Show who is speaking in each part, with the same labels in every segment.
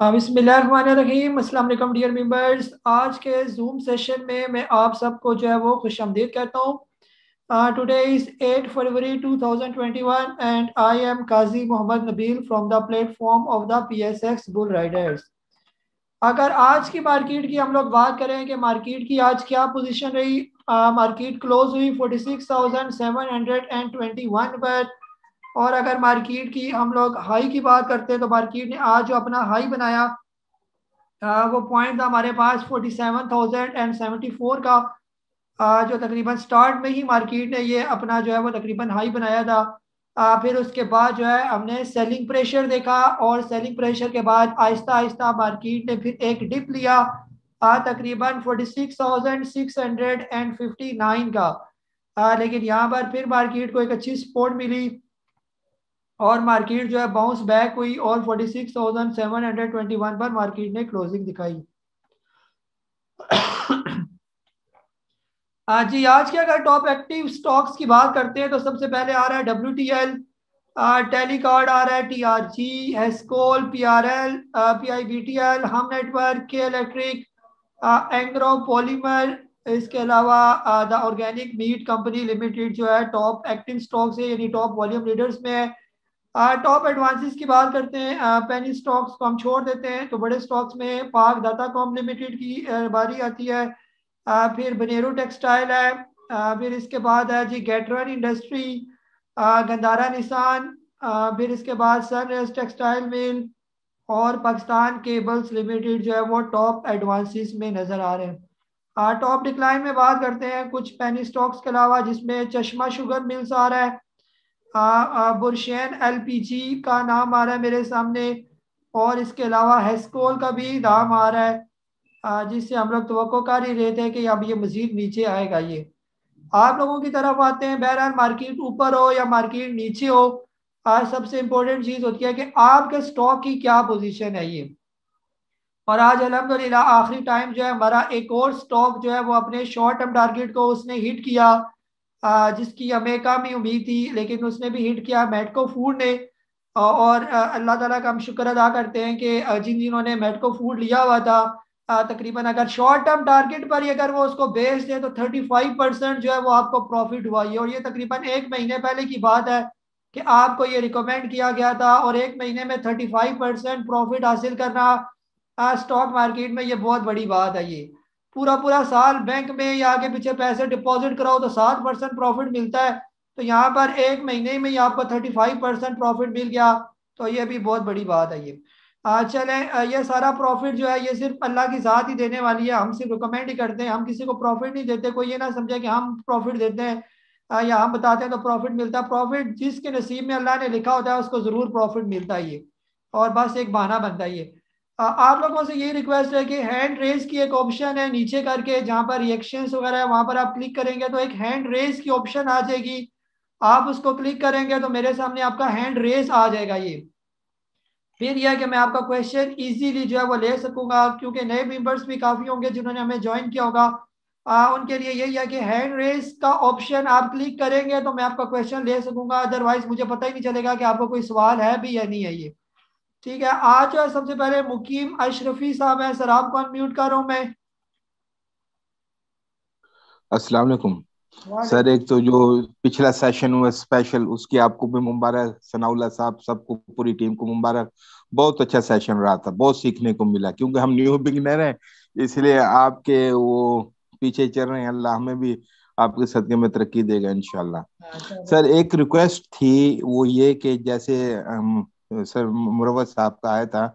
Speaker 1: बिस्मिल्लाहिर्रहमानिर्रहीम। अस्सलाम वालेकुम डियर मेंबर्स। आज के जूम सेशन में मैं आप सबको जो है वो खुशामदीद कहता हूँ। Today is 8 February 2021 and I am Kazi Mohammad Nabeel from the platform of the PSX bull riders. अगर आज की मार्केट की हम लोग बात करें कि मार्केट की आज क्या पोजीशन रही, मार्केट क्लोज हुई 46,721 पर। और अगर मार्केट की हम लोग हाई की बात करते हैं तो मार्केट ने आज जो अपना हाई बनाया, वो पॉइंट था हमारे पास 47,074 का। जो तकरीबन स्टार्ट में ही मार्केट ने ये अपना जो है वो तकरीबन हाई बनाया था। फिर उसके बाद जो है हमने सेलिंग प्रेशर देखा और सेलिंग प्रेशर के बाद आहिस्ता आहिस्ता मार्केट ने फिर एक डिप लिया, तकरीबन 46,659 का। लेकिन यहाँ पर फिर मार्केट को एक अच्छी सपोर्ट मिली और मार्केट जो है बाउंस बैक हुई और 46,721 पर मार्केट ने क्लोजिंग दिखाई। जी, आज के अगर टॉप एक्टिव स्टॉक्स की बात करते हैं तो सबसे पहले आ रहा है WTL, टेलीकॉर्ड आ रहा है, TRG, Hascol, PRL, PIBTL, Hum network, K electric, Engro polymer. इसके अलावा the organic meat company limited जो है टॉप एक्टिव स्टॉक्स है, यानी टॉप वॉल्यूम लीडर्स में है। टॉप एडवांसेस की बात करते हैं, पेनी स्टॉक्स को हम छोड़ देते हैं तो बड़े स्टॉक्स में पाक दाताकॉम लिमिटेड की बारी आती है। फिर बनेरो टेक्सटाइल है। फिर इसके बाद है जी गेटरन इंडस्ट्री, गंदारा निसान। फिर इसके बाद सनराइज टेक्सटाइल मिल और पाकिस्तान केबल्स लिमिटेड जो है वो टॉप एडवांसेस में नजर आ रहे हैं। टॉप डिक्लाइन में बात करते हैं कुछ पेनी स्टॉक्स के अलावा, जिसमें चश्मा शुगर मिल्स आ रहा है, बुरशेन LPG का नाम आ रहा है मेरे सामने, और इसके अलावा हेस्कोल का भी नाम आ रहा है, जिससे हम लोग तवक्को कर ही रहे थे कि अब ये मजीद नीचे आएगा। ये आप लोगों की तरफ आते हैं। बहरहाल मार्केट ऊपर हो या मार्केट नीचे हो, आज सबसे इंपॉर्टेंट चीज होती है कि आपके स्टॉक की क्या पोजीशन है ये। और आज अल्हम्दुलिल्लाह आखिरी टाइम जो है हमारा एक और स्टॉक जो है वो अपने शॉर्ट टर्म टारगेट को उसने हिट किया, जिसकी हमें कम ही उम्मीद थी लेकिन उसने भी हिट किया, मेटको फूड ने। और अल्लाह ताला का हम शुक्र अदा करते हैं कि जिन जिन्होंने मेटको फूड लिया हुआ था, तकरीबन अगर शॉर्ट टर्म टारगेट पर ही अगर वो उसको बेच दे तो 35% जो है वो आपको प्रॉफिट हुआ ही। और ये तकरीबन एक महीने पहले की बात है कि आपको ये रिकमेंड किया गया था, और एक महीने में 35% प्रॉफिट हासिल करना स्टॉक मार्केट में ये बहुत बड़ी बात है। ये पूरा पूरा साल बैंक में या आगे पीछे पैसे डिपॉजिट कराओ तो 7% प्रॉफिट मिलता है, तो यहाँ पर एक महीने में ही आपको 35% प्रॉफिट मिल गया, तो ये भी बहुत बड़ी बात है। ये चले, ये सारा प्रॉफिट जो है ये सिर्फ अल्लाह की ज़ात ही देने वाली है, हम सिर्फ रिकमेंड ही करते हैं, हम किसी को प्रॉफिट नहीं देते। कोई ये ना समझे कि हम प्रॉफिट देते हैं या हम बताते हैं तो प्रॉफिट मिलता है। प्रॉफिट जिसके नसीब में अल्लाह ने लिखा होता है उसको ज़रूर प्रॉफिट मिलता ही है, और बस एक बहाना बनता ही है। आप लोगों से ये रिक्वेस्ट है कि हैंड रेज की एक ऑप्शन है नीचे करके, जहां पर रिएक्शंस वगैरह है वहां पर आप क्लिक करेंगे तो एक हैंड रेज की ऑप्शन आ जाएगी। आप उसको क्लिक करेंगे तो मेरे सामने आपका हैंड रेज आ जाएगा। ये फिर यह है कि मैं आपका क्वेश्चन इजीली जो है वो ले सकूंगा, क्योंकि नए मेंबर्स भी काफ़ी होंगे जिन्होंने हमें ज्वाइन किया होगा। उनके लिए यही है कि हैंड रेज का ऑप्शन आप क्लिक करेंगे तो मैं आपका क्वेश्चन ले सकूंगा, अदरवाइज मुझे पता ही नहीं चलेगा कि आपको कोई सवाल है भी या नहीं है। ये ठीक है। आज जो है सबसे पहले मुकीम अशरफी साहब है, सर आपको अनम्यूट कर रहा हूं मैं।
Speaker 2: अस्सलाम वालेकुम। सर,
Speaker 1: वालेकुम।
Speaker 2: एक तो जो पिछला सेशन हुआ स्पेशल, उसकी आपको भी मुबारक, सनाउल्लाह साहब सबको, पूरी टीम को मुबारक। बहुत अच्छा सेशन रहा था, बहुत सीखने को मिला, क्योंकि हम न्यू बिगिनर हैं, इसलिए आपके वो पीछे चल रहे हैं। अल्लाह हमें भी आपके सदक़े में तरक्की देगा इंशाल्लाह।
Speaker 1: चलो।
Speaker 2: सर, एक रिक्वेस्ट थी, वो ये कि जैसे सर मुरवत साहब का आया था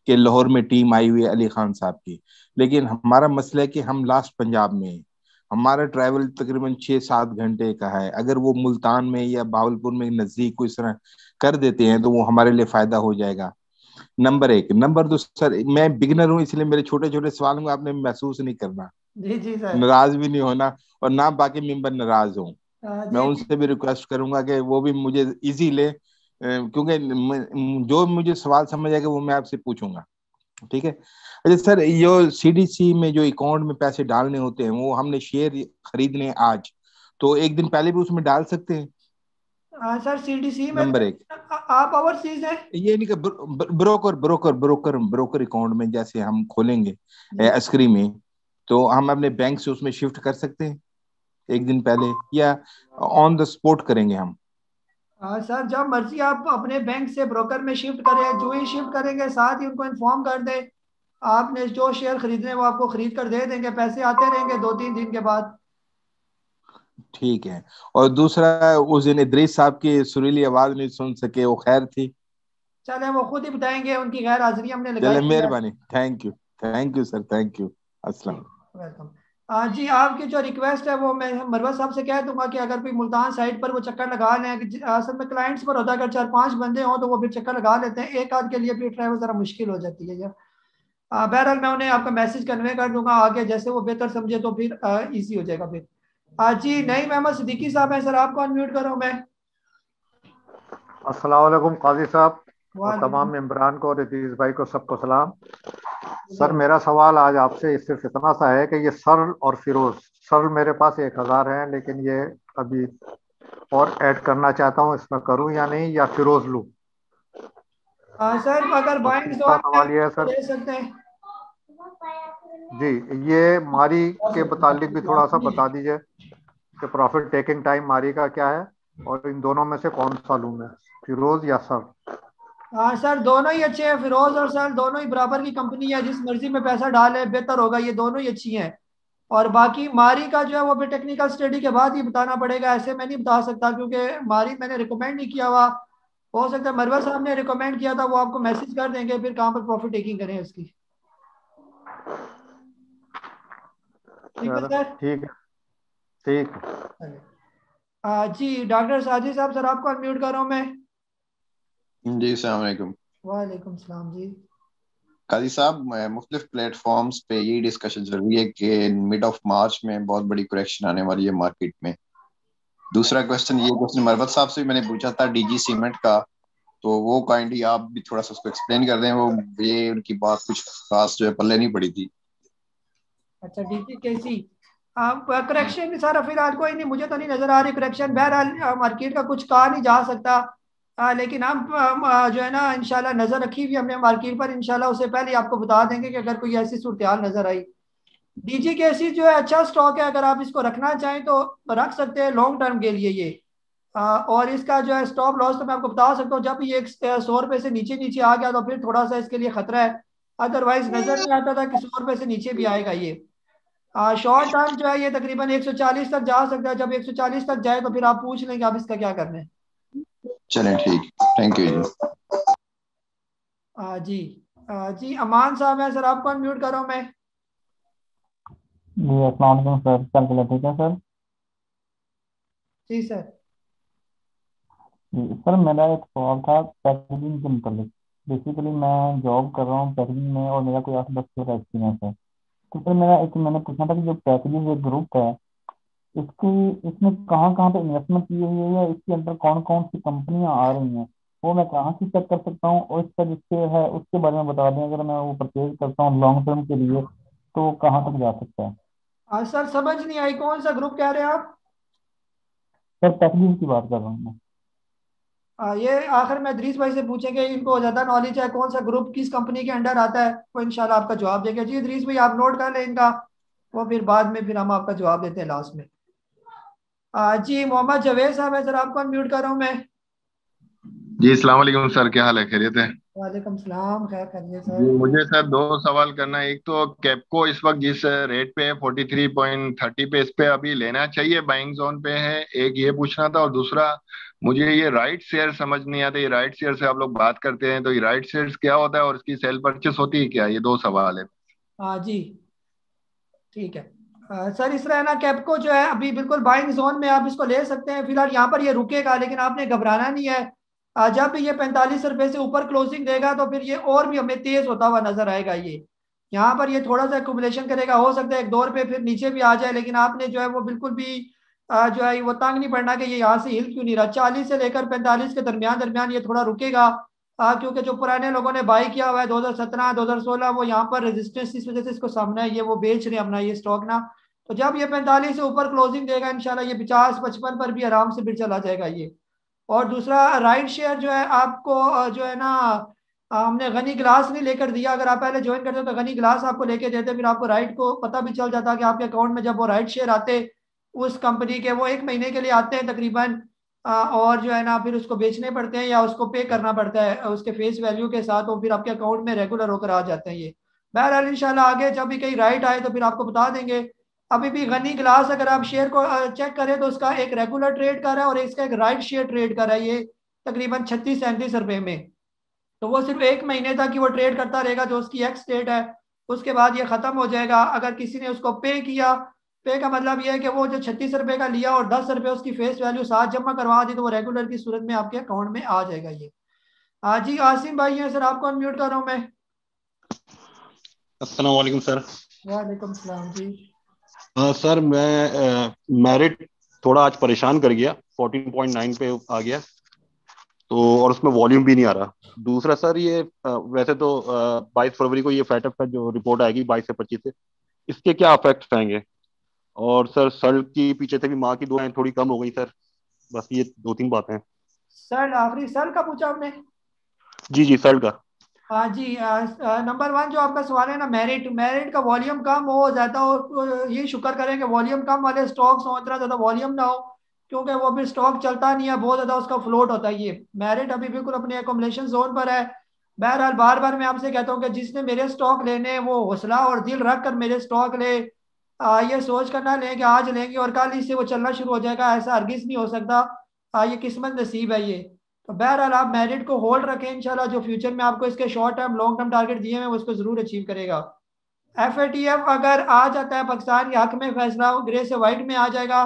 Speaker 2: कि लाहौर में टीम आई हुई है अली खान साहब की, लेकिन हमारा मसला है कि हम लास्ट पंजाब में हैं। हमारा ट्रैवल तकरीबन 6-7 घंटे का है। अगर वो मुल्तान में या भावलपुर में नजदीक को इस तरह कर देते हैं तो वो हमारे लिए फायदा हो जाएगा। नंबर एक। नंबर दो, सर मैं बिगिनर हूँ, इसलिए मेरे छोटे छोटे सवालों को आपने महसूस नहीं करना,
Speaker 1: जी जी सर।
Speaker 2: नाराज भी नहीं होना, और ना बाकी मेंबर नाराज हो। मैं
Speaker 1: जी
Speaker 2: उनसे भी रिक्वेस्ट करूंगा कि वो भी मुझे इजी ले, क्योंकि जो मुझे सवाल समझ आएगा वो मैं आपसे पूछूंगा। ठीक है। अच्छा सर, ये CDC में जो अकाउंट में पैसे डालने होते हैं, वो हमने शेयर खरीदने हैं आज, तो एक दिन पहले भी उसमें डाल सकते हैं?
Speaker 1: सर सीडीसी में
Speaker 2: नंबर एक।
Speaker 1: आप ओवरसीज हैं?
Speaker 2: ये नहीं कि broker broker broker broker account में जैसे हम खोलेंगे
Speaker 1: जी।
Speaker 2: अस्करी में, तो हम अपने बैंक से उसमें शिफ्ट कर सकते हैं एक दिन पहले, या ऑन द स्पॉट करेंगे हम?
Speaker 1: सर जब मर्जी आप अपने बैंक से ब्रोकर में शिफ्ट करें, जो ही शिफ्ट करेंगे साथ ही उनको इन्फॉर्म कर दें, आपने जो शेयर खरीदने हैं वो आपको खरीद कर दे देंगे, पैसे आते रहेंगे 2-3 दिन के बाद।
Speaker 2: ठीक है। और दूसरा, उस दिन इदरीस साहब की सुरीली आवाज नहीं सुन सके, वो खैर थी?
Speaker 1: चले वो खुद ही बताएंगे, उनकी गैर हाजिरी हमने लगाई
Speaker 2: चले,
Speaker 1: हुई है।
Speaker 2: मेहरबानी, thank you sir, thank you.
Speaker 1: जी
Speaker 2: अस्सलाम।
Speaker 1: वेलकम। जी आपकी जो रिक्वेस्ट है वो मैं मरवा साहब से कह दूंगा कि अगर कोई मुल्तान साइड पर वो चक्कर लगा लें, असल में क्लाइंट्स पर होता है, अगर 4-5 बंदे हों तो वो फिर चक्कर लगा लेते हैं, एक आध के लिए फिर ट्रैवल ज़रा मुश्किल हो जाती है यार। बहरहाल मैं उन्हें आपका मैसेज कन्वे कर दूंगा आगे, जैसे वो बेहतर समझे तो फिर ईजी हो जाएगा फिर। जी नईम अहमद सिद्दीकी साहब हैं सर, आपको अनम्यूट करो मैं।
Speaker 3: अस्सलाम वालेकुम काजी साहब और तमाम
Speaker 1: वालेकुम।
Speaker 3: मेंबरान को और रतीश भाई को सबको सलाम। सर मेरा सवाल आज आपसे सिर्फ इतना सा है कि ये सर्ल और फिरोज, सर्ल मेरे पास 1000 है लेकिन ये अभी और ऐड करना चाहता हूँ, इसमें करूँ या नहीं, या फिरोज लूँ?
Speaker 1: सर अगर
Speaker 3: और
Speaker 1: बाइंग
Speaker 3: तीसरा
Speaker 1: जोन में
Speaker 3: सवाल
Speaker 1: आप
Speaker 3: ये है
Speaker 1: इसको
Speaker 3: सर,
Speaker 1: ले सकते हैं।
Speaker 3: जी, ये मारी के मुतालिक भी थोड़ा सा
Speaker 1: जी।
Speaker 3: बता दीजिए कि प्रॉफिट टेकिंग टाइम मारी का क्या है, और इन दोनों में से कौन सा लूँ मैं, फिरोज या सर्ल?
Speaker 1: हाँ सर दोनों ही अच्छे हैं, फिरोज और सर दोनों ही बराबर की कंपनी है, जिस मर्जी में पैसा डाले बेहतर होगा, ये दोनों ही अच्छी हैं। और बाकी मारी का जो है वो भी टेक्निकल स्टडी के बाद ही बताना पड़ेगा, ऐसे मैं नहीं बता सकता क्योंकि मारी मैंने रिकमेंड नहीं किया हुआ। हो सकता है मरवा साहब ने रिकमेंड किया था, वो आपको मैसेज कर देंगे फिर कहाँ पर प्रॉफिट टेकिंग करें उसकी। ठीक है
Speaker 3: चलो
Speaker 1: सर।
Speaker 3: ठीक है, ठीक है।
Speaker 1: जी डॉक्टर साजिद साहब सर आपको अनम्यूट कर रहा हूँ मैं।
Speaker 4: जी अस्सलाम वालेकुम।
Speaker 1: वालेकुम सलाम जी।
Speaker 4: काजी साहब, मुख्तलिफ प्लेटफॉर्म्स पे यही डिस्कशन चल रही है कि मिड ऑफ मार्च में बहुत बड़ी करेक्शन आने वाली है मार्केट में। दूसरा क्वेश्चन ये क्वेश्चन मरवत साहब से भी मैंने पूछा था डीजी सीमेंट का, तो वो काइंडली आप भी थोड़ा सा उसको एक्सप्लेन कर दें। वो ये उनकी बात कुछ खास जो है पल्ले नहीं पड़ी थी।
Speaker 1: अच्छा डीजी कैसी? आप करेक्शन सारा फिलहाल कोई नहीं, मुझे तो नहीं नजर आ रही करेक्शन, बहरहाल मार्केट का कुछ कहा नहीं जा सकता। लेकिन हम जो है ना इंशाल्लाह नजर रखी हुई हमने मार्केट पर, इंशाल्लाह उससे पहले ही आपको बता देंगे कि अगर कोई ऐसी सूरत हाल नजर आई। डीजी केसी जो है अच्छा स्टॉक है, अगर आप इसको रखना चाहें तो रख सकते हैं लॉन्ग टर्म के लिए ये। और इसका जो है स्टॉप लॉस तो मैं आपको बता सकता हूँ, जब ये 100 रुपये से नीचे नीचे आ गया तो फिर थोड़ा सा इसके लिए खतरा है, अदरवाइज नजर नहीं आता था कि 100 रुपये से नीचे भी आएगा ये। शॉर्ट टर्म जो है ये तकरीबन 140 तक जा सकता है, जब 140 तक जाए तो फिर आप पूछ लेंगे आप इसका क्या करना है।
Speaker 4: चलें ठीक, थैंक यू जी।
Speaker 1: जी जी अमान साहब है सर, आपको अनम्यूट कर रहा हूँ मैं।
Speaker 5: जी अस्सलाम वालेकुम सर, चल चलो ठीक है सर।
Speaker 1: जी सर।
Speaker 5: जी सर, मेरा एक सवाल था पैकेजिंग के मतलब। बेसिकली मैं जॉब कर रहा हूँ पैकेजिंग में और मेरा कोई 8-10 साल का एक्सपीरियंस है। तो सर मेरा एक मैंने पूछना था कि जो पैकेजिंग एक ग्रुप है, इसकी इसमें कहाँ कहाँ पे इन्वेस्टमेंट की हुई है या इसके अंदर कौन कौन सी कंपनियां आ रही हैं, वो मैं कहाँ से चेक कर सकता हूँ? और इसका जो शेयर है उसके बारे में बता दें, अगर मैं वो परचेज करता हूँ लॉन्ग टर्म के लिए तो कहाँ तक जा सकता है?
Speaker 1: सर समझ नहीं आई, कौन सा ग्रुप कह रहे हैं आप?
Speaker 5: सर पैकेजिंग की बात कर रहा हूँ मैं।
Speaker 1: ये आखिर में इदरीस भाई से पूछेंगे, इनको ज़्यादा नॉलेज है कौन सा ग्रुप किस कंपनी के अंडर आता है, वो इंशाल्लाह आपका जवाब देंगे। जी इदरीस भाई आप नोट कर लें इनका, वो फिर बाद में फिर हम आपका जवाब देते हैं लास्ट में। जी मोहम्मद जवेद साहब है सर, आपको अनम्यूट कर रहा हूँ मैं।
Speaker 6: जी अस्सलाम वालेकुम सर, क्या हाल है, खैरियत है?
Speaker 1: वालेकुम सलाम, खैर खैरिए
Speaker 6: जी
Speaker 1: सर।
Speaker 6: मुझे सर दो सवाल करना है। एक तो कैपको इस वक्त जिस रेट पे है 43.30 पे, इस पे अभी लेना चाहिए, बाइंग जोन पे है, एक ये पूछना था। और दूसरा, मुझे ये राइट शेयर समझ नहीं आता। ये राइट शेयर से आप लोग बात करते हैं तो ये राइट शेयर्स क्या होता है और इसकी सेल परचेस होती है क्या? ये दो सवाल है।
Speaker 1: हाँ जी ठीक है। सर इस तरह है ना, कैपको जो है अभी बिल्कुल बाइंग जोन में आप इसको ले सकते हैं, फिलहाल यहाँ पर ये रुकेगा लेकिन आपने घबराना नहीं है। जब भी ये 45 रुपये से ऊपर क्लोजिंग देगा तो फिर ये और भी हमें तेज होता हुआ नजर आएगा ये। यहाँ पर ये थोड़ा सा एक्यूमुलेशन करेगा, हो सकता है 1-2 रुपये फिर नीचे भी आ जाए, लेकिन आपने जो है वो बिल्कुल भी जो है वो तंग नहीं पड़ना कि ये यहाँ से हिल क्यों नहीं रहा। 40 से लेकर 45 के दरमियान दरमियान ये थोड़ा रुकेगा, क्योंकि जो पुराने लोगों ने बाई किया हुआ है 2017 2016, वो यहाँ पर रेजिस्टेंस इस वजह से इसको सामने है, ये वो बेच रहे हैं अपना ये स्टॉक ना। तो जब ये 45 से ऊपर क्लोजिंग देगा इंशाल्लाह ये 50-55 पर भी आराम से फिर चला जाएगा ये। और दूसरा राइट शेयर जो है आपको जो है ना हमने गनी ग्लास नहीं लेकर दिया। अगर आप पहले ज्वाइन करते तो गनी ग्लास आपको लेके देते, फिर आपको राइट को पता भी चल जाता कि आपके अकाउंट में जब वो राइट शेयर आते उस कंपनी के, वो 1 महीने के लिए आते हैं तकरीबन, और जो है ना फिर उसको बेचने पड़ते हैं या उसको पे करना पड़ता है उसके फेस वैल्यू के साथ, वो फिर आपके अकाउंट में रेगुलर होकर आ जाते हैं ये। बहरहाल इंशाल्लाह आगे जब भी कहीं राइट आए तो फिर आपको बता देंगे। अभी भी गनी ग्लास अगर आप शेयर को चेक करें तो उसका एक रेगुलर ट्रेड कर रहा है और इसका एक राइट शेयर ट्रेड कर रहा है, ये तकरीबन 36-37 रुपए में। तो वो सिर्फ 1 महीने तक ही वो ट्रेड करता रहेगा, जो उसकी एक्स डेट है, उसके बाद ये खत्म हो जाएगा। अगर किसी ने उसको पे किया, पे का मतलब ये है कि वो जो 36 रुपए का लिया और 10 रुपए उसकी फेस वैल्यू साथ जमा करवा दी, तो वो रेगुलर की सूरत में आपके अकाउंट में आ जाएगा ये। हाँ जी, आसिम भाई है सर, आपको अनम्यूट कर रहा हूँ मैं।
Speaker 7: अस्सलाम वालेकुम सर।
Speaker 1: वालेकुम सलाम जी।
Speaker 7: सर मैं मेरिट थोड़ा आज परेशान कर गया, 14.9 पे आ गया तो, और उसमें वॉल्यूम भी नहीं आ रहा। दूसरा सर ये वैसे तो 22 फरवरी को ये फैटअप का जो रिपोर्ट आएगी 22 से 25 से, इसके क्या इफेक्ट्स आएंगे? और सर सर की पीछे से भी माँ की दुआएं थोड़ी कम हो गई सर। बस ये 2-3 बातें हैं।
Speaker 1: सर आखिरी सर का पूछा आपने?
Speaker 7: जी जी सर का।
Speaker 1: हाँ जी, नंबर 1 जो आपका सवाल है ना, मेरिट, मेरिट का वॉल्यूम कम हो जाता हो तो ये शुक्र करें कि वॉल्यूम कम वाले स्टॉक्स हो, इतना ज़्यादा वॉल्यूम ना हो, क्योंकि वो भी स्टॉक चलता नहीं है, बहुत ज़्यादा उसका फ्लोट होता है। ये मेरिट अभी बिल्कुल अपने एकोमोलेशन जोन पर है। बहरहाल बार बार मैं आपसे कहता हूँ कि जिसने मेरे स्टॉक लेने हैं वो हौसला और दिल रख कर मेरे स्टॉक ले। ये सोच कर ना लें कि आज लेंगे और कल ही से वो चलना शुरू हो जाएगा, ऐसा हरगिज नहीं हो सकता। ये किस्मत नसीब है ये। तो बहरहाल आप मेरिट को होल्ड रखें, इंशाल्लाह जो फ्यूचर में आपको इसके short term long term target दिए हैं वो उसको जरूर अचीव करेगा। FATF अगर आ जाता है पाकिस्तान के हक में, फैसला ग्रे से वाइट में आ जाएगा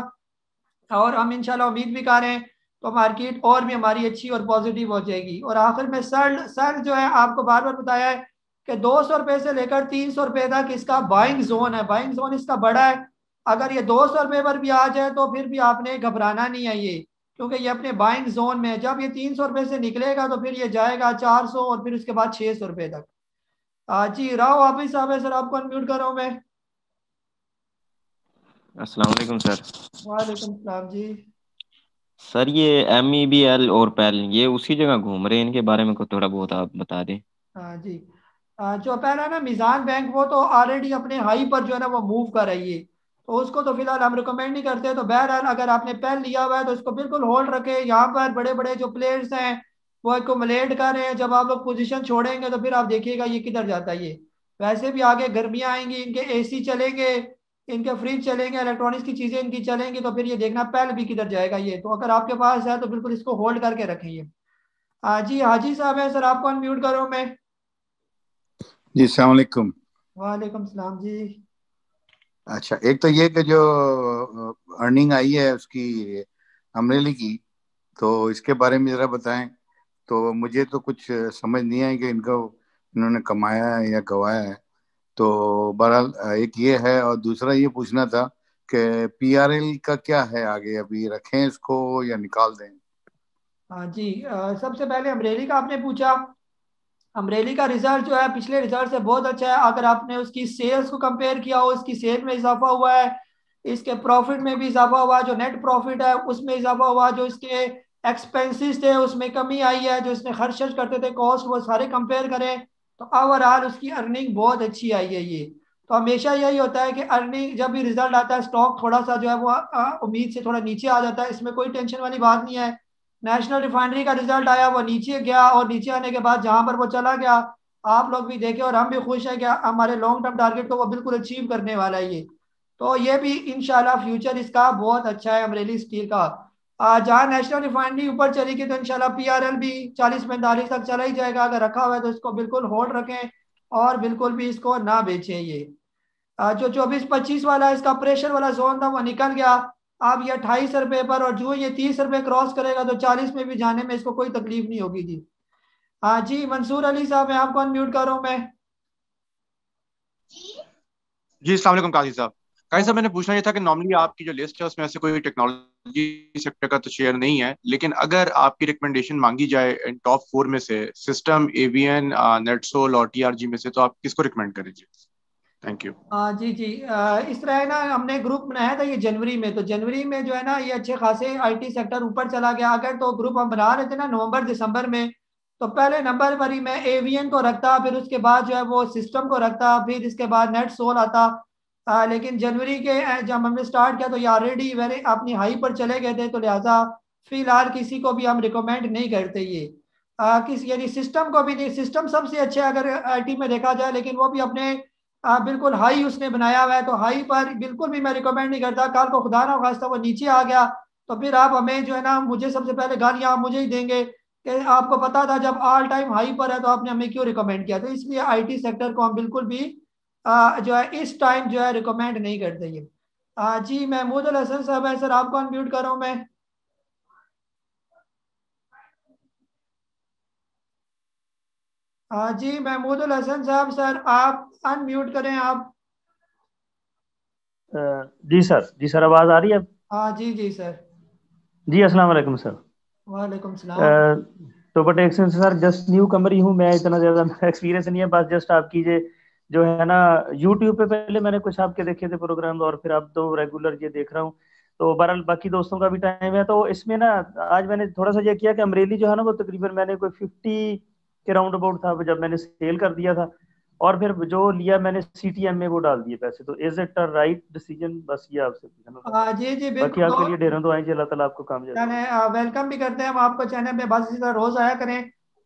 Speaker 1: और हम इंशाल्लाह उम्मीद भी कर रहे हैं, तो मार्केट और भी हमारी अच्छी और पॉजिटिव हो जाएगी। और आखिर में सर सर जो है आपको बार बार बताया है कि 200 रुपये से लेकर 300 रुपये तक इसका बाइंग जोन है, बाइंग जोन इसका बड़ा है। अगर ये 200 रुपये पर भी आ जाए तो फिर भी आपने घबराना नहीं है ये, क्योंकि ये अपने बाइंग जोन में है। जब ये 300 रुपये से निकलेगा तो फिर ये जाएगा 400 और फिर उसके बाद 600 रुपये तक। जी राव हाफिज साहब है सर, आपको अनम्यूट कर रहा हूँ मैं।
Speaker 8: अस्सलाम वालेकुम सर।
Speaker 1: वालेकुम सलाम जी।
Speaker 8: सर ये MEBL और पैल ये उसी जगह घूम रहे हैं, इनके बारे में को थोड़ा बहुत आप बता दें।
Speaker 1: हाँ जी, जो पहला ना मिजान बैंक, वो तो ऑलरेडी अपने हाई पर जो है ना वो मूव कर रही है, तो उसको तो फिलहाल हम रिकमेंड नहीं करते। तो बहरहाल अगर आपने पेन लिया हुआ है तो इसको बिल्कुल होल्ड रखे। यहाँ पर बड़े बड़े जो प्लेयर्स हैं वो एकोमोलेट कर रहे हैं, जब आप लोग पोजीशन छोड़ेंगे तो फिर आप देखिएगा ये किधर जाता है ये। वैसे भी आगे गर्मियाँ आएंगी, इनके AC चलेंगे, इनके फ्रिज चलेंगे, इलेक्ट्रॉनिक्स की चीज़ें इनकी चलेंगी, तो फिर ये देखना पेल भी किधर जाएगा ये। तो अगर आपके पास है तो बिल्कुल इसको होल्ड करके रखें ये। जी हाजी साहब है सर, आपको अनम्यूट करो मैं।
Speaker 9: जी अस्सलाम वालेकुम।
Speaker 1: वालेकुम सलाम जी।
Speaker 9: अच्छा, एक तो ये कि जो अर्निंग आई है उसकी अमरेली की, तो इसके बारे में ज़रा बताएं। तो मुझे तो कुछ समझ नहीं आई कि इनको इन्होंने कमाया है या गवाया है। तो बहरहाल एक ये है, और दूसरा ये पूछना था कि PRL का क्या है आगे, अभी रखें इसको या निकाल दें?
Speaker 1: हाँ जी, सबसे पहले अमरेली का आपने पूछा। अमरेली का रिजल्ट जो है पिछले रिजल्ट से बहुत अच्छा है। अगर आपने उसकी सेल्स को कंपेयर किया हो, इसकी सेल में इजाफा हुआ है, इसके प्रॉफिट में भी इजाफा हुआ है, जो नेट प्रॉफिट है उसमें इजाफा हुआ, जो इसके एक्सपेंसेस थे उसमें कमी आई है, जो इसने खर्च करते थे कॉस्ट, वो सारे कंपेयर करें तो ओवरऑल उसकी अर्निंग बहुत अच्छी आई है ये। तो हमेशा यही होता है कि अर्निंग जब भी रिजल्ट आता है स्टॉक थोड़ा सा जो है वो उम्मीद से थोड़ा नीचे आ जाता है, इसमें कोई टेंशन वाली बात नहीं है। नेशनल रिफाइनरी का रिजल्ट आया, वो नीचे गया और नीचे आने के बाद जहां पर वो चला गया, आप लोग भी देखे और हम भी खुश हैं कि हमारे लॉन्ग टर्म टारगेट को वो बिल्कुल अचीव करने वाला है ये। तो ये भी इंशाल्लाह फ्यूचर इसका बहुत अच्छा है अमरेली स्टील का। जहाँ नेशनल रिफाइनरी ऊपर चली गई तो इंशाल्लाह PRL भी 40-45 तक चला ही जाएगा। अगर रखा हुआ है तो इसको बिल्कुल होल्ड रखें और बिल्कुल भी इसको ना बेचें ये। जो 24-25 वाला इसका प्रेशर वाला जोन था वो निकल गया। अब ये 28 रुपये पर, और जो ये 30 रुपये क्रॉस करेगा तो 40 में भी जाने में इसको कोई तकलीफ नहीं होगी जी। हाँ जी, मंसूर अली साहब मैं आपको अनम्यूट कर रहा हूँ मैं।
Speaker 10: जी अस्सलाम वालेकुम काजी साहब। काजी साहब मैंने पूछना ये था कि नॉर्मली आपकी जो लिस्ट है उसमें ऐसे कोई टेक्नोलॉजी सेक्टर का तो शेयर नहीं है, लेकिन अगर आपकी रिकमेंडेशन मांगी जाए इन टॉप 4 में से, सिस्टम, एवीएन, नेटसोल और TRG में से, तो आप किसको रिकमेंड करेंगे? Thank you.
Speaker 1: जी जी, इस तरह है ना, हमने ग्रुप बनाया था ये जनवरी में, तो जनवरी में जो है ना ये अच्छे खासे आईटी सेक्टर ऊपर चला गया। अगर तो ग्रुप हम बना रहे थे ना नवंबर दिसंबर में, तो पहले नंबर पर ही मैं एवियन को रखता, फिर उसके बाद जो है वो सिस्टम को रखता, फिर इसके बाद नेट सोल आता। लेकिन जनवरी के जब हमने स्टार्ट किया तो ये ऑलरेडी वेरी अपनी हाई पर चले गए थे, तो लिहाजा फिलहाल किसी को भी हम रिकमेंड नहीं करते ये। किसी यानी सिस्टम को भी नहीं, सिस्टम सबसे अच्छे अगर आईटी में देखा जाए, लेकिन वो भी अपने बिल्कुल हाई उसने बनाया हुआ है, तो हाई पर बिल्कुल भी मैं रिकमेंड नहीं करता। कल को खुदा ना खास्ता वो नीचे आ गया तो फिर आप हमें जो है ना, मुझे सबसे पहले गालियां आप मुझे ही देंगे कि आपको पता था जब ऑल टाइम हाई पर है तो आपने हमें क्यों रिकमेंड किया। तो इसलिए आईटी सेक्टर को हम बिल्कुल भी जो है इस टाइम जो है रिकमेंड नहीं करते ये। जी महमूद अल हसन साहब है सर, आपको अनम्यूट कर रहा हूं मैं। जी महमूद अल हसन साहब सर, आप अनम्यूट करें आप।
Speaker 11: जी सर आवाज़ आ रही है?
Speaker 1: जी जी सर।
Speaker 11: जी अस्सलाम वालेकुम सर।
Speaker 1: वालेकुम सलाम।
Speaker 11: तो बट एक सर जस्ट न्यू कमर ही हूँ मैं, इतना ज़्यादा एक्सपीरियंस नहीं है, बस जस्ट आपकी जो है ना यूट्यूब पे पहले मैंने कुछ आपके देखे थे प्रोग्राम, और फिर अब तो रेगुलर ये देख रहा हूँ। तो बहरहाल बाकी दोस्तों का भी टाइम है, तो इसमें ना आज मैंने थोड़ा सा ये किया कि अमरेली जो है ना वो तकरीबन मैंने कोई 50 के राउंड अबाउट था जब मैंने सेल कर दिया था, और फिर जो लिया मैंने सीटीएम में वो डाल दिए पैसे। तो is it a right decision? बस ये आपसे पूछना था।
Speaker 1: जी जी
Speaker 11: बाकी
Speaker 1: बिल्कुल।
Speaker 11: आपके लिए ढेरों तो आएंगे, अल्लाह ताला आपको कामयाब करे।
Speaker 1: चैनल वेलकम भी करते हैं हम आपको चैनल पे, बस इसी तरह रोज आया करें।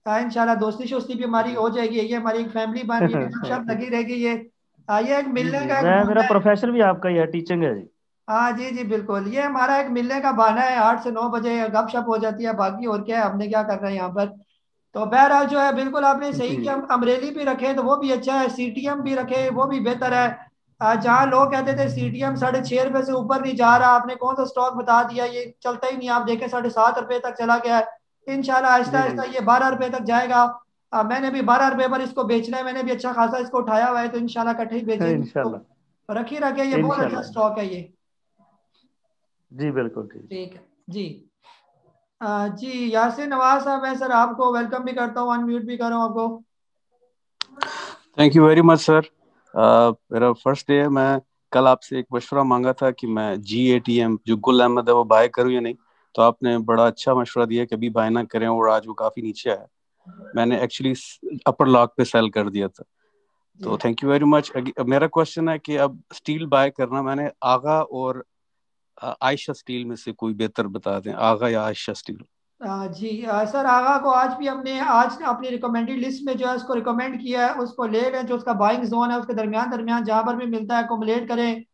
Speaker 1: इंशाल्लाह दोस्ती शोस्ती भी हमारी हो जाएगी, ये हमारी एक फैमिली बन रही है, सब लगी रहेगी ये। ये एक
Speaker 11: जी
Speaker 1: मिलने
Speaker 11: जी,
Speaker 1: का एक
Speaker 11: मैं मेरा
Speaker 1: बहाना है।
Speaker 11: प्रोफेशन भी आपका ही है, टीचिंग है जी।
Speaker 1: हाँ जी जी बिल्कुल, ये हमारा एक मिलने का बहाना है, 8 से 9 बजे गपशप हो जाती है, बाकी और क्या है, हमने क्या करना है यहाँ पर। तो बहरहाल जो है बिल्कुल आपने सही
Speaker 11: जी
Speaker 1: किया, हम अमरेली भी रखे तो वो भी अच्छा है, सीटीएम भी रखे वो भी बेहतर है। जहाँ लोग कहते थे सीटीएम ₹6.5 से ऊपर नहीं जा रहा, आपने कौन सा स्टॉक बता दिया, ये चलता ही नहीं, आप देखें ₹7.5 तक चला गया है। इंशाल्लाह आहिस्ता
Speaker 11: जी
Speaker 1: आहिस्ता
Speaker 11: जी
Speaker 1: ये ₹12 तक जाएगा। मैंने भी ₹12 पर इसको बेचना है, मैंने भी अच्छा खासा इसको उठाया हुआ है, तो इंशाल्लाह इकट्ठे ही बेचेंगे इसको।
Speaker 11: इंशाल्लाह
Speaker 1: रखी रखे, ये बहुत अच्छा
Speaker 11: इंशाल्लाह।
Speaker 1: स्टॉक है ये।
Speaker 11: जी बिल्कुल ठीक।
Speaker 1: ठीक है जी। जी यासिर नवाज साहब है सर, आपको वेलकम भी करता हूँ, अनम्यूट भी कर रहा हूँ आपको।
Speaker 12: Thank you very much sir. मेरा फर्स्ट डे है। मैं कल आपसे एक मशवरा मांगा था कि मैं GATM जो गुल अहमद है वो बाय करूं या नहीं, तो आपने बड़ा अच्छा मशवरा दिया कि अभी बाय ना करें, और आज वो काफ़ी नीचे आया। मैंने एक्चुअली अपर लॉक पे सेल कर दिया था, तो थैंक यू वेरी मच। मेरा क्वेश्चन है कि अब स्टील बाय करना, मैंने आगा और आयशा स्टील में से कोई बेहतर बता दें, आगा या आयशा स्टील।
Speaker 1: जी सर, आगा को आज भी हमने आज अपनी रिकमेंडेड लिस्ट में जो है उसको रिकमेंड किया है, उसको ले लें, जो उसका बाइंग जोन है उसके दरमियान दरमियान जहाँ पर भी मिलता है अकोमोलेट करें।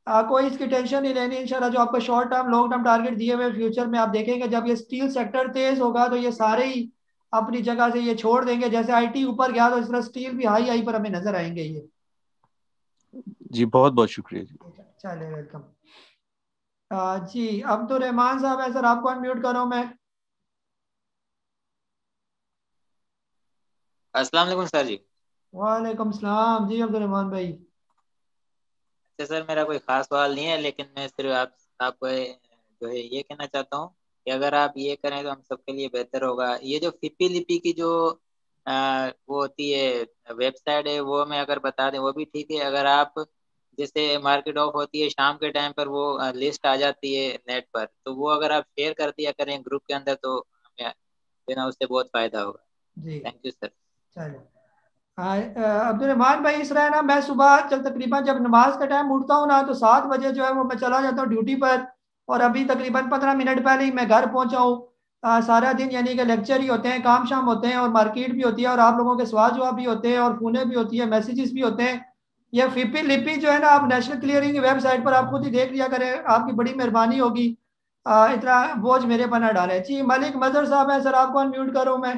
Speaker 1: कोई इसकी टेंशन नहीं लेनी, इंशाल्लाह जो आपको short term long term target दिए हुए फ्यूचर में आप देखेंगे, जब ये स्टील सेक्टर तेज होगा तो ये सारे ही अपनी जगह से ये छोड़ देंगे, जैसे आईटी ऊपर गया तो इस तरह स्टील भी हाई हाई पर हमें नजर आएंगे ये।
Speaker 12: जी बहुत बहुत शुक्रिया जी।
Speaker 1: चलिए वेलकम। जी अब्दुल रहमान साहब है सर, आपको अनम्यूट कर रहा हूँ मैं।
Speaker 13: अस्सलाम वालेकुम सर जी।
Speaker 1: वालेकुम सलाम जी अब्दुल रहमान भाई।
Speaker 13: अच्छा सर, मेरा कोई खास सवाल नहीं है, लेकिन मैं सिर्फ आपको जो है ये कहना चाहता हूँ कि अगर आप ये करें तो हम सबके लिए बेहतर होगा। ये जो फिपी लिपि की जो वो होती है वेबसाइट है, वो मैं अगर बता दें वो भी ठीक है। अगर आप जैसे मार्केट ऑफ होती है शाम के टाइम पर, वो लिस्ट आ जाती है नेट पर, तो वो अगर आप शेयर कर दिया करें ग्रुप के अंदर तो हमें जो ना उससे बहुत फायदा होगा।
Speaker 1: जी
Speaker 13: थैंक यू सर।
Speaker 1: चलिए। अब्दुल रहमान भाई, इस तरह है ना, मैं सुबह जब तकरीबन जब नमाज का टाइम उठता हूँ ना तो 7 बजे जो है वो मैं चला जाता हूँ ड्यूटी पर, और अभी तकरीबन 15 मिनट पहले ही मैं घर पहुंचा हूँ। सारा दिन यानी कि लेक्चर ही होते हैं, काम शाम होते हैं, और मार्केट भी होती है, और आप लोगों के सवाल जवाब भी होते हैं, और फोने भी होती है, मैसेजेस भी होते हैं। ये फिपी लिपि जो है ना, आप नेशनल क्लियरिंग की वेबसाइट पर आप खुद ही देख लिया करें, आपकी बड़ी मेहरबानी होगी। इतना बोझ मेरे पर ना डालें। जी मलिक मजहर साहब है सर, आपको अनम्यूट करूँ मैं।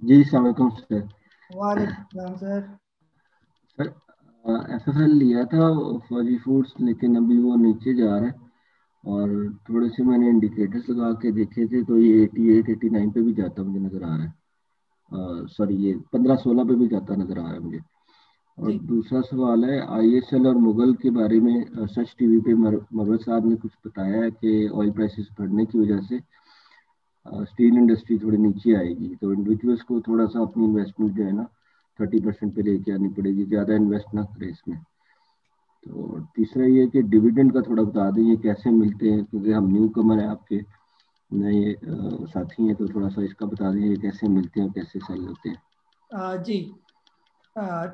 Speaker 14: जी अस्सलाम वालेकुम सर।
Speaker 1: वालेकुम सलाम सर।
Speaker 14: सर FFL लिया था फौजी फूड्स, लेकिन अभी वो नीचे जा रहा है, और थोड़े से मैंने इंडिकेटर्स लगा के देखे थे तो ये 88 89 पे भी जाता मुझे नज़र आ रहा है। सॉरी, ये 15-16 पे भी जाता नज़र आ रहा है मुझे। और
Speaker 1: जी
Speaker 14: दूसरा सवाल है ISL और मुगल के बारे में। सच टीवी पे मरवत साहब ने कुछ बताया है कि ऑयल प्राइसेस बढ़ने की वजह से स्टील इंडस्ट्री थोड़ी नीचे आएगी, तो इंडिविजुअल्स को थोड़ा सा अपनी इन्वेस्टमेंट जो है ना 30% पे लेके आनी पड़ेगी, ज़्यादा इन्वेस्ट ना करें इसमें। तो तीसरा ये कि डिविडेंड का थोड़ा बता दें, ये कैसे मिलते हैं, क्योंकि हम न्यू कमर है, आपके नए साथी हैं, तो थोड़ा सा इसका बता दें ये कैसे मिलते हैं, कैसे सेल होते हैं।
Speaker 1: जी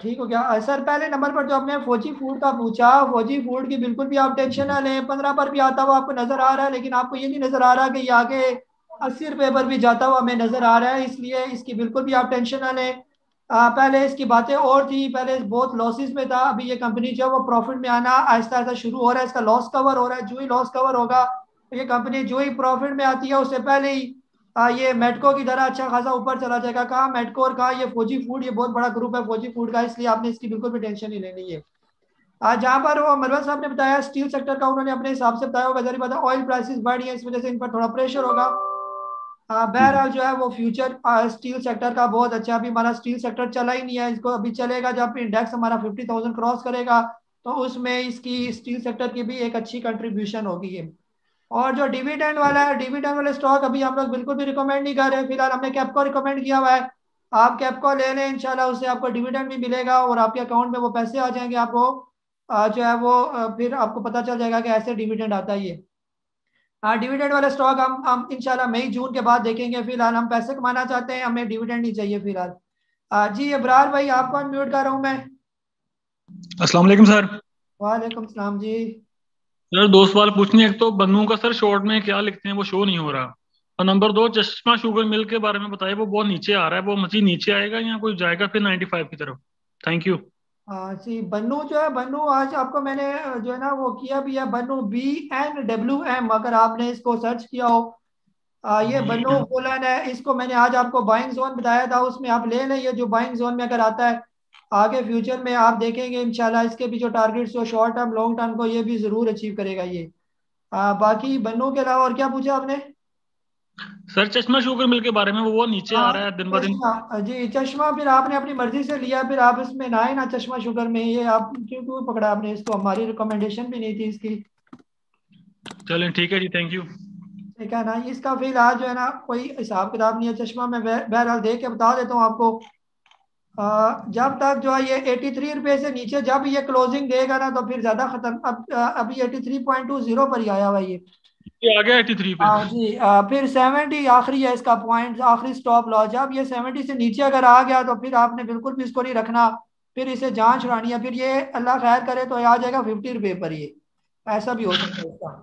Speaker 1: ठीक हो गया सर। पहले नंबर पर जो आपने फौजी फूड का पूछा, फौजी फूड की बिल्कुल भी आप टेंशन ना लें। 15 पर भी आता हुआ आपको नजर आ रहा है, लेकिन आपको ये नहीं नजर आ रहा कि ये आगे 80 रुपये पर भी जाता हुआ हमें नजर आ रहा है, इसलिए इसकी बिल्कुल भी आप टेंशन ना लें। पहले इसकी बातें और थी, पहले बहुत लॉसेस में था, अभी ये कंपनी जो है वो प्रॉफिट में आना आहिस्ता आहिस्ता शुरू हो रहा है। इसका लॉस कवर हो रहा है, जो ही लॉस कवर होगा तो ये कंपनी जो ही प्रॉफिट में आती है उससे पहले ही ये मेटको की तरह अच्छा खासा ऊपर चला जाएगा। कहाँ मेटको और कहाँ ये फौजी फूड, ये बहुत बड़ा ग्रुप है फौजी फूड का, इसलिए आपने इसकी बिल्कुल भी टेंशन नहीं लेनी है। आज जहाँ पर वो मरवत साहब ने बताया स्टील सेक्टर का, उन्होंने अपने हिसाब से बताया होगा, जरिए पता ऑयल प्राइसेस बढ़ी है, इस वजह से इन पर थोड़ा प्रेशर होगा। बहरहाल जो है वो फ्यूचर स्टील सेक्टर का बहुत अच्छा, अभी हमारा स्टील सेक्टर चला ही नहीं है, इसको अभी चलेगा जब इंडेक्स हमारा 50,000 क्रॉस करेगा तो उसमें इसकी स्टील सेक्टर की भी एक अच्छी कंट्रीब्यूशन होगी है। और जो डिविडेंड वाला है, डिविडेंड वाले स्टॉक अभी हम लोग बिल्कुल भी रिकमेंड नहीं कर रहे, फिलहाल हमने कैपको रिकमेंड किया हुआ है। आप कैपको ले लें, इंशाल्लाह उससे आपको डिविडेंड भी मिलेगा और आपके अकाउंट में वो पैसे आ जाएंगे आपको। जो है वो फिर आपको पता चल जाएगा कि ऐसे डिविडेंड आता है ये। डिविडेंड वाले स्टॉक हम इंशाल्लाह मई जून के बाद देखेंगे, फिलहाल हम पैसे कमाना चाहते हैं, हमें डिविडेंड नहीं चाहिए फिलहाल। जी इब्रार भाई आपको अनम्यूट कर रहा हूँ मैं।
Speaker 15: अस्सलाम वालेकुम सर।
Speaker 1: वालेकुम सलाम जी।
Speaker 15: सर दो सवाल पूछने, एक तो बन्नू का सर शॉर्ट में क्या लिखते हैं वो शो नहीं हो रहा, और नंबर दो चश्मा शुगर मिल के बारे में बताइए, वो बहुत नीचे आ रहा है, वो मजीद नीचे आएगा या कोई जाएगा फिर 95 की तरफ? Thank you.
Speaker 1: जी बन्नू जो है, बन्नू आज आपको मैंने जो है ना वो किया भी है, बन्नू BNWM, अगर आपने इसको सर्च किया हो। ये बन्नू वुलन है, इसको मैंने आज आपको बाइंग जोन बताया था, उसमें आप ले लें, ये जो बाइंग जोन में अगर आता है आगे फ्यूचर में आप देखेंगे इंशाल्लाह इसके भी जो टारगेट्स जो शॉर्ट टर्म लॉन्ग टर्म को ये भी जरूर अचीव करेगा ये। बाकी बन्नू के अलावा और क्या पूछा आपने?
Speaker 15: सर चश्मा शुगर मिल के बारे में, वो नीचे आ रहा है दिन ब दिन।
Speaker 1: चश्मा, जी चश्मा फिर आपने अपनी मर्जी से लिया, फिर आप इसमें ना आए ना चश्मा शुगर में, ये आप क्यों क्यों पकड़ा आपने इसको, हमारी रिकमेंडेशन भी नहीं थी इसकी।
Speaker 15: चलें ठीक है जी, थैंक यू।
Speaker 1: ठीक है ना, इसका फिलहाल जो है ना कोई हिसाब किताब नहीं है चश्मा में, बहरहाल देख के बता देता हूँ आपको। जब तक जो है ये 83 रुपये से नीचे जब ये क्लोजिंग देगा ना तो फिर ज्यादा खत्म, अब अभी 83.20 पर ही आया हुआ ये
Speaker 15: आ गया 83 पे।
Speaker 1: जी फिर 70 आखिरी है इसका पॉइंट, आखिरी स्टॉप लॉस। जब ये 70 से नीचे अगर आ गया तो फिर आपने बिल्कुल भी इसको नहीं रखना, फिर इसे जांच छुड़ानी है, फिर ये अल्लाह खैर करे तो आ जाएगा 50 रुपये पर, ये ऐसा भी हो सकता है इसका।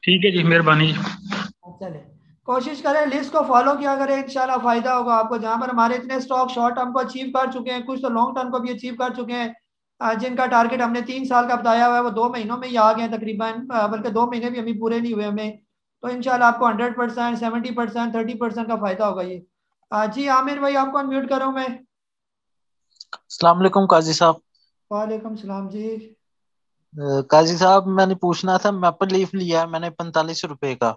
Speaker 15: ठीक है जी, मेहरबानी।
Speaker 1: चले कोशिश करें, लिस्ट को फॉलो किया करें, इंशाल्लाह फायदा होगा आपको। जहां पर हमारे इतने स्टॉक शॉर्ट टर्म को अचीव कर चुके हैं, कुछ तो लॉन्ग टर्म को भी अचीव कर चुके हैं, जिनका टारगेट हमने 3 साल का बताया हुआ है वो 2 महीनों में ही आ गए तकरीबन, बल्कि 2 महीने भी अभी पूरे नहीं हुए हमें। तो इंशाल्लाह आपको 100%, 70%, 30% का फायदा होगा ये। जी आमिर भाई आपको अनम्यूट कर रहा हूँ मैं।
Speaker 16: अस्सलाम वालेकुम काजी साहब।
Speaker 1: वालेकुम सलाम जी।
Speaker 16: काजी साहब मैंने पूछना था, मैपल लीफ लिया है मैंने 45 रुपए का,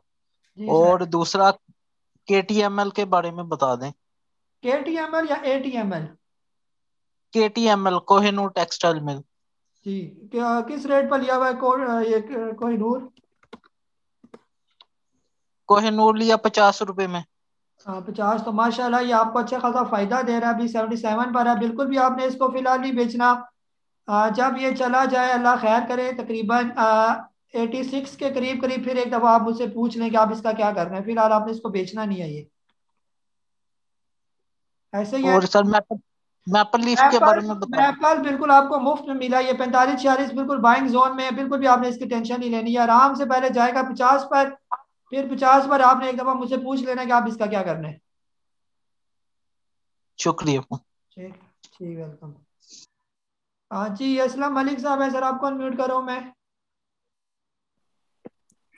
Speaker 1: जी
Speaker 16: और दूसरा KTML के बारे में बता दें।
Speaker 1: KTML या ATML?
Speaker 16: KTML Kohinoor textile mill.
Speaker 1: जी किस रेट पर लिया हुआ है ये कोहिनूर?
Speaker 16: कोहिनूर लिया 50 रुपए में।
Speaker 1: 50 तो माशाल्लाह ये आपको अच्छा खासा फायदा दे रहा है, अभी 77 पर है। बिल्कुल भी आपने इसको फिलहाल नहीं बेचना, जब ये चला जाए अल्लाह खैर करे तकरीबन 86 के करीब करीब, फिर एक दफा आप मुझसे पूछ लें कि आप इसका क्या करना है, फिलहाल आपने इसको बेचना नहीं है ये, ऐसे ही है।
Speaker 16: और सर मैपल लीफ के बारे में बता दें।
Speaker 1: मैपल बिल्कुल आपको मुफ्त में मिला, ये 45-46 बिल्कुल बाइंग जोन में है, बिल्कुल भी आपने इसकी टेंशन नहीं लेनी है, आराम से पहले जाएगा 50 पर, फिर 50 पर आपने एक दफा मुझसे पूछ लेना कि आप इसका क्या करना है।
Speaker 16: शुक्रिया।
Speaker 1: ठीक ठीक, वेलकम। हाँ जी असलम मलिक साहब है सर, आपको अनम्यूट कर रहा हूँ मैं।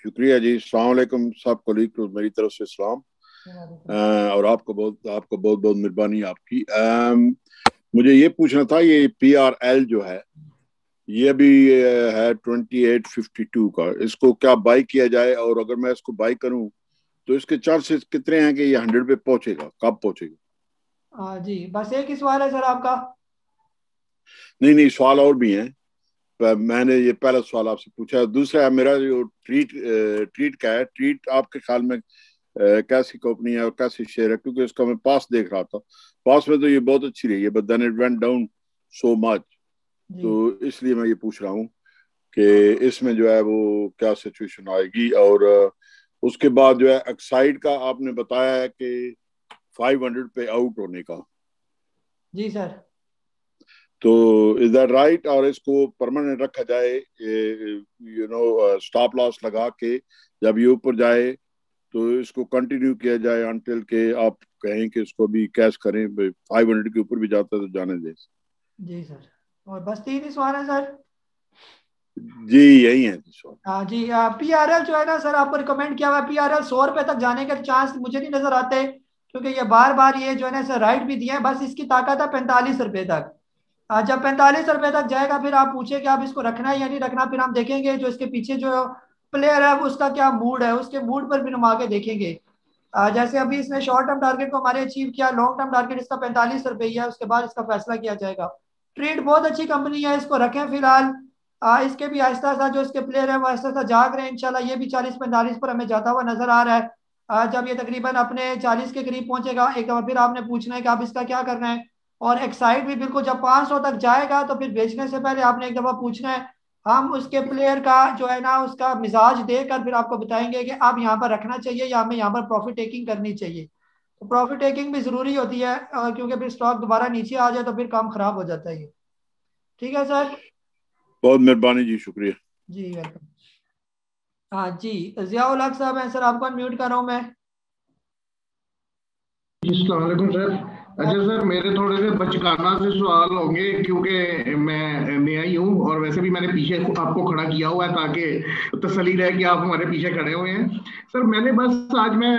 Speaker 17: शुक्रिया जी, अस्सलाम वालेकुम सब कोलीग को मेरी तरफ से सलाम, और आपको बहुत बहुत मेहरबानी आपकी। मुझे ये पूछना था, ये PRL जो है ये अभी है 2852 का, इसको क्या बाई किया जाए, और अगर मैं इसको बाई करूं तो इसके चांसेस कितने हैं कि ये 100 पे पहुंचेगा, कब पहुंचेगा?
Speaker 1: हाँ जी बस एक ही सवाल है सर आपका?
Speaker 17: नहीं सवाल और भी हैं, मैंने ये पहला सवाल आपसे पूछा। दूसरा है मेरा जो ट्रीट का है, ट्रीट आपके ख्याल में कैसी कंपनी है और कैसी शेयर है, क्योंकि उसका मैं पास देख रहा था, पास में तो ये बहुत अच्छी रही है, but then it went down so much. तो इसलिए मैं ये पूछ रहा हूँ कि इसमें जो है वो क्या सिचुएशन आएगी। और उसके बाद जो है एक्साइड का आपने बताया है कि 500 पे आउट होने का।
Speaker 1: जी सर।
Speaker 17: तो इज दैट राइट? और इसको परमानेंट रखा जाए, यू नो, स्टॉप लॉस लगा के जब ये ऊपर जाए तो इसको कंटिन्यू किया जाए अनटिल के आप कहें कि इसको भी कैश करें, 500 के ऊपर भी जाता है तो जाने दें।
Speaker 1: जी सर, और बस 3 ही सवाल है सर।
Speaker 17: जी यही है सवाल।
Speaker 1: हाँ जी, PRL जो है ना सर, आपको रिकमेंड किया हुआ है। PRL 100 रुपए तक जाने के चांस मुझे नहीं नजर आते, क्योंकि ये बार बार ये जो है ना सर राइट भी दिए हैं। बस इसकी ताकत है 45 रुपए तक। जब 45 रुपए तक जाएगा फिर आप पूछे कि आप इसको रखना है या नहीं रखना, फिर हम देखेंगे जो इसके पीछे जो प्लेयर है उसका क्या मूड है, उसके मूड पर भी हम आगे देखेंगे। जैसे अभी इसने शॉर्ट टर्म टारगेट को हमारे अचीव किया, लॉन्ग टर्म टारगेट इसका 45 रुपए ही है, उसके बाद इसका फैसला किया जाएगा। ट्रेड बहुत अच्छी कंपनी है, इसको रखें फिलहाल। इसके भी आहिस्ता आहिस्ता जो इसके प्लेयर है वो आहिस्ता आहिस्ता जाग रहे हैं। इंशाल्लाह ये भी 40-45 पर हमें जाता हुआ नजर आ रहा है। जब ये तकरीबन अपने 40 के करीब पहुंचेगा एक बार फिर आपने पूछना है कि आप इसका क्या करना है। और एक्साइड भी बिल्कुल जब 500 तक जाएगा तो फिर बेचने से पहले आपने एक दफा पूछना है। हम उसके प्लेयर का जो है ना उसका मिजाज देकर फिर आपको बताएंगे कि आप यहाँ पर रखना चाहिए या हमें यहाँ पर प्रॉफिट टेकिंग करनी चाहिए। तो प्रॉफिट टेकिंग भी जरूरी होती है, क्योंकि फिर स्टॉक दोबारा नीचे आ जाए तो फिर काम खराब हो जाता है ये। ठीक है सर। बहुत
Speaker 17: मेहरबानी जी, शुक्रिया
Speaker 1: जी, वेलकम। हाँ जी, जियाउल हक साहब हैं सर, आपको अनम्यूट कर रहा हूँ मैं।
Speaker 6: अस्सलाम वालेकुम सर। अच्छा सर, मेरे थोड़े से बचकाना से सवाल होंगे, क्योंकि मैं नया ही हूँ और वैसे भी मैंने पीछे आपको खड़ा किया हुआ है ताकि तसल्ली रहे कि आप हमारे पीछे खड़े हुए हैं। सर मैंने बस आज मैं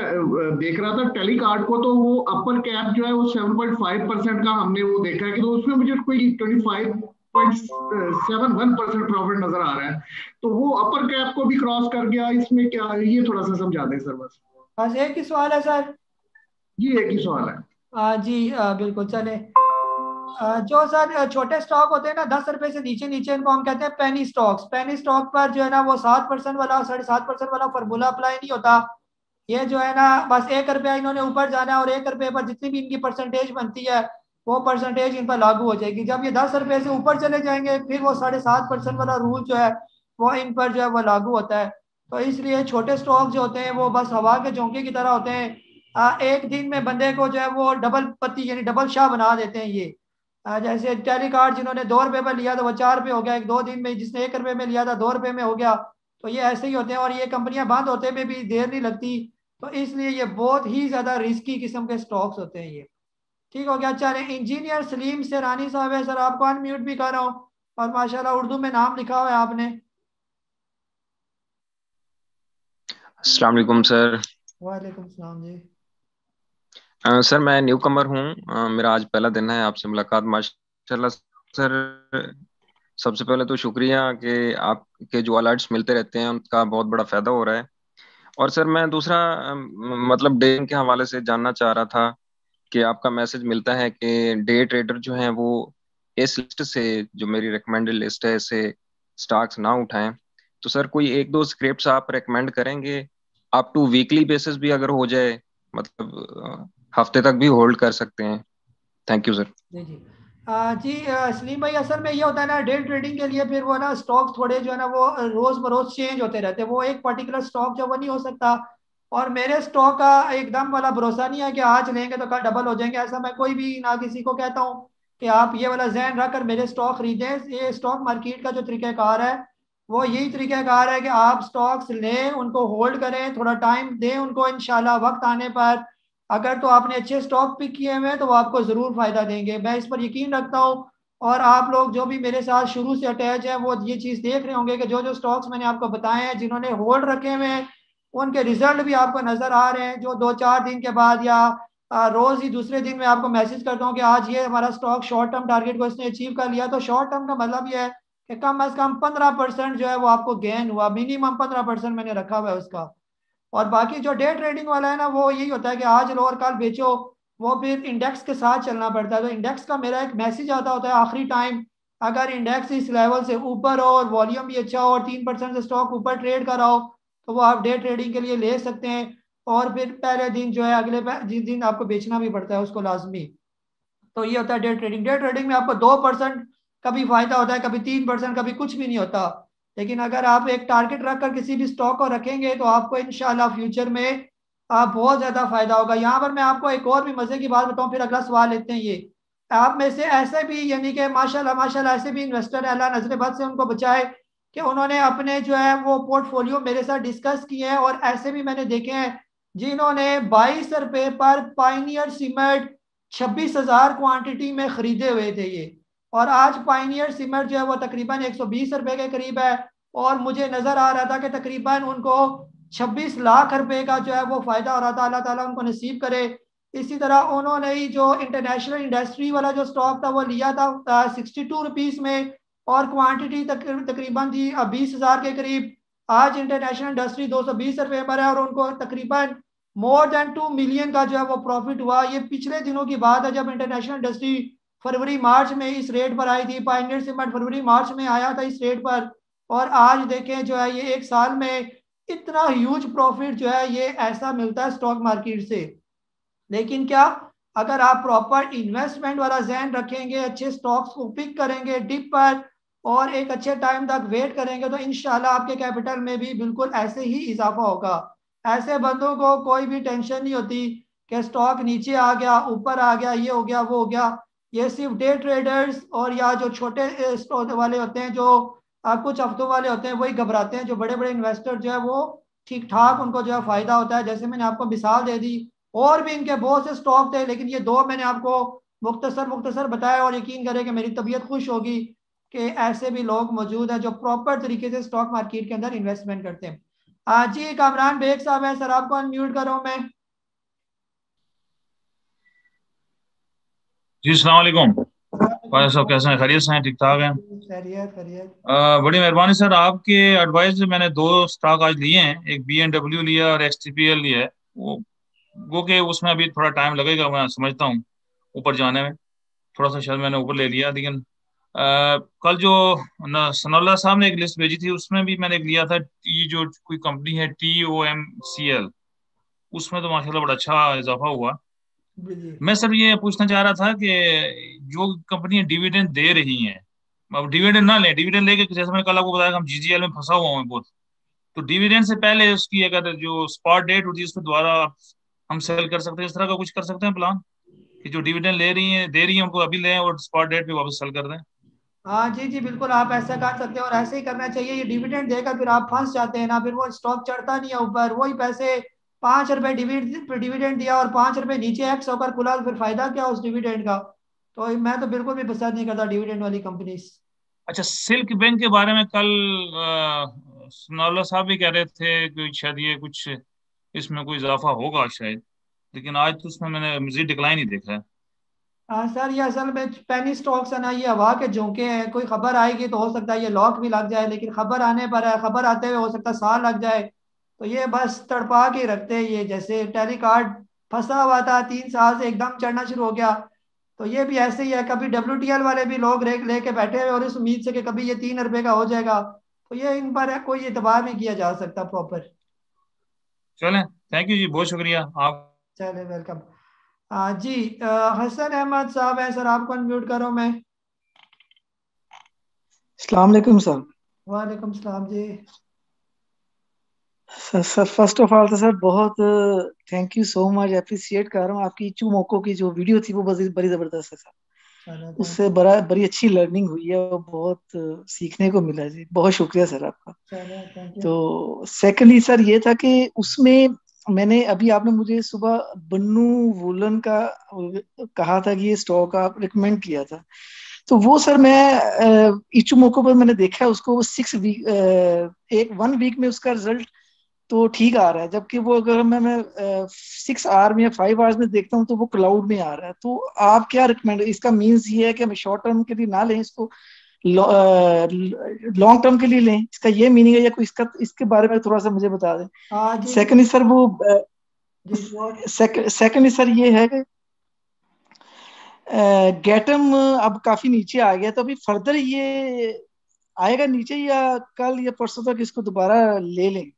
Speaker 6: देख रहा था टेलीकार्ड को, तो वो अपर कैप जो है वो 7.5% का हमने वो देखा है कि, तो उसमें मुझे कोई 25.71% प्रॉफिट नजर आ रहा है। तो वो अपर कैप को भी क्रॉस कर गया, इसमें क्या, ये थोड़ा सा समझा दें सर बस।
Speaker 1: बस एक ही सवाल है सर।
Speaker 6: जी एक ही सवाल है।
Speaker 1: जी बिल्कुल चले। जो सर छोटे स्टॉक होते हैं ना 10 रुपए से नीचे नीचे, इनको हम कहते हैं पेनी स्टॉक्स। पेनी स्टॉक पर जो है ना वो 7% वाला 7.5% वाला फॉर्मूला अप्लाई नहीं होता। ये जो है ना बस 1 रुपया इन्होंने ऊपर जाना है और 1 रुपये पर जितनी भी इनकी परसेंटेज बनती है वो परसेंटेज इन पर लागू हो जाएगी। जब ये 10 रुपये से ऊपर चले जाएंगे फिर वो 7.5% वाला रूल जो है वो इन पर जो है वो लागू होता है। तो इसलिए छोटे स्टॉक जो होते हैं वो बस हवा के झोंके की तरह होते हैं। एक दिन में बंदे को जो है वो डबल पत्ती यानी डबल शाह बना देते हैं ये। जैसे टेलीकार्ड जिन्होंने 2 रुपये पर लिया तो वो 4 रुपये हो गया, एक 2 दिन में। जिसने 1 रुपये में लिया था 2 रुपये में हो गया। तो ये ऐसे ही होते हैं और ये कंपनियां बंद होते में भी देर नहीं लगती। तो इसलिए ये बहुत ही ज्यादा रिस्की किस्म के स्टॉक्स होते हैं ये। ठीक हो गया। चले, इंजीनियर सलीम सेरानी साहब है सर, आपको अनम्यूट भी कर रहा हूँ और माशाल्लाह उर्दू में नाम लिखा हुआ है आपने।
Speaker 18: अस्सलाम वालेकुम सर।
Speaker 1: वालेकुम सलाम जी।
Speaker 18: सर मैं न्यू कमर हूँ, मेरा आज पहला दिन है आपसे मुलाकात। माशाल्लाह सर, सबसे पहले तो शुक्रिया कि आपके जो अलर्ट्स मिलते रहते हैं उनका बहुत बड़ा फायदा हो रहा है। और सर मैं दूसरा मतलब डे के हवाले से जानना चाह रहा था कि आपका मैसेज मिलता है कि डे ट्रेडर जो हैं वो इस लिस्ट से, जो मेरी रिकमेंडेड लिस्ट है, इससे स्टॉक्स ना उठाएं। तो सर कोई एक दो स्क्रिप्ट्स आप रेकमेंड करेंगे, अप टू वीकली बेसिस भी अगर हो जाए, मतलब हफ्ते तक भी होल्ड कर सकते हैं। Thank you sir.
Speaker 1: जी जी। सलीम भाई, असल में ये होता है ना डे ट्रेडिंग के लिए फिर वो ना स्टॉक थोड़े जो है ना वो रोज बरोज चेंज होते रहते हैं। वो एक पर्टिकुलर स्टॉक जो वो नहीं हो सकता। और मेरे स्टॉक का एकदम वाला भरोसा नहीं है कि आज लेंगे तो कल डबल हो जाएंगे। ऐसा मैं कोई भी ना किसी को कहता हूँ कि आप ये वाला जहन रखकर मेरे स्टॉक खरीदें। ये स्टॉक मार्केट का जो तरीक़ाकार है वो यही तरीक़ाकार है कि आप स्टॉक्स लें, उनको होल्ड करें, थोड़ा टाइम दें उनको। इंशाल्लाह वक्त आने पर अगर तो आपने अच्छे स्टॉक पिक किए हुए हैं तो वो आपको ज़रूर फ़ायदा देंगे, मैं इस पर यकीन रखता हूँ। और आप लोग जो भी मेरे साथ शुरू से अटैच हैं वो ये चीज़ देख रहे होंगे कि जो जो स्टॉक्स मैंने आपको बताए हैं जिन्होंने होल्ड रखे हुए हैं उनके रिजल्ट भी आपको नज़र आ रहे हैं। जो 2-4 दिन के बाद या रोज़ ही दूसरे दिन में आपको मैसेज करता हूँ कि आज ये हमारा स्टॉक शॉर्ट टर्म टारगेट को इसने अचीव कर लिया। तो शॉर्ट टर्म का मतलब ये है कि कम अज़ कम 15% जो है वो आपको गेन हुआ, मिनिमम 15% मैंने रखा हुआ है उसका। और बाकी जो डे ट्रेडिंग वाला है ना वो यही होता है कि आज लो और कल बेचो, वो फिर इंडेक्स के साथ चलना पड़ता है। तो इंडेक्स का मेरा एक मैसेज आता होता है आखिरी टाइम, अगर इंडेक्स इस लेवल से ऊपर हो और वॉल्यूम भी अच्छा हो और 3% से स्टॉक ऊपर ट्रेड कर रहा हो तो वो आप डे ट्रेडिंग के लिए ले सकते हैं। और फिर पहले दिन जो है अगले जिस दिन आपको बेचना भी पड़ता है उसको लाजमी। तो ये होता है डे ट्रेडिंग। डे ट्रेडिंग में आपको 2% कभी फायदा होता है, कभी 3%, कभी कुछ भी नहीं होता। लेकिन अगर आप एक टारगेट रखकर किसी भी स्टॉक को रखेंगे तो आपको इंशाल्लाह फ्यूचर में बहुत ज्यादा फायदा होगा। यहाँ पर मैं आपको एक और भी मजे की बात बताऊं, फिर अगला सवाल लेते हैं। ये आप में से ऐसे भी यानी कि माशाल्लाह माशाल्लाह ऐसे भी इन्वेस्टर है, अल्लाह नजर बद से उनको बचाए, कि उन्होंने अपने जो है वो पोर्टफोलियो मेरे साथ डिस्कस किए हैं। और ऐसे भी मैंने देखे हैं जिन्होंने 22 रुपए पर पाइनियर सीमेंट 26,000 क्वांटिटी में खरीदे हुए थे ये। और आज पाइनियर सीमेंट जो है वो तकरीबन 120 रुपए के करीब है। और मुझे नजर आ रहा था कि तकरीबन उनको 26 लाख रुपए का जो है वो फायदा हो रहा था। अल्लाह ताला उनको नसीब करे। इसी तरह उन्होंने ही जो इंटरनेशनल इंडस्ट्री वाला जो स्टॉक था वो लिया था 62 रुपीज में, और क्वांटिटी तकरीबन थी 20,000 के करीब। आज इंटरनेशनल इंडस्ट्री 220 रुपए पर है और उनको तकरीबन मोर देन 2 मिलियन का जो है वो प्रॉफिट हुआ। ये पिछले दिनों की बात है जब इंटरनेशनल इंडस्ट्री फरवरी मार्च में इस रेट पर आई थी। पायनियर सीमेंट फरवरी मार्च में आया था इस रेट पर, और आज देखें जो है ये एक साल में इतना ह्यूज प्रॉफिट जो है ये ऐसा मिलता है स्टॉक मार्केट से। लेकिन क्या, अगर आप प्रॉपर इन्वेस्टमेंट वाला जहन रखेंगे, अच्छे स्टॉक्स को पिक करेंगे डिप पर और एक अच्छे टाइम तक वेट करेंगे, तो इंशाल्लाह आपके कैपिटल में भी बिल्कुल ऐसे ही इजाफा होगा। ऐसे बंदों को कोई भी टेंशन नहीं होती कि स्टॉक नीचे आ गया, ऊपर आ गया, ये हो गया, वो हो गया। ये सिर्फ डे ट्रेडर्स और या जो छोटे स्टॉक वाले होते हैं, जो कुछ हफ्तों वाले होते हैं, वही घबराते हैं। जो बड़े बड़े इन्वेस्टर जो है वो ठीक ठाक उनको जो है फायदा होता है। जैसे मैंने आपको मिसाल दे दी, और भी इनके बहुत से स्टॉक थे, लेकिन ये दो मैंने आपको मुख्तसर मुख्तसर बताया। और यकीन करें कि मेरी तबीयत खुश होगी कि ऐसे भी लोग मौजूद हैं जो प्रॉपर तरीके से स्टॉक मार्केट के अंदर इन्वेस्टमेंट करते हैं। जी कामरान बेग साहब है सर, आपको अनम्यूट करो मैं।
Speaker 19: जी अस्सलाम वालेकुम। सब कैसे हैं? खैरियत से हैं? ठीक ठाक हैं?
Speaker 1: खैरियत खैरियत।
Speaker 19: बड़ी मेहरबानी सर, आपके एडवाइस से मैंने 2 स्टॉक आज लिए हैं, एक BNW लिया और XTPL लिया है। वो कि उसमें अभी थोड़ा टाइम लगेगा, मैं समझता हूँ ऊपर जाने में। थोड़ा सा शायद मैंने ऊपर ले लिया, लेकिन कल जो सनाउल्लाह साहब ने एक लिस्ट भेजी थी उसमें भी मैंने एक लिया था। ये जो कोई कंपनी है TOMCL, उसमें तो माशाल्लाह बड़ा अच्छा इजाफा हुआ। मैं सर ये पूछना चाह रहा था कि जो कंपनियां डिविडेंड दे रही हैं, अब डिविडेंड ना लें, डिविडेंड लेके जैसे मैंने कल आपको बताया कि हम GGL में फंसा हुआ हूँ बहुत, तो डिविडेंड से पहले उसकी अगर जो स्पॉट डेट होती है उसके द्वारा हम सेल कर सकते हैं। इस तरह का कुछ कर सकते हैं प्लान कि जो डिविडेंड ले रही हैं, दे रही हैं, उनको अभी लें और स्पॉट डेट पे वापस सेल कर दें।
Speaker 1: हाँ जी जी बिल्कुल, आप ऐसा कर सकते हैं और ऐसे ही करना चाहिए। ये डिविडेंड देकर फिर आप फंस जाते हैं ना, फिर वो स्टॉक चढ़ता नहीं है ऊपर। वही पैसे 5 रुपए डिविडेंड दिया और 5 रुपए नीचे एक्स होकर खुला, तो फिर फायदा क्या उस डिविडेंड का। तो मैं तो बिल्कुल भी पसंद नहीं करता डिविडेंड वाली कंपनीज।
Speaker 19: अच्छा, सिल्क बैंक के बारे में कल सनाउल्लाह साहब भी कह रहे थे कि शायद ये कुछ इसमें कोई इजाफा होगा शायद, लेकिन आज तो उसमें मैंने मजीद डिक्लाइन ही देखा है।
Speaker 1: हाँ सर, ये असल में पेनी स्टॉक्स है ना, ये हवा के झोंके हैं। कोई खबर आएगी तो हो सकता है ये लॉक भी लग जाए, लेकिन खबर आने पर है, खबर आते हुए हो सकता है साल लग जाए। तो ये बस तड़पा के रखते हैं। ये जैसे टेलीकार्ड फंसा हुआ था 3 साल से, एकदम चढ़ना शुरू हो गया। तो ये भी ऐसे ही है, कभी WTL वाले भी लोग लेके बैठे हुए और इस उम्मीद से कि कभी ये 3 रुपए का हो जाएगा। तो ये इन पर कोई एतबार नहीं किया जा सकता प्रॉपर।
Speaker 19: चलें, थैंक यू जी, बहुत शुक्रिया आप।
Speaker 1: चले वेलकम। जी हसन अहमद साहब है सर, आपको अनम्यूट करो मैं।
Speaker 20: अस्सलाम वालेकुम सर।
Speaker 1: वालेकुम सलाम जी।
Speaker 20: सर फर्स्ट ऑफ ऑल तो सर बहुत thank you so much, appreciate कर रहा हूँ। आपकी चुमोको की जो वीडियो थी वो बड़ी जबरदस्त है सर। उससे बड़ी अच्छी लर्निंग हुई है और बहुत सीखने को मिला जी। बहुत शुक्रिया सर आपका। तो सेकंडली सर ये था कि उसमें मैंने अभी आपने मुझे सुबह बन्नू वुलन का कहा था कि ये स्टॉक आप रिकमेंड किया था, तो वो सर मैं इचुमोको पर मैंने देखा है उसको 1 वीक में उसका रिजल्ट तो ठीक आ रहा है, जबकि वो अगर मैं 6 आवर में या 5 आवर्स में देखता हूँ तो वो क्लाउड में आ रहा है। तो आप क्या रिकमेंड, इसका मीन्स ये है कि हम शॉर्ट टर्म के लिए ना लें इसको, लॉन्ग टर्म के लिए लें, इसका ये मीनिंग है या कोई इसके बारे में थोड़ा सा मुझे बता दें। सेकंड सर वो सेकंड सर ये है कि गैटम अब काफी नीचे आ गया, तो अभी फर्दर ये आएगा नीचे या कल या परसों तक इसको दोबारा ले लें?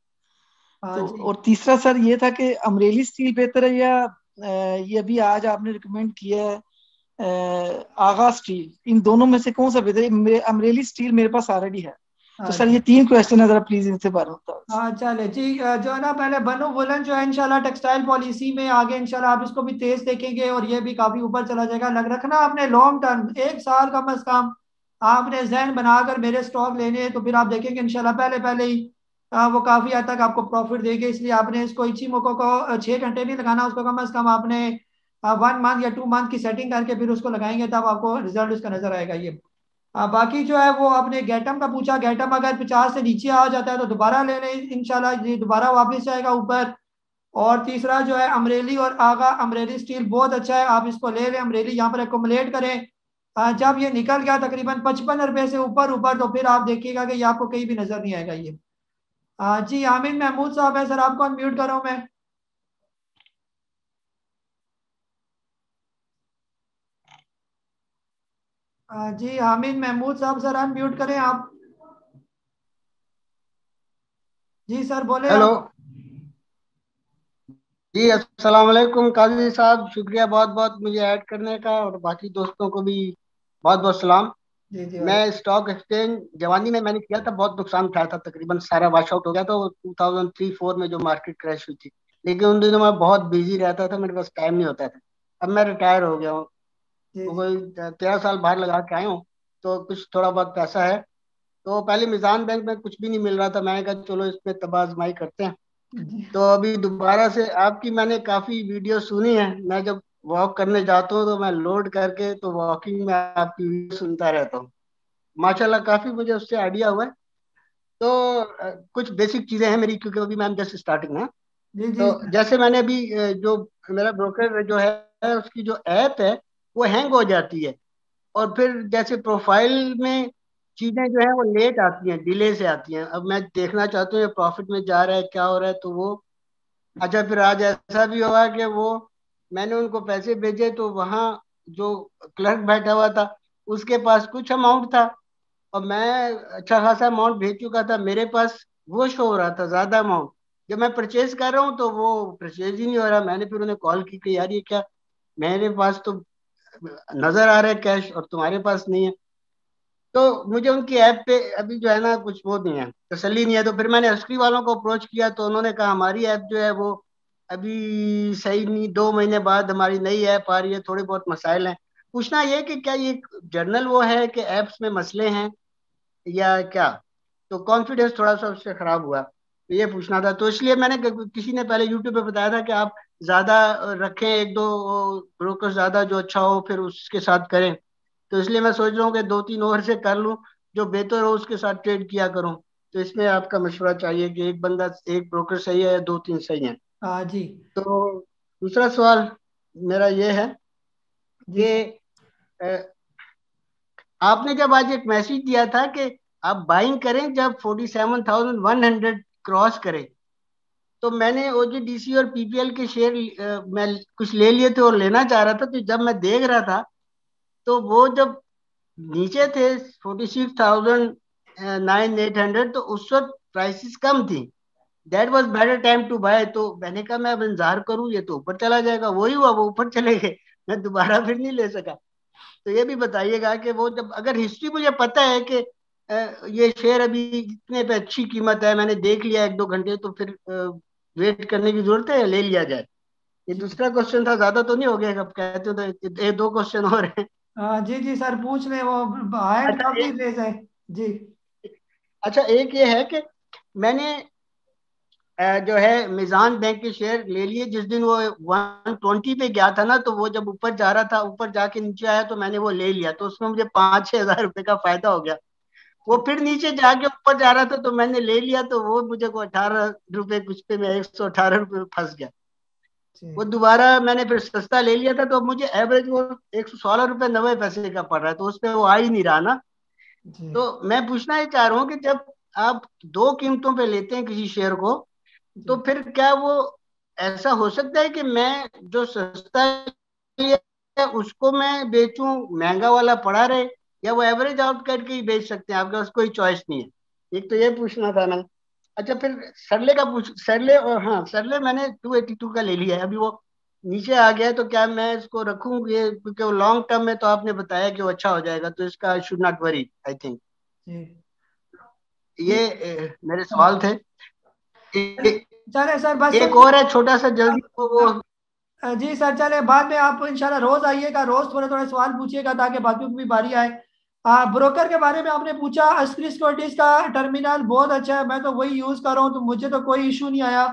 Speaker 20: तो और तीसरा सर ये था कि अमरेली स्टील बेहतर है या ये अभी आज आपने रिकमेंड किया है आगा स्टील, इन दोनों में से कौन सा बेहतर है? अमरेली स्टील मेरे पास ऑलरेडी है। तो सर ये 3 क्वेश्चन है, जरा प्लीज इनसे बारे में बताओ।
Speaker 1: हाँ चले जी, जो है ना पहले बनो वुलन जो है इंशाल्लाह टेक्सटाइल पॉलिसी में आगे इंशाल्लाह आप इसको भी तेज देखेंगे और ये भी काफी ऊपर चला जाएगा। लग रखना आपने लॉन्ग टर्म 1 साल कम अज कम आपने जहन बनाकर मेरे स्टॉक लेने हैं, तो फिर आप देखेंगे इंशाल्लाह पहले पहले ही वो काफी हद तक आपको प्रॉफिट देंगे। इसलिए आपने इसको इचिमोको को 6 घंटे नहीं लगाना, उसको कम अज कम आपने 1 मंथ या 2 मंथ की सेटिंग करके फिर उसको लगाएंगे, तब आपको रिजल्ट उसका नजर आएगा। ये बाकी जो है वो आपने गैटम का पूछा, गैटम अगर 50 से नीचे आ जाता है तो दोबारा ले लें, इंशाल्लाह ये दोबारा वापस जाएगा ऊपर। और तीसरा जो है अमरेली और आगा, अमरेली स्टील बहुत अच्छा है, आप इसको ले लें, अमरेली यहाँ पर एकोमोलेट करें। जब ये निकल गया तकरीबन 55 रुपए से ऊपर ऊपर, तो फिर आप देखिएगा कि ये आपको कहीं भी नजर नहीं आएगा ये। जी हामिद महमूद साहब है सर, आपको अनम्यूट कर रहा हूँ मैं। जी हामिद महमूद साहब सर अनम्यूट करें आप। जी सर बोले
Speaker 21: हेलो
Speaker 1: आप।
Speaker 21: जी, अस्सलाम वालेकुम काजी साहब, शुक्रिया बहुत बहुत मुझे ऐड करने का, और बाकी दोस्तों को भी बहुत बहुत सलाम।
Speaker 1: जी जी
Speaker 21: मैं स्टॉक एक्सचेंज जवानी में मैंने किया था, बहुत नुकसान उठाया था, तकरीबन सारा वॉश आउट हो गया था 2003-4 में जो मार्केट क्रैश हुई थी। लेकिन उन दिनों मैं बहुत बिजी रहता था, मेरे पास टाइम नहीं होता था। अब मैं रिटायर हो गया हूँ, तो कोई 13 साल बाहर लगा के आया हूँ, तो कुछ थोड़ा बहुत पैसा है। तो पहले मिजान बैंक में कुछ भी नहीं मिल रहा था, मैंने कहा चलो इसमें तबाजमाई करते हैं। तो अभी दोबारा से आपकी मैंने काफी वीडियो सुनी है, मैं जब वॉक करने जाता हूँ तो मैं लोड करके तो वॉकिंग में आपकी वीडियो सुनता रहता हूँ। माशाल्लाह काफी मुझे उससे आइडिया हुआ है। तो कुछ बेसिक चीजें हैं मेरी, क्योंकि अभी मैम जस्ट स्टार्टिंग है।
Speaker 1: जी जी
Speaker 21: तो जैसे मैंने अभी जो मेरा ब्रोकर जो है उसकी जो ऐप है वो हैंग हो जाती है, और फिर जैसे प्रोफाइल में चीजें जो है वो लेट आती हैं, डिले से आती हैं। अब मैं देखना चाहता हूँ ये प्रॉफिट में जा रहा है क्या हो रहा है, तो वो अच्छा। फिर आज ऐसा भी हुआ कि वो मैंने उनको पैसे भेजे तो वहाँ जो क्लर्क बैठा हुआ था उसके पास कुछ अमाउंट था, और मैं अच्छा खासा अमाउंट भेज चुका था, मेरे पास वो शो हो रहा था ज्यादा अमाउंट। जब मैं परचेज कर रहा हूँ तो वो परचेज ही नहीं हो रहा। मैंने फिर उन्हें कॉल की कि यार ये क्या, मेरे पास तो नजर आ रहा है कैश और तुम्हारे पास नहीं है। तो मुझे उनकी ऐप पे अभी जो है ना कुछ वो नहीं है, तसल्ली नहीं है। तो फिर मैंने हस्क्री वालों को अप्रोच किया, तो उन्होंने कहा हमारी ऐप जो है वो अभी सही नहीं, 2 महीने बाद हमारी नई ऐप आ रही है, थोड़े बहुत मसाइल हैं। पूछना ये कि क्या ये जर्नल वो है कि ऐप्स में मसले हैं या क्या? तो कॉन्फिडेंस थोड़ा सा उससे खराब हुआ, तो ये पूछना था। तो इसलिए मैंने किसी ने पहले यूट्यूब पे बताया था कि आप ज्यादा रखें, 1-2 ब्रोकर ज्यादा जो अच्छा हो फिर उसके साथ करें। तो इसलिए मैं सोच रहा हूँ कि 2-3 ओवर से कर लूँ, जो बेहतर हो उसके साथ ट्रेड किया करूँ। तो इसमें आपका मशवरा चाहिए कि एक बंदा एक ब्रोकर सही है या 2-3 सही है।
Speaker 1: हाँ जी।
Speaker 21: तो दूसरा सवाल मेरा ये है कि आपने जब आज एक मैसेज दिया था कि आप बाइंग करें जब 47,100 क्रॉस करें, तो मैंने ओजीडीसी और पीपीएल के शेयर मैं कुछ ले लिए थे और लेना चाह रहा था। तो जब मैं देख रहा था तो वो जब नीचे थे 46,900, तो उस वक्त प्राइसेस कम थी, that was better time to buy. तो मैंने कहा मैं अब इंतजार करूं, ये तो ऊपर चला जाएगा। वही हुआ, वो ऊपर चले गए, मैं दोबारा फिर नहीं ले सका। तो ये भी बताइएगा कि वो जब अगर हिस्ट्री मुझे पता है कि ये शेयर अभी इतने पे अच्छी कीमत है, मैंने देख लिया 1-2 घंटे, तो फिर वेट करने की जरूरत है, ले लिया जाए। ये दूसरा क्वेश्चन था, ज्यादा तो नहीं हो गया? अब कहते हो तो ये 2 क्वेश्चन और हैं।
Speaker 1: जी जी सर पूछ लें, वो हैंड
Speaker 21: अच्छा
Speaker 1: काफी रेज है जी।
Speaker 21: अच्छा, एक ये है कि मैंने जो है मिजान बैंक के शेयर ले लिए जिस दिन वो 120 पे गया था ना, तो वो जब ऊपर जा रहा था, ऊपर जाके नीचे आया, तो मैंने वो ले लिया। तो उसमें मुझे 5-6 हजार रुपए का फायदा हो गया। वो फिर नीचे जाके ऊपर जा रहा था तो मैंने ले लिया, तो वो मुझे को 18 रुपए कुछ पे, मैं 118 रुपए फंस गया। वो दोबारा मैंने फिर सस्ता ले लिया था, तो मुझे एवरेज वो 116 रुपए 90 पैसे का पड़ रहा है, तो उसपे वो आ ही नहीं रहा ना। तो मैं पूछना ये चाह रहा हूँ कि जब आप 2 कीमतों पे लेते हैं किसी शेयर को, तो फिर क्या वो ऐसा हो सकता है कि मैं जो सस्ता लिया है उसको मैं बेचूं, महंगा वाला पड़ा रहे, या वो एवरेज आउट करके ही बेच सकते हैं? आपके पास कोई चॉइस नहीं है? एक तो ये पूछना था मैं। अच्छा फिर सरले का पूछ, सरले, और हाँ सरले मैंने 282 का ले लिया है, अभी वो नीचे आ गया है, तो क्या मैं इसको रखूं ये, क्योंकि वो लॉन्ग टर्म में तो आपने बताया कि वो अच्छा हो जाएगा, तो इसका should not worry I think. ये मेरे सवाल थे।
Speaker 1: चले सर बस
Speaker 21: एक और है छोटा सा जल्दी, तो वो
Speaker 1: जी सर चले, बाद में आप इंशाल्लाह रोज आइएगा, रोज थोड़े थोड़े सवाल पूछिएगा ताकि बाकियों की भी बारी आए। ब्रोकर के बारे में आपने पूछा, अस्क्री सिक्योरिटीज का टर्मिनल बहुत अच्छा है, मैं तो वही यूज कर रहा हूँ, तो मुझे तो कोई इशू नहीं आया।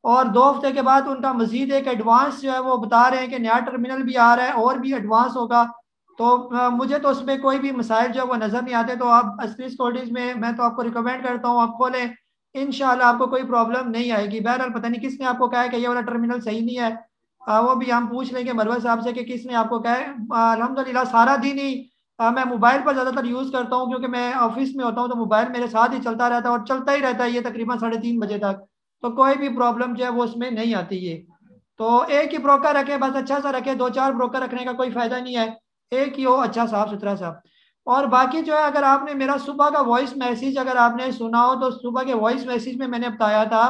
Speaker 1: और 2 हफ्ते के बाद उनका मजीद एक एडवांस जो है वो बता रहे हैं कि नया टर्मिनल भी आ रहा है और भी एडवांस होगा, तो मुझे तो उसमें कोई भी मसाइल जो है वो नजर नहीं आते। तो आप अस्क्री सिक्योरिटीज में मैं तो आपको रिकमेंड करता हूँ आप खोलें, इंशाल्लाह आपको कोई प्रॉब्लम नहीं आएगी। बहरहाल पता नहीं किसने आपको कहा है कि ये वाला टर्मिनल सही नहीं है, वो भी हम पूछ लेंगे मरवत साहब से कि किसने आपको कहा है। अल्हम्दुलिल्लाह सारा दिन ही मैं मोबाइल पर ज़्यादातर यूज़ करता हूँ, क्योंकि मैं ऑफिस में होता हूँ तो मोबाइल मेरे साथ ही चलता रहता है और चलता ही रहता है ये तकरीबन 3:30 बजे तक, तो कोई भी प्रॉब्लम जो है वो उसमें नहीं आती है। तो एक ही ब्रोकर रखे, बस अच्छा सा रखे, 2-4 ब्रोकर रखने का कोई फायदा नहीं है, एक ही हो अच्छा साफ सुथरा सा। और बाकी जो है, अगर आपने मेरा सुबह का वॉइस मैसेज अगर आपने सुना हो, तो सुबह के वॉइस मैसेज में मैंने बताया था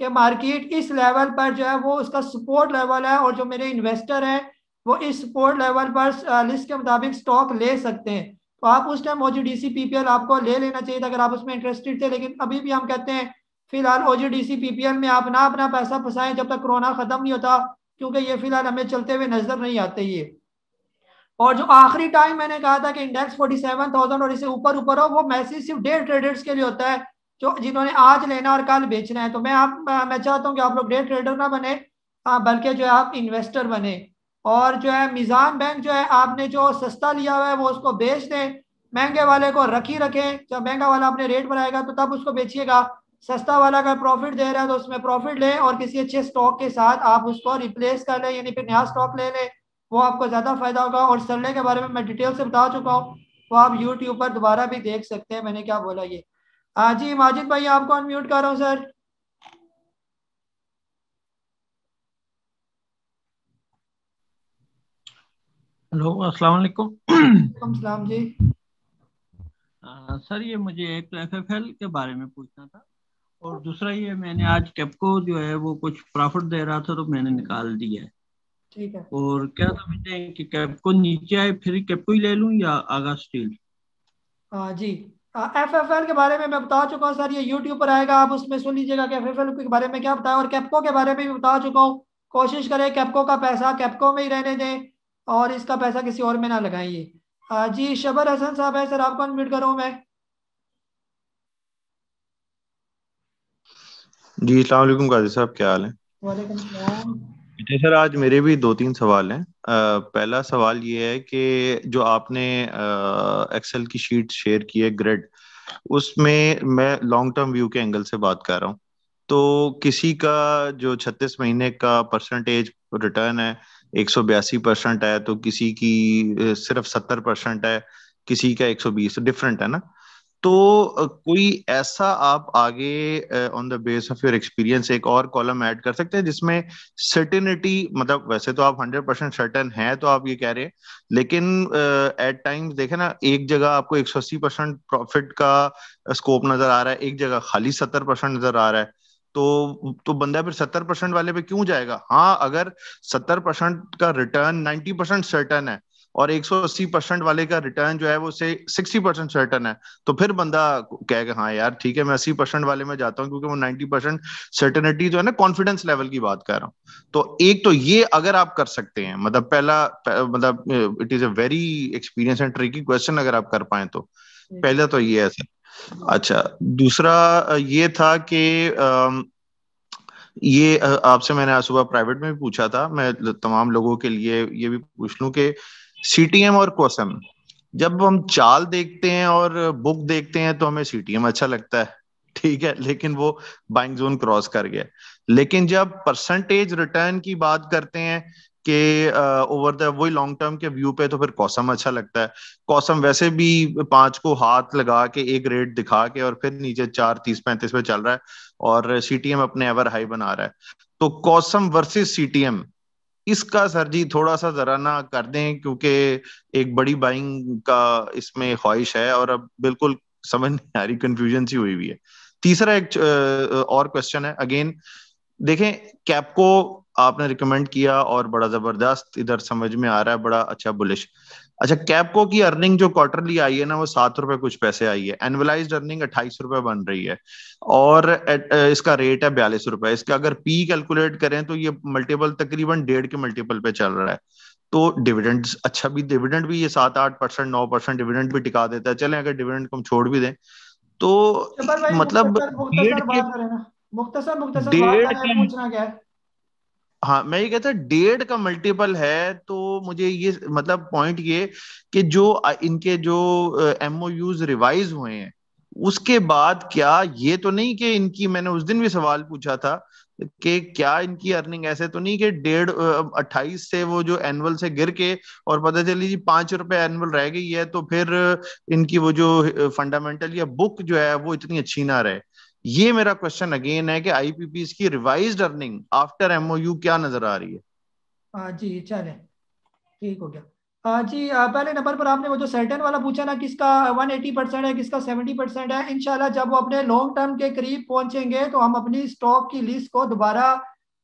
Speaker 1: कि मार्केट इस लेवल पर जो है वो उसका सपोर्ट लेवल है, और जो मेरे इन्वेस्टर हैं वो इस सपोर्ट लेवल पर लिस्ट के मुताबिक स्टॉक ले सकते हैं। तो आप उस टाइम OGDC PPL आपको ले लेना चाहिए था अगर आप उसमें इंटरेस्टेड थे, लेकिन अभी भी हम कहते हैं फिलहाल OGDC PPL में आप ना अपना पैसा फंसाएं जब तक कोरोना खत्म नहीं होता, क्योंकि ये फिलहाल हमें चलते हुए नजर नहीं आते ये। और जो आखिरी टाइम मैंने कहा था कि इंडेक्स 47,000 और इसे ऊपर ऊपर हो, वो मैसेज सिर्फ डे ट्रेडर्स के लिए होता है, जो जिन्होंने आज लेना और कल बेचना है। तो मैं चाहता हूँ कि आप लोग डे ट्रेडर ना बने, बल्कि जो है आप इन्वेस्टर बने। और जो है मिजान बैंक जो है, आपने जो सस्ता लिया हुआ है वो उसको बेच दें, महंगे वाले को रखी रखें, जब महंगा वाला अपने रेट बढ़ाएगा तो तब उसको बेचिएगा। सस्ता वाला अगर प्रॉफिट दे रहा है तो उसमें प्रॉफिट लें, और किसी अच्छे स्टॉक के साथ आप उसको रिप्लेस कर लें, यानी फिर नया स्टॉक ले लें, वो आपको ज़्यादा फायदा होगा। और सरले के बारे में मैं डिटेल से बता चुका हूँ, तो आप यूट्यूब पर दोबारा भी देख सकते हैं मैंने क्या बोला ये। जी माजिद भाई आपको अनम्यूट कर रहा हूँ सर।
Speaker 2: हेलो अस्सलाम वालेकुम।
Speaker 1: सलाम जी।
Speaker 2: सर ये मुझे एक तो FFL के बारे में पूछना था, और दूसरा ये मैंने आज कैप्को जो है वो कुछ प्रॉफिट दे रहा था तो मैंने निकाल दिया है,
Speaker 1: ठीक है।
Speaker 2: और क्या समझते हैं कि कैप्को नीचे आए फिर कैप्को ही ले लूं या आगा स्टील?
Speaker 1: जी FFL के बारे में मैं बता चुका हूँ सर, ये यूट्यूब पर आएगा, आप उसमें सुन लीजिएगा कि FFL के बारे में क्या बताया, और कैप्को के बारे में भी बता चुका हूँ। कोशिश करें कैप्को का पैसा कैप्को में ही रहने दें, और इसका पैसा किसी और में ना लगाइए। जी शबर हसन साहब है सर, आपको अनम्यूट करूँ मैं।
Speaker 7: जी अस्सलाम वालेकुम काजी साहब, क्या हाल है?
Speaker 1: वालेकुम सलाम।
Speaker 7: अच्छा सर, आज मेरे भी 2-3 सवाल हैं। पहला सवाल ये है कि जो आपने एक्सेल की शीट शेयर की है ग्रिड, उसमें मैं लॉन्ग टर्म व्यू के एंगल से बात कर रहा हूँ। तो किसी का जो 36 महीने का परसेंटेज रिटर्न है 182% है, तो किसी की सिर्फ 70% है, किसी का 120, डिफरेंट है ना। तो कोई ऐसा आप आगे on the base of your experience एक और कॉलम ऐड कर सकते हैं जिसमें सर्टेनिटी, मतलब वैसे तो आप 100% सर्टेन है तो आप ये कह रहे हैं, लेकिन एट टाइम्स देखे ना, एक जगह आपको 180% प्रॉफिट का स्कोप नजर आ रहा है, एक जगह खाली 70% नजर आ रहा है, तो बंदा फिर 70% वाले पे क्यों जाएगा? हाँ, अगर 70% का रिटर्न 90% सर्टन है और 180% वाले का रिटर्न जो है वो से 60% सर्टन है, तो फिर बंदा कहेगा हाँ यार ठीक है मैं 80% वाले में जाता हूँ, क्योंकि वो 90% सर्टेनिटी जो है ना, कॉन्फिडेंस लेवल की बात कर रहा हूँ। तो एक तो ये अगर आप कर सकते हैं, मतलब मतलब it is a very experience and tricky question, अगर आप कर पाए तो पहला तो ये है सर। अच्छा, दूसरा ये था कि ये आपसे मैंने आज सुबह प्राइवेट में भी पूछा था, मैं तमाम लोगों के लिए ये भी पूछ लूं कि CTM और कोसम, जब हम चाल देखते हैं और बुक देखते हैं तो हमें CTM अच्छा लगता है, ठीक है, लेकिन वो बाइंग जोन क्रॉस कर गया। लेकिन जब परसेंटेज रिटर्न की बात करते हैं कि ओवर द वही लॉन्ग टर्म के व्यू पे, तो फिर कॉसम अच्छा लगता है। कॉसम वैसे भी 5 को हाथ लगा के एक रेट दिखा के और फिर नीचे 4.30-35 पे चल रहा है, और CTM अपने एवर हाई बना रहा है। तो कॉसम वर्सेस CTM, इसका सर जी थोड़ा सा जरा ना कर दें, क्योंकि एक बड़ी बाइंग का इसमें ख्वाहिश है और अब बिल्कुल समझ नहीं आ रही, कंफ्यूजन सी हुई है।
Speaker 3: तीसरा एक और क्वेश्चन है अगेन, देखें कैपको आपने रिकमेंड किया और बड़ा जबरदस्त इधर समझ में आ रहा है, बड़ा अच्छा बुलिश। अच्छा, कैपको की अर्निंग जो क्वार्टरली आई है ना वो 7 रुपए कुछ पैसे आई है, एनुअलाइज्ड अर्निंग 28 रुपए बन रही है और इसका रेट है 42 रुपए। इसका अगर पी कैलकुलेट करें तो ये मल्टीपल तकरीबन 1.5 के मल्टीपल पे चल रहा है। तो डिविडेंड अच्छा भी, डिविडेंड भी ये 7-8%, 9% डिविडेंड भी टिका देता है। चलें अगर डिविडेंड को हम छोड़ भी दें तो
Speaker 1: जबर भाई
Speaker 3: मतलब
Speaker 1: मुख्तसर बात करें ना, मुख्तसर बात करें, पूछना क्या है?
Speaker 3: हाँ, मैं ये कहता 1.5 का मल्टीपल है, तो मुझे ये मतलब पॉइंट ये कि जो इनके जो MOUs रिवाइज हुए हैं उसके बाद क्या ये तो नहीं कि इनकी, मैंने उस दिन भी सवाल पूछा था कि क्या इनकी अर्निंग ऐसे तो नहीं कि 28 से वो जो एनुअल से गिर के और पता चली जी 5 रुपए एनुअल रह गई है, तो फिर इनकी वो जो फंडामेंटल या बुक जो है वो इतनी अच्छी ना रहे। ये मेरा क्वेश्चन अगेन है कि IPPs की रिवाइज्ड अर्निंग आफ्टर MOU क्या नजर आ रही है?
Speaker 1: हाँ जी, चले ठीक हो गया। जी पहले नंबर पर आपने वो जो सर्टेन वाला पूछा ना, किसका 180% है, किसका 70% है। इंशाल्लाह जब वो अपने लॉन्ग टर्म के करीब पहुंचेंगे तो हम अपनी स्टॉक की लिस्ट को दोबारा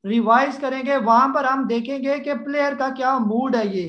Speaker 1: रिवाइज करेंगे। वहां पर हम देखेंगे कि प्लेयर का क्या मूड है। ये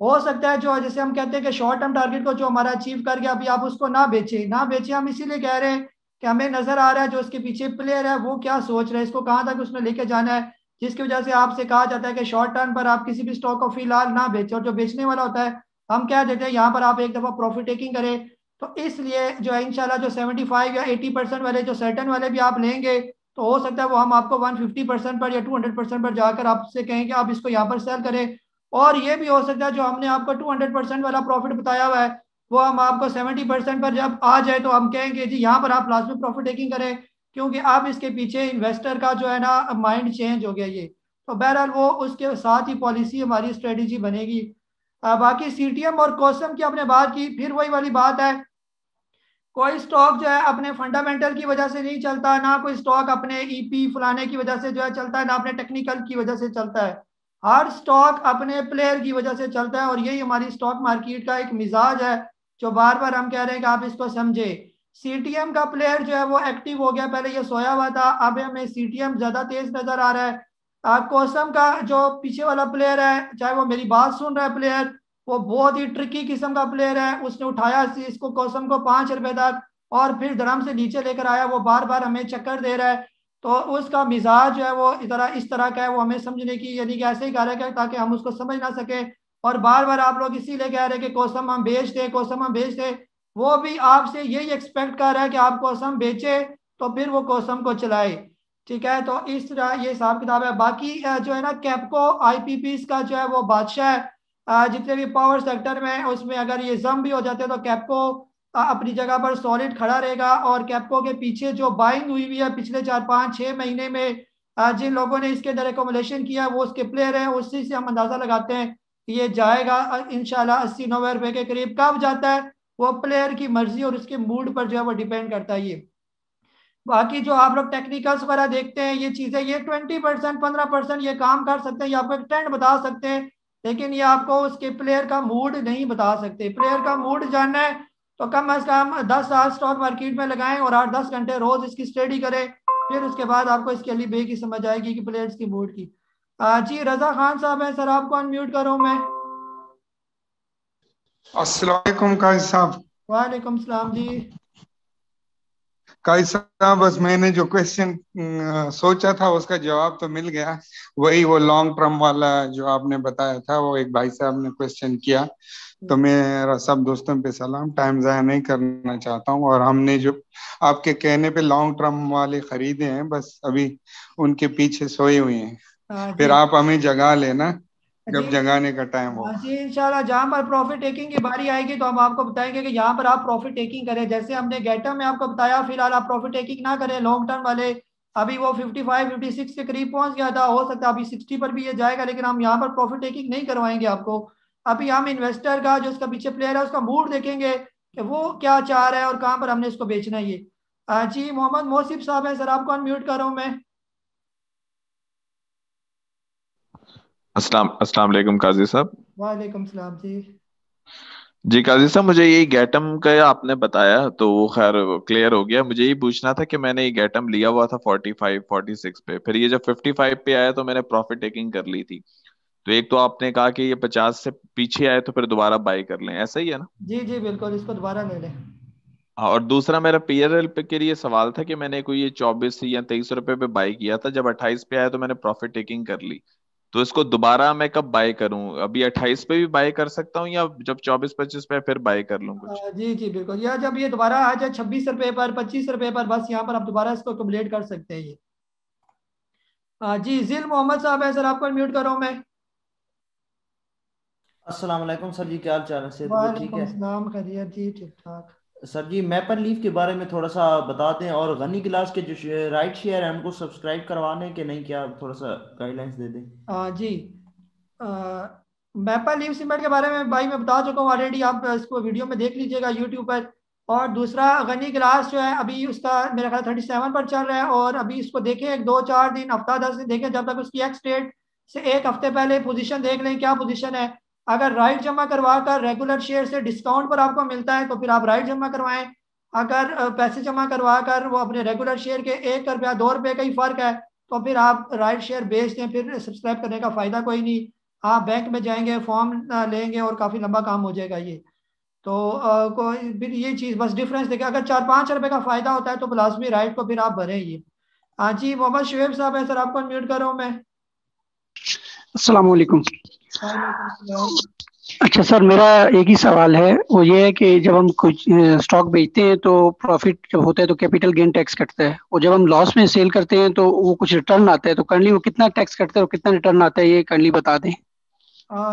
Speaker 1: हो सकता है जो जैसे हम कहते हैं कि शॉर्ट टर्म टारगेट को जो हमारा अचीव कर गया, अभी आप उसको ना बेचे। हम इसीलिए कह रहे हैं कि हमें नजर आ रहा है जो उसके पीछे प्लेयर है वो क्या सोच रहा है, इसको कहाँ तक उसने लेके जाना है, जिसकी वजह से आपसे कहा जाता है कि शॉर्ट टर्म पर आप किसी भी स्टॉक को फिलहाल ना बेचें। और जो बेचने वाला होता है हम कह देते हैं यहाँ पर आप एक दफा प्रॉफिट टेकिंग करें। तो इसलिए जो है इंशाल्लाह जो 75 या 80% वाले जो सर्टेन वाले भी आप लेंगे तो हो सकता है वो हम आपको 150% पर या 200% पर जाकर आपसे कहेंगे आप इसको यहाँ पर सेल करें। और ये भी हो सकता है जो हमने आपको 200% वाला प्रॉफिट बताया हुआ है वो हम आपको 70% पर जब आ जाए तो हम कहेंगे जी यहाँ पर आप लास्ट में प्रॉफिट टेकिंग करें, क्योंकि अब इसके पीछे इन्वेस्टर का जो है ना माइंड चेंज हो गया ये। तो बहरहाल वो उसके साथ ही पॉलिसी हमारी स्ट्रेटेजी बनेगी। बाकी CTM और कोसम की आपने बात की, फिर वही वाली बात है, कोई स्टॉक जो है अपने फंडामेंटल की वजह से नहीं चलता, ना कोई स्टॉक अपने EP फलाने की वजह से जो है चलता है, ना अपने टेक्निकल की वजह से चलता है। हर स्टॉक अपने प्लेयर की वजह से चलता है और यही हमारी स्टॉक मार्केट का एक मिजाज है जो बार बार हम कह रहे हैं कि आप इसको समझे। CTM का प्लेयर जो है वो एक्टिव हो गया, पहले ये सोया हुआ था, अब हमें CTM ज्यादा तेज नजर आ रहा है। कोसम का जो पीछे वाला प्लेयर है, चाहे वो मेरी बात सुन रहा है प्लेयर, वो बहुत ही ट्रिकी किस्म का प्लेयर है। उसने उठाया इसको कोसम को 5 रुपए तक और फिर धर्म से नीचे लेकर आया, वो बार बार हमें चक्कर दे रहा है। तो उसका मिजाज जो है वो इस तरह का है, वो हमें समझने की यानी कि ऐसे ही कार्य है ताकि हम उसको समझ ना सके। और बार बार आप लोग इसीलिए कह रहे हैं कि कोसम हम बेच दे, कोसम हम बेच दे। वो भी आपसे यही एक्सपेक्ट कर रहा है कि आप कोसम बेचे तो फिर वो कोसम को चलाए। ठीक है, तो इस तरह ये हिसाब किताब है। बाकी जो है ना कैपको IPPs का जो है वो बादशाह है। जितने भी पावर सेक्टर में उसमें अगर ये जम भी हो जाते हैं तो कैपको अपनी जगह पर सॉलिड खड़ा रहेगा। और कैपको के पीछे जो बाइंग हुई हुई है पिछले 4-5-6 महीने में, जिन लोगों ने इसके अंदर एकोमोडेशन किया वो उसके प्लेयर है, उसी से हम अंदाजा लगाते हैं कि ये जाएगा इंशाल्लाह 80-90 रुपए के करीब। कब जाता है वो प्लेयर की मर्जी और उसके मूड पर जो है वो डिपेंड करता है। ये बाकी जो आप लोग टेक्निकल्स वगैरह देखते हैं ये चीजें, ये 20% 15% ये काम कर सकते हैं, ये आपको एक ट्रेंड बता सकते हैं, लेकिन ये आपको उसके प्लेयर का मूड नहीं बता सकते। प्लेयर का मूड जानना है तो कम अज कम 10 साल स्टॉक मार्केट में लगाएं और 8-10 घंटे रोज इसकी स्टडी करें, फिर उसके बाद आपको इसके लिए बेकी समझ आएगी कि प्लेयर्स की मूड की। जी रजा खान साहब है सर, आपको अनम्यूट करूं मैं।
Speaker 22: अस्सलाम वालेकुम काजी साहब।
Speaker 1: वालेकुम सलाम जी।
Speaker 22: काजी साहब बस मैंने जो क्वेश्चन सोचा था उसका जवाब तो मिल गया। वही वो लॉन्ग टर्म वाला जो आपने बताया था, वो एक भाई साहब ने क्वेश्चन किया। तो मेरा सब दोस्तों पे सलाम, टाइम जाया नहीं करना चाहता हूँ। और हमने जो आपके कहने पे लॉन्ग टर्म वाले खरीदे हैं, बस अभी उनके पीछे सोए हुए हैं। फिर आप हमें जगा लेना जब जगाने का टाइम हो।
Speaker 1: जी इंशाल्लाह जहाँ पर प्रॉफिट टेकिंग की बारी आएगी तो हम आपको बताएंगे कि यहाँ पर आप प्रॉफिट टेकिंग करें। जैसे हमने गेटम में आपको बताया फिलहाल आप प्रॉफिट टेकिंग ना करें लॉन्ग टर्म वाले। अभी वो 55-56 के करीब पहुंच गया था, हो सकता है अभी 60 पर भी ये जाएगा, लेकिन हम यहाँ पर प्रॉफिट टेकिंग नहीं करवाएंगे आपको। अभी हम इन्वेस्टर का जो उसका पीछे प्लेयर है उसका मूड देखेंगे कि वो क्या चाह रहा है और कहाँ पर हमने इसको बेचना है। ये जी मोहम्मद मोसिफ साहब है सर, आपको अनम्यूट कर रहा हूँ मैं।
Speaker 23: अस्सलाम वालेकुम काजी साहब।
Speaker 1: वालेकुम सलाम जी।
Speaker 3: जी काजी साहब, मुझे यही गैटम का आपने बताया तो वो खैर क्लियर हो गया। मुझे यही पूछना था कि मैंने ये गैटम लिया हुआ था 45 46 पे, फिर ये जब 55 पे आया तो मैंने प्रॉफिट टेकिंग कर ली थी। तो एक तो आपने कहा कि ये 50 से पीछे आए तो फिर दोबारा बाई कर लें, ऐसा ही है ना?
Speaker 1: जी जी बिल्कुल, इसको दोबारा ले लें।
Speaker 3: हाँ, और दूसरा मेरा पीएलएल पे के लिए सवाल था कि मैंने कोई ये 24 या 23 रुपए पे बाई किया था, जब 28 पे आया तो मैंने प्रॉफिट टेकिंग कर ली। तो इसको दोबारा मैं कब बाय करूं? अभी 28 पे भी बाय कर सकता हूँ या जब 24 25 पे फिर बाय कर लूं कुछ?
Speaker 1: जी जी बिल्कुल, या जब ये दोबारा आ जाए 26 रुपए पर 25 रुपए पर, बस यहाँ पर आप दोबारा इसको कंप्लीट कर सकते हैं ये। जी जिल मोहम्मद साहब है सर, आपको म्यूट कर रहा हूँ मैं।
Speaker 4: अस्सलाम वालेकुम सर जी, क्या हाल चाल है? सेहत ठीक
Speaker 1: वालेकुम
Speaker 4: है
Speaker 1: सलाम, खैरियत जी, ठीक ठाक।
Speaker 4: सर जी? मैपल लीफ के बारे में थोड़ा सा बता दें, और गनी गिलास के जो राइट शेयर है उनको सब्सक्राइब करवाने के नहीं, क्या थोड़ा सा गाइडलाइंस दे दें।
Speaker 1: जी मैपल लीफ सीमेंट के बारे में भाई मैं बता चुका हूँ ऑलरेडी, आप इसको वीडियो में देख लीजिएगा यूट्यूब पर। और दूसरा गनी गिलास जो है अभी उसका मेरा ख्याल 37 पर चल रहा है, और अभी इसको देखें एक 2 4 दिन, हफ्ता 10 दिन देखें, जब तक उसकी एक्स डेट से एक हफ्ते पहले पोजीशन देख लें क्या पोजीशन है। अगर राइट जमा करवा कर रेगुलर शेयर से डिस्काउंट पर आपको मिलता है तो फिर आप राइट जमा करवाएं। अगर पैसे जमा करवा कर वो अपने रेगुलर शेयर के 1 रुपया 2 रुपये का ही फर्क है तो फिर आप राइट शेयर बेच दें, फिर सब्सक्राइब करने का फायदा कोई नहीं। आप बैंक में जाएंगे, फॉर्म लेंगे और काफ़ी लंबा काम हो जाएगा ये। तो कोई फिर ये चीज़ बस डिफरेंस देखें, अगर 4 5 रुपए का फायदा होता है तो लाजमी राइट को फिर आप भरें ये। हाँ जी, मोहम्मद शुएब साहब है सर, आपको म्यूट कर रहा हूँ मैं।
Speaker 5: अस्सलाम वालेकुम।
Speaker 1: वालेकुम सलाम।
Speaker 5: अच्छा सर, मेरा एक ही सवाल है, वो ये है कि जब हम कुछ स्टॉक बेचते हैं तो प्रॉफिट जब होता है तो कैपिटल गेन टैक्स कटता है, और जब हम लॉस में सेल करते हैं तो वो कुछ रिटर्न आता है, तो करंटली वो कितना टैक्स कटता है और कितना रिटर्न आता है, ये करंटली बता दें।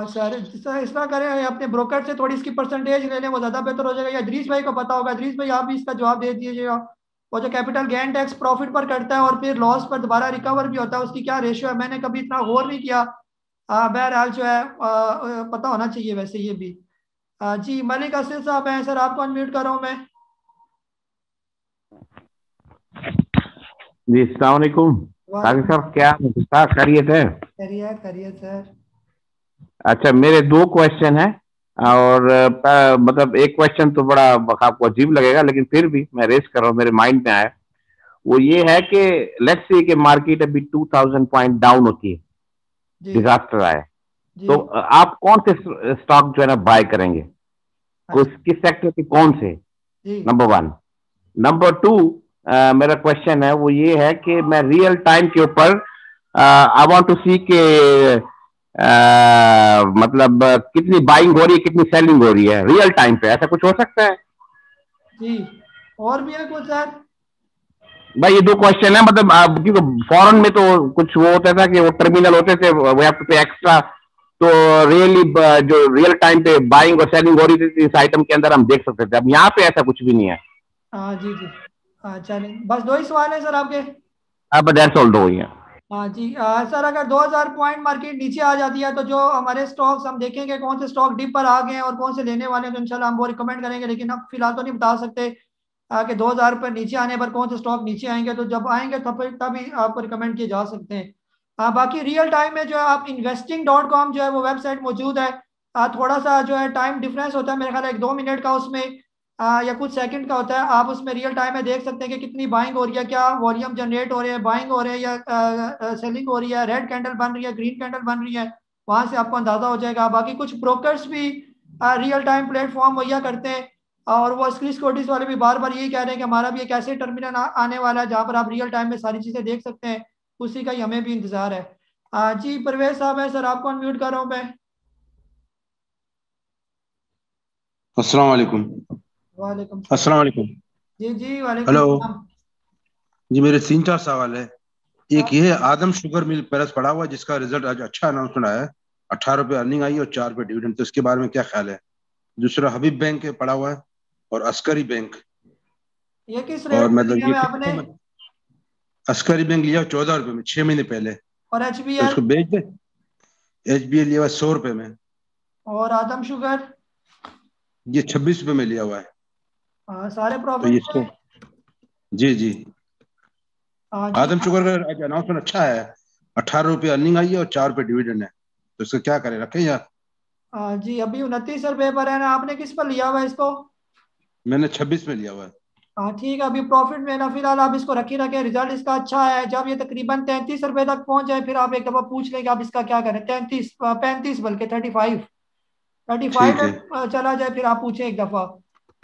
Speaker 1: सर इस तरह करें, अपने ब्रोकर से थोड़ी इसकी परसेंटेज ले लें, वो ज़्यादा बेहतर हो जाएगा। या इदरीस भाई को पता होगा, इदरीस भाई आप भी इसका जवाब दे दीजिएगा। वो जो कैपिटल गेन टैक्स प्रॉफिट पर कटता है और फिर लॉस पर दोबारा रिकवर भी होता है, उसकी क्या रेशियो है, मैंने कभी इतना गौर नहीं किया। बहरहाल जो है पता होना चाहिए वैसे ये भी। जी मलिक असिल साहब हैं सर, आपको अनम्यूट कर रहा हूँ मैं।
Speaker 23: जी अस्सलाम वालेकुम। काजी साहब क्या खैरियत है?
Speaker 1: खैरियत खैरियत सर।
Speaker 23: अच्छा, मेरे 2 क्वेश्चन है, और मतलब एक क्वेश्चन तो बड़ा आपको अजीब लगेगा लेकिन फिर भी मैं रेस कर रहा हूँ, मेरे माइंड में आया। वो ये है कि लेट्स से कि मार्केट अभी 2000 पॉइंट डाउन होती है, डिजास्टर आए, तो आप कौन से स्टॉक जो है ना बाय करेंगे? किस सेक्टर के कौन से? नंबर 1। नंबर 2 मेरा क्वेश्चन है वो ये है कि मैं रियल टाइम के ऊपर आई वांट टू सी के मतलब कितनी बाइंग हो रही है, कितनी सेलिंग हो रही है रियल टाइम पे, ऐसा कुछ हो सकता है?
Speaker 1: जी और भी है कुछ सर?
Speaker 23: भाई ये 2 क्वेश्चन है, मतलब क्योंकि फॉरेन में तो कुछ वो होता था कि वो टर्मिनल होते थे, वो हैव टू पे एक्स्ट्रा, तो रियली जो रियल टाइम पे बाइंग और सेलिंग हो रही थी इस आइटम के अंदर हम देख सकते थे। अब यहाँ पे ऐसा कुछ भी नहीं है।
Speaker 1: जी जी चलिए, बस 2 ही सवाल है सर आपके?
Speaker 23: अब दैट्स ऑल, 2 ही है।
Speaker 1: हाँ जी सर, अगर 2000 पॉइंट मार्केट नीचे आ जाती है तो जो हमारे स्टॉक्स हम देखेंगे कौन से स्टॉक डिप पर आ गए हैं और कौन से लेने वाले हैं, तो इंशाल्लाह हम वो रिकमेंड करेंगे। लेकिन अब फिलहाल तो नहीं बता सकते कि 2000 पर नीचे आने पर कौन से स्टॉक नीचे आएंगे, तो जब आएंगे तभी आपको रिकमेंड किए जा सकते हैं। बाकी रियल टाइम में जो है आप investing.com जो है वो वेबसाइट मौजूद है। थोड़ा सा जो है टाइम डिफरेंस होता है, मेरे ख्याल 1 2 मिनट का उसमें या कुछ सेकंड का होता है। आप उसमें रियल टाइम में देख सकते हैं कि कितनी बाइंग हो रही है, क्या वॉल्यूम जनरेट हो रहे हैं, बाइंग हो रहे हैं या सेलिंग हो रही है, रेड कैंडल बन रही है, ग्रीन कैंडल बन रही है, वहां से आपको अंदाजा हो जाएगा। बाकी कुछ ब्रोकर्स भी रियल टाइम प्लेटफॉर्म मुहैया करते हैं, और वो सिक्योरिटीज वाले भी बार बार यही कह रहे हैं कि हमारा भी एक ऐसे टर्मिनल आने वाला है जहाँ पर आप रियल टाइम में सारी चीजें देख सकते हैं, उसी का ही हमें भी इंतजार है। जी परवेज साहब है सर, आपको अनम्यूट कर रहा हूँ मैं।
Speaker 10: अस्सलाम वालेकुम।
Speaker 1: वालेकुम
Speaker 10: अस्सलाम वालेकुम।
Speaker 1: जी जी वालेकुम
Speaker 10: हेलो
Speaker 1: सलाम।
Speaker 10: जी, मेरे 3 4 सवाल है। एक ये है, आदम शुगर मिल पैलेस पड़ा हुआ है जिसका रिजल्ट आज अच्छा अनाउंसमेंट आया है, 18 रुपये अर्निंग आई और 4 रुपये डिविडेंड, तो इसके बारे में क्या ख्याल है? दूसरा हबीब बैंक के पड़ा हुआ है और अस्करी बैंक,
Speaker 1: ये किस
Speaker 10: और
Speaker 1: रेट में
Speaker 10: मतलब
Speaker 1: लिया
Speaker 10: ये
Speaker 1: हुआ है आपने?
Speaker 10: अस्करी बैंक लिया 14 रुपये में 6 महीने पहले,
Speaker 1: और
Speaker 10: तो
Speaker 1: HBL
Speaker 10: इसको बेच दे। HBL लिया हुआ 100 रुपये में,
Speaker 1: और आदम शुगर
Speaker 10: ये 26 रुपये में लिया हुआ है,
Speaker 1: सारे
Speaker 10: तो
Speaker 1: प्रॉफिट
Speaker 10: ये इसको जी जी।
Speaker 1: जी
Speaker 10: आदम शुगर का आज अनाउंसमेंट अच्छा है, 18 रुपये अर्निंग आई है और 4 रुपये डिविडेंड है, तो इसका क्या करें, रखें या?
Speaker 1: जी अभी 29 रुपए पर है ना, आपने किस पर लिया हुआ है इसको?
Speaker 10: मैंने 26 में लिया हुआ है।
Speaker 1: हाँ ठीक है, अभी प्रॉफिट में ना फिलहाल आप इसको रखे रखे, रिजल्ट इसका अच्छा है। जब ये तकरीबन 33 रुपए तक पहुंच जाए फिर आप एक दफा पूछ लें कि आप इसका क्या करें। 33 35 बल्कि 35
Speaker 10: ठीक है।
Speaker 1: में चला जाए फिर आप पूछें एक दफा।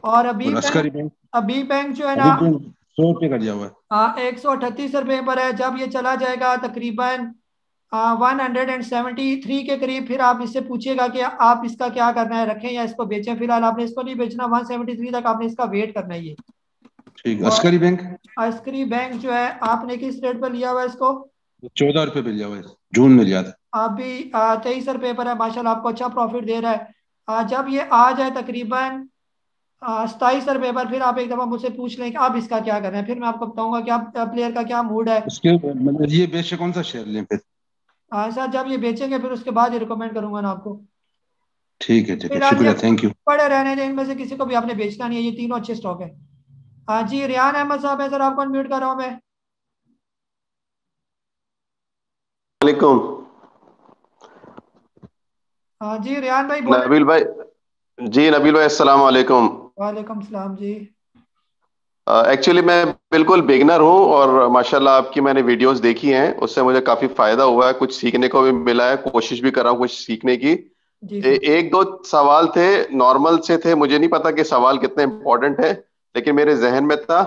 Speaker 1: और
Speaker 10: और अस्करी बैंक?
Speaker 1: अभी बैंक जो है
Speaker 10: अभी
Speaker 1: ना,
Speaker 10: बैंक 100 रुपये का दिया हुआ है।
Speaker 1: हाँ 138 रुपए पर है। जब ये चला जाएगा तकरीबन 173 के करीब, फिर आप इससे पूछिएगा कि आप इसका क्या करना है, रखें या इसको बेचें। फिलहाल आपने इसको नहीं बेचना, 173 तक आपने इसका वेट करना है ये।
Speaker 10: ठीक। अस्करी बैंक?
Speaker 1: अस्करी बैंक जो है आपने किस रेट पर लिया हुआ है इसको?
Speaker 10: 14 रुपये पे लिया हुआ है, जून में लिया था।
Speaker 1: अभी 23 रुपए पर है, माशाल्लाह आपको अच्छा प्रॉफिट दे रहा है। जब ये आ जाए तकरीबन 27 रुपए पर, फिर आप एक दफा मुझसे पूछ लें कि आप इसका क्या करना है, फिर मैं आपको बताऊंगा कि आप प्लेयर का क्या मूड है।
Speaker 10: इसके मतलब ये बेच के कौन सा शेयर लें फिर?
Speaker 1: सर जब ये बेचेंगे फिर उसके बाद ये रिकमेंड करूंगा ना आपको।
Speaker 10: ठीक है ठीक है,
Speaker 1: फिलहाल
Speaker 10: शुक्रिया,
Speaker 1: ये
Speaker 10: थैंक यू।
Speaker 1: पड़े रहने दें, इनमें से किसी को भी आपने बेचना नहीं है, ये तीनों अच्छे स्टॉक है। हाँ जी रियान अहमद साहब है सर, आपको अनम्यूट कर रहा हूँ मैं।
Speaker 8: वालेकुम।
Speaker 1: हाँ जी रियान भाई बोल।
Speaker 8: नबील भाई जी, नबील भाई अस्सलाम वालेकुम।
Speaker 1: वालेकुम सलाम जी।
Speaker 8: एक्चुअली मैं बिल्कुल बिगनर हूँ और माशाल्लाह आपकी मैंने वीडियोस देखी हैं, उससे मुझे काफी फायदा हुआ है, कुछ सीखने को भी मिला है, कोशिश भी कर रहा हूँ कुछ सीखने की।
Speaker 1: जी सर।
Speaker 8: एक दो सवाल थे, नॉर्मल से थे, मुझे नहीं पता कि सवाल कितने इंपॉर्टेंट है, लेकिन मेरे जहन में था।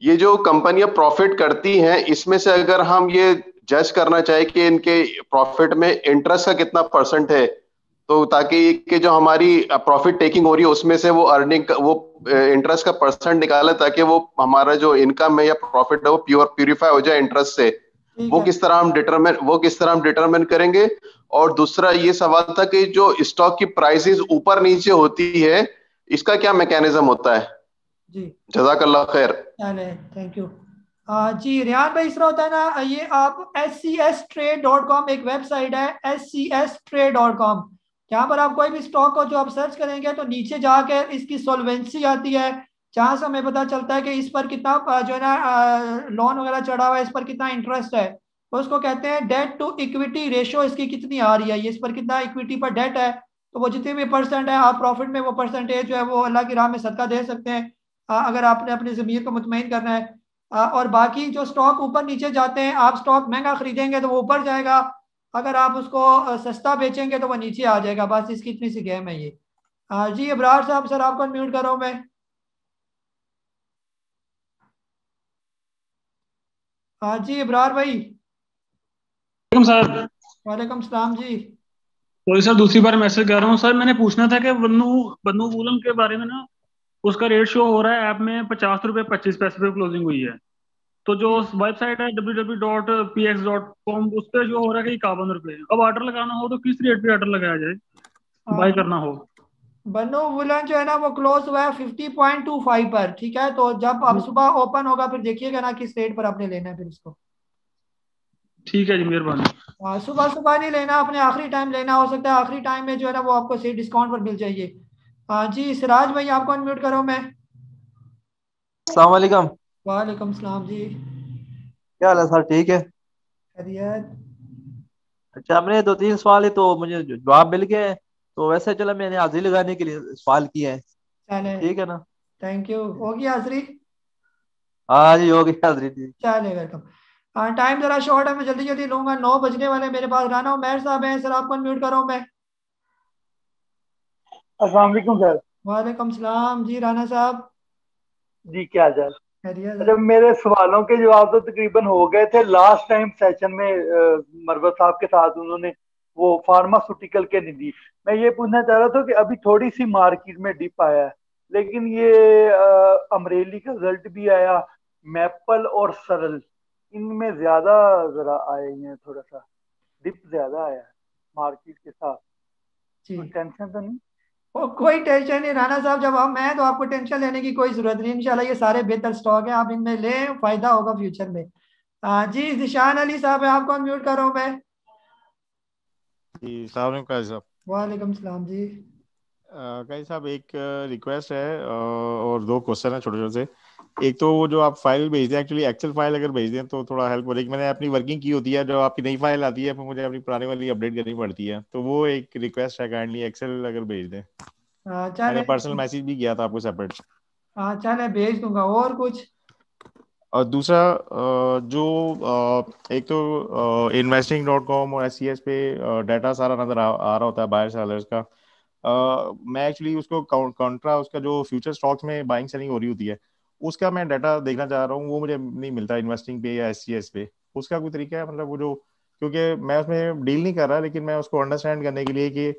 Speaker 8: ये जो कंपनियां प्रॉफिट करती हैं, इसमें से अगर हम ये जज करना चाहे कि इनके प्रॉफिट में इंटरेस्ट का कितना परसेंट है, तो ताकि कि जो हमारी प्रॉफिट टेकिंग हो रही है उसमें से वो अर्निंग वो इंटरेस्ट का परसेंट निकाले, ताकि वो हमारा जो इनकम है या प्रॉफिट है वो प्यूरिफाई हो जाए इंटरेस्ट से। वो किस तरह हम डिटरमिन करेंगे? और दूसरा ये सवाल था कि जो स्टॉक की प्राइसेस ऊपर नीचे होती है, इसका क्या मैकेनिज्म होता है?
Speaker 1: जी
Speaker 8: जजाकल्लाह खैर।
Speaker 1: चले थैंक यू। जी रियान भाई, इस तरह होता है ना, ये आप scstrade.com एक वेबसाइट है, scstrade.com, जहाँ पर आप कोई भी स्टॉक को जो आप सर्च करेंगे तो नीचे जाके इसकी सॉल्वेंसी आती है, जहाँ से हमें पता चलता है कि इस पर कितना जो है ना लोन वगैरह चढ़ा हुआ है, इस पर कितना इंटरेस्ट है। तो उसको कहते हैं डेट टू इक्विटी रेशो, इसकी कितनी आ रही है, ये इस पर कितना इक्विटी पर डेट है। तो वो जितने भी परसेंट है आप प्रॉफिट में वो परसेंटेज जो है वो अल्लाह की राह में सदका दे सकते हैं, अगर आपने अपनी ज़मीर को मुतमईन करना है। और बाकी जो स्टॉक ऊपर नीचे जाते हैं, आप स्टॉक महंगा खरीदेंगे तो वो ऊपर जाएगा, अगर आप उसको सस्ता बेचेंगे तो वो नीचे आ जाएगा। बस इसकी इतनी सी गेम है ये। जी इब्रार साहब, सर आपको म्यूट कर रहा हूँ मैं। जी इब्रार भाई।
Speaker 15: सर
Speaker 1: वालेकुम सलाम जी।
Speaker 15: तो सर दूसरी बार मैसेज कर रहा हूँ सर, मैंने पूछना था कि बन्नू बन्नू वूलन के बारे में ना, उसका रेट शो हो रहा है ऐप में 50 रुपये 25 पैसे पे क्लोजिंग हुई है। तो जो वेबसाइट है www.px.com, उस पर जो हो रहा है कि 51 रुपये। अब ऑर्डर लगाना हो तो किस रेट पे ऑर्डर लगाया जाए, बाय करना हो?
Speaker 1: बन्नू वुलन जो है ना वो क्लोज हुआ है 50.25 पर, ठीक है। तो जब अब सुबह ओपन होगा फिर देखिएगा ना किस रेट पर आपने लेना है फिर इसको।
Speaker 15: ठीक है जी, मेहरबानी।
Speaker 1: सुबह सुबह नहीं लेना, अपने आखिरी टाइम लेना, हो सकता है आखिरी टाइम में जो है ना वो आपको सही डिस्काउंट पर मिल जाइए। जी सिराज भाई आपको अनम्यूट करो मैं।
Speaker 9: अस्सलाम वालेकुम।
Speaker 1: वालेकुम सलाम जी।
Speaker 9: क्या हाल है सर, ठीक है?
Speaker 1: खैरियत।
Speaker 9: अच्छा, हमने 2-3 सवाल है तो मुझे जवाब मिल गए हैं, तो वैसे चलो मैंने हाजिरी लगाने के लिए सवाल किए हैं,
Speaker 1: चले
Speaker 9: ठीक है ना?
Speaker 1: Thank you. होगी हाजिरी?
Speaker 9: हाँ जी, हो गई हाजिरी जी।
Speaker 1: चले वेलकम। टाइम जरा शॉर्ट है, मैं जल्दी जल्दी लूंगा, 9 बजने वाले मेरे पास। राना उमैर साहब हैं सर, आपको अनम्यूट कर रहा हूं मैं।
Speaker 11: अस्सलाम वालेकुम सर।
Speaker 1: वालेकुम सलाम जी राना साहब।
Speaker 11: जी क्या हाल चाल?
Speaker 1: खैरियत
Speaker 11: अच्छा, मेरे सवालों के जवाब तो तकरीबन हो गए थे लास्ट टाइम सेशन में, मरवत साहब के साथ उन्होंने वो फार्मास्यूटिकल के नहीं दी। मैं ये पूछना चाह रहा था कि अभी थोड़ी सी मार्केट में डिप आया है, लेकिन ये अमरेली का रिजल्ट भी आया, मैपल और सरल इनमें ज्यादा जरा आए हैं, थोड़ा सा डिप ज्यादा आया है मार्केट के साथ।
Speaker 1: जी
Speaker 11: टेंशन तो नहीं?
Speaker 1: कोई टेंशन नहीं राना साहब, जब हम हैं तो आपको टेंशन लेने की कोई जरूरत नहीं। इंशाल्लाह ये सारे बेहतर स्टॉक हैं, आप इनमें लें, फायदा होगा फ्यूचर में। जी जिशान अली साहब है, आपको अनम्यूट कर रहा हूं मैं।
Speaker 24: जी सलाम साहब।
Speaker 1: वालेकुम सलाम जी।
Speaker 12: कई साहब एक रिक्वेस्ट है और दो क्वेश्चन है छोटे छोटे से। एक तो वो जो आप फाइल भेज दें, एक्चुअली एक्सेल फाइल अगर भेज दें तो थोड़ा हेल्प हो जाएगी। मैंने अपनी वर्किंग की होती है, जो आपकी नई फाइल आती है फिर मुझे अपनी पुरानी वाली अपडेट करनी पड़ती है, तो वो एक रिक्वेस्ट है, काइंडली एक्सेल अगर भेज दें।
Speaker 1: चले
Speaker 12: मैंने पर्सनल मैसेज भी किया था आपको सेपरेट।
Speaker 1: हाँ चले भेज दूंगा। और कुछ?
Speaker 12: और दूसरा एक तो investing.com और SCS पे डाटा सारा नजर आ रहा होता है बायर सेलर्स का। मैं एक्चुअली उसको कॉन्ट्रा उसका जो फ्यूचर स्टॉक्स में बाइंग सेलिंग हो रही होती है उसका मैं डाटा देखना चाह रहा हूँ, वो मुझे नहीं मिलता इन्वेस्टिंग पे या SCS पे। उसका कोई तरीका है, मतलब वो जो, क्योंकि मैं उसमें डील नहीं कर रहा, लेकिन मैं उसको अंडरस्टैंड करने के लिए कि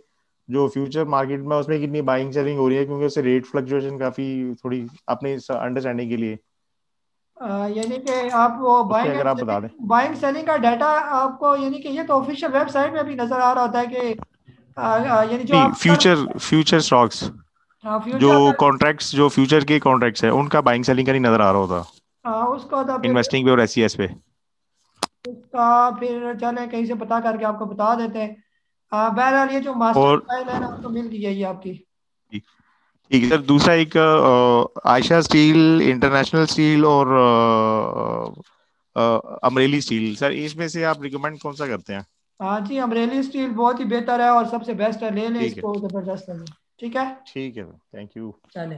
Speaker 12: जो फ्यूचर मार्केट में उसमें कितनी बाइंग सेलिंग हो रही है, क्योंकि उससे रेट फ्लक्चुएशन काफी थोड़ी अपने अंडरस्टैंडिंग के लिए,
Speaker 1: यानी कि आप वो
Speaker 12: उसमें अगर आप बता दें।
Speaker 1: बाइंग सेलिंग का डाटा आपको, यानी कि ये तो ऑफिशियल वेबसाइट में भी नजर आ रहा होता है कि यानी जो
Speaker 12: नहीं,
Speaker 1: आप
Speaker 12: फ्यूचर स्टॉक्स जो
Speaker 1: फ्यूचर
Speaker 12: कॉन्ट्रैक्ट्स, जो फ्यूचर के कॉन्ट्रैक्ट्स है उनका बाइंग सेलिंग का नहीं नजर आ रहा होता
Speaker 1: उसको तो फिर
Speaker 12: इन्वेस्टिंग पे और SCS पे।
Speaker 1: उसका फिर चले कहीं से पता करके आपको बता देते हैं। बहरहाल ये जो मास्टर
Speaker 12: और
Speaker 1: फाइल है ना आपको मिल गई है ये आपकी।
Speaker 12: ठीक है सर। दूसरा एक आयशा स्टील, इंटरनेशनल स्टील और अमरेली स्टील, सर इसमें से आप रिकमेंड कौन सा करते हैं?
Speaker 1: हाँ जी, अमरेली स्टील बहुत ही बेहतर है और सबसे बेस्ट है, ले लें
Speaker 12: ठीक है,
Speaker 1: इसको, जबरदस्त है। ठीक है
Speaker 12: ठीक है, थैंक यू।
Speaker 1: चले।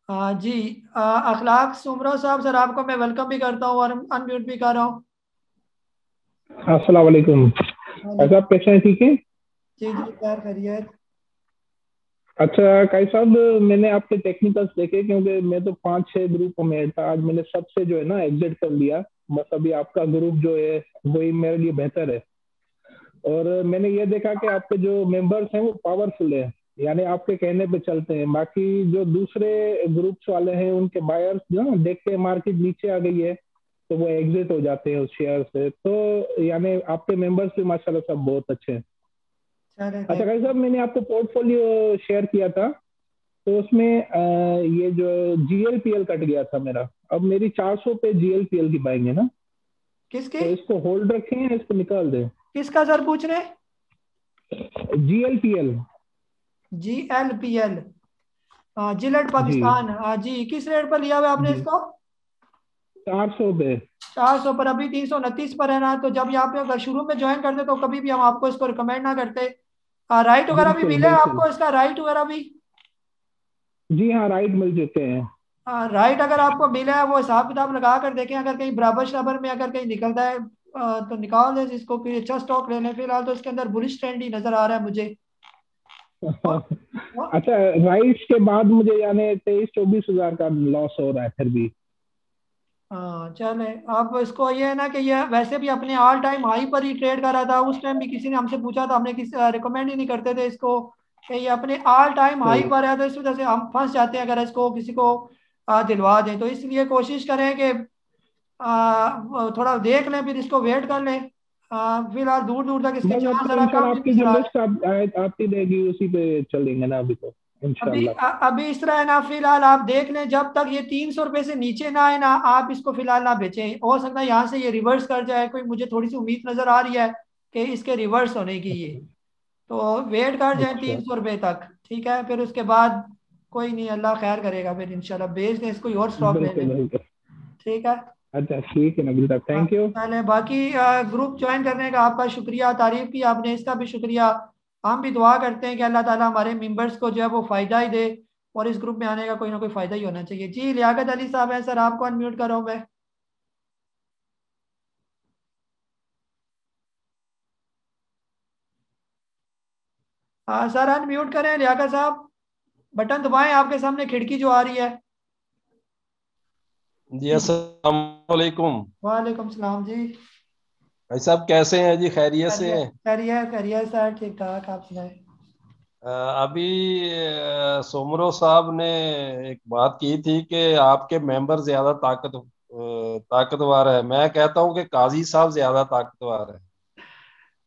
Speaker 1: हाँ जी, अखलाक सुमरो साहब, सर आपको मैं वेलकम भी करता हूँ और अनम्यूट भी कर रहा हूँ।
Speaker 13: अस्सलाम वालेकुम। कैसे आप, कैसे हैं? ठीक है
Speaker 1: जी जी, खैर खैरियत।
Speaker 13: अच्छा काई साहब, मैंने आपके टेक्निकल्स देखे क्योंकि मैं तो 5-6 ग्रुप में था, आज मैंने सबसे जो है ना एग्जिट कर लिया। बस अभी आपका ग्रुप जो है वही मेरे लिए बेहतर है। और मैंने ये देखा कि आपके जो मेंबर्स हैं वो पावरफुल है, यानी आपके कहने पे चलते हैं। बाकी जो दूसरे ग्रुप्स वाले हैं उनके बायर्स जो ना देख के मार्केट नीचे आ गई है तो वो एग्जिट हो जाते हैं उस शेयर से। तो यानी आपके मेंबर्स भी माशाल्लाह सब बहुत अच्छे हैं। अच्छा भाई साहब, मैंने आपको पोर्टफोलियो शेयर किया था तो उसमें ये जो GLPL कट गया था मेरा। अब मेरी 400 पे GLPL की बाइंग है ना,
Speaker 1: किसकी?
Speaker 13: तो इसको होल्ड रखें या इसको निकाल दें?
Speaker 1: किसका सर पूछ रहे?
Speaker 13: GLPL।
Speaker 1: GLPL, Gillette Pakistan. हाँ जी, किस रेट पर लिया हुआ आपने इसको?
Speaker 13: 400 पे।
Speaker 1: 400 पर, अभी 329 पर है ना। तो जब यहाँ पे अगर शुरू में ज्वाइन करते तो कभी भी हम आपको इसको रिकमेंड ना करते। राइट वगैरह भी
Speaker 13: बिल्कुल
Speaker 1: मिले
Speaker 13: बिल्कुल।
Speaker 1: आपको इसका? राइट वगैरह भी?
Speaker 13: जी हाँ, राइट मिल चुके हैं।
Speaker 1: राइट अगर आपको मिला है वो हिसाब किताब लगा कर देखें, अगर कहीं बराबर शराबर में अगर कहीं निकलता है तो निकाल दें इसको, फिर अच्छा स्टॉक ले लें। फिलहाल तो इसके अंदर बुलिश ट्रेंड ही नजर आ रहा है मुझे।
Speaker 13: अच्छा, राइट्स के बाद मुझे यानी 23-24 हजार का लॉस हो रहा है फिर भी।
Speaker 1: हाँ चले, अब इसको ये है ना कि ये वैसे भी अपने ऑल टाइम हाई पर ही ट्रेड कर रहा था। उस टाइम भी किसी ने हमसे पूछा था, हमने किसी रिकमेंड ही नहीं करते थे इसको कि ये अपने ऑल टाइम हाई पर है, तो इस वजह से हम फंस जाते हैं अगर इसको किसी को दिलवा दें। तो इसलिए कोशिश करें कि थोड़ा देख लें, फिर इसको वेट कर लें। फिलहाल दूर दूर तक इसके
Speaker 13: बस अब
Speaker 1: चांस
Speaker 13: तो
Speaker 1: जरा
Speaker 13: इंशाल्लाह
Speaker 1: कम ही
Speaker 13: आपकी
Speaker 1: नजर
Speaker 13: जो
Speaker 1: आ रहे हैं।
Speaker 13: लिस्ट आती रहेगी उसी पे चलेंगे ना अभी तो इंशाल्लाह।
Speaker 1: अभी इस तरह है ना, फिलहाल आप देख लें, जब तक ये 300 रुपए से नीचे ना आए ना, आप इसको फिलहाल ना बेचें। हो सकता है यहाँ से ये रिवर्स कर जाए, कोई मुझे थोड़ी सी उम्मीद नजर आ रही है कि इसके रिवर्स होने की ये। तो वेट कर जाए
Speaker 13: अच्छा
Speaker 1: 300 रुपए तक, ठीक है? फिर उसके बाद कोई नहीं, अल्लाह खैर करेगा, फिर इंशाल्लाह बेच दें इसको, और स्टॉक ले
Speaker 13: बिल्कुल
Speaker 1: लें।
Speaker 13: बिल्कुल।
Speaker 1: ठीक है,
Speaker 13: अच्छा ठीक है नबील साहब, थैंक यू।
Speaker 1: पहले बाकी ग्रुप ज्वाइन करने का आपका शुक्रिया, तारीफ की आपने, इसका भी शुक्रिया। हम भी दुआ करते हैं कि अल्लाह ताला हमारे मेंबर्स को जो है वो फ़ायदा ही दे, और इस ग्रुप में आने का कोई ना कोई फ़ायदा ही होना चाहिए। जी लियाकत अली साहब हैं सर, आपको अनम्यूट कर रहा हूँ मैं। हाँ सर, अनम्यूट करें लियाकत साहब, बटन दबाएं, आपके सामने खिड़की जो आ रही है।
Speaker 14: जी अस्सलाम वालेकुम।
Speaker 1: वालेकुम सलाम जी।
Speaker 14: भाई साहब कैसे हैं जी, खैरियत से हैं?
Speaker 1: खैरियत खैरियत सर, ठीक ठाक, आप सुनाए।
Speaker 14: अभी सोमरो साहब ने एक बात की थी कि आपके मेंबर ज्यादा ताकतवर है। मैं कहता हूं कि काजी साहब ज्यादा ताकतवर है,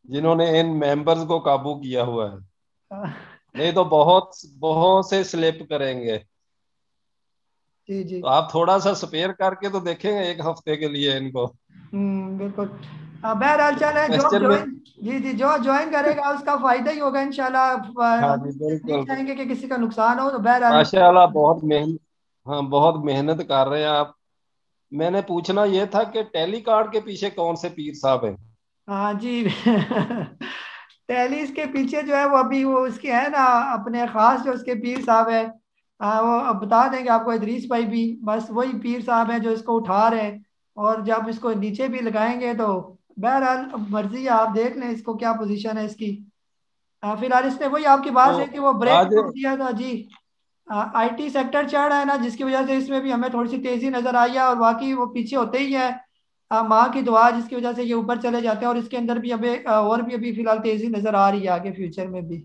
Speaker 14: जिन्होंने इन मेंबर्स को काबू किया हुआ है। नहीं तो बहुत बहुत से स्लिप करेंगे।
Speaker 1: जी जी,
Speaker 14: तो आप थोड़ा सा स्पेयर करके तो देखेंगे एक हफ्ते के लिए इनको।
Speaker 1: बिल्कुल। बहरहाल चल है, जो
Speaker 14: क्वेश्चन में
Speaker 1: ज्वाइन जी जी, जो ज्वाइन करेगा उसका फायदा ही होगा इंशाल्लाह।
Speaker 14: हाँ
Speaker 1: हम
Speaker 14: जी
Speaker 1: नहीं
Speaker 14: बिल्कुल।
Speaker 1: चाहेंगे कि किसी का नुकसान हो, तो बहरहाल।
Speaker 14: माशाल्लाह बहुत मेहनत, हाँ बहुत मेहनत कर रहे हैं आप। मैंने पूछना ये था कि टैली कार्ड के पीछे कौन से पीर साहब हैं?
Speaker 1: हाँ जी। टैलीस के पीछे जो है वो अभी वो उसके है ना अपने खास जो उसके पीर साहब है। वो अब बता देंगे आपको, इदरीस भाई भी, बस वही पीर साहब है जो इसको उठा रहे हैं। और जब इसको नीचे भी लगाएंगे तो बहरहाल अब मर्जी है, आप देख लें इसको क्या पोजीशन है इसकी। फिलहाल इसने वही आपकी बात
Speaker 14: तो
Speaker 1: सही थी, वो ब्रेक
Speaker 14: आज
Speaker 1: थ्रू दिया था जी। आईटी सेक्टर चढ़ रहा है ना, जिसकी वजह से इसमें भी हमें थोड़ी सी तेजी नजर आई है, और बाकी वो पीछे होते ही है। माँ की दुआ जिसकी वजह से ये ऊपर चले जाते हैं, और इसके अंदर भी अभी और भी अभी फिलहाल तेजी नजर आ रही है आगे फ्यूचर में भी।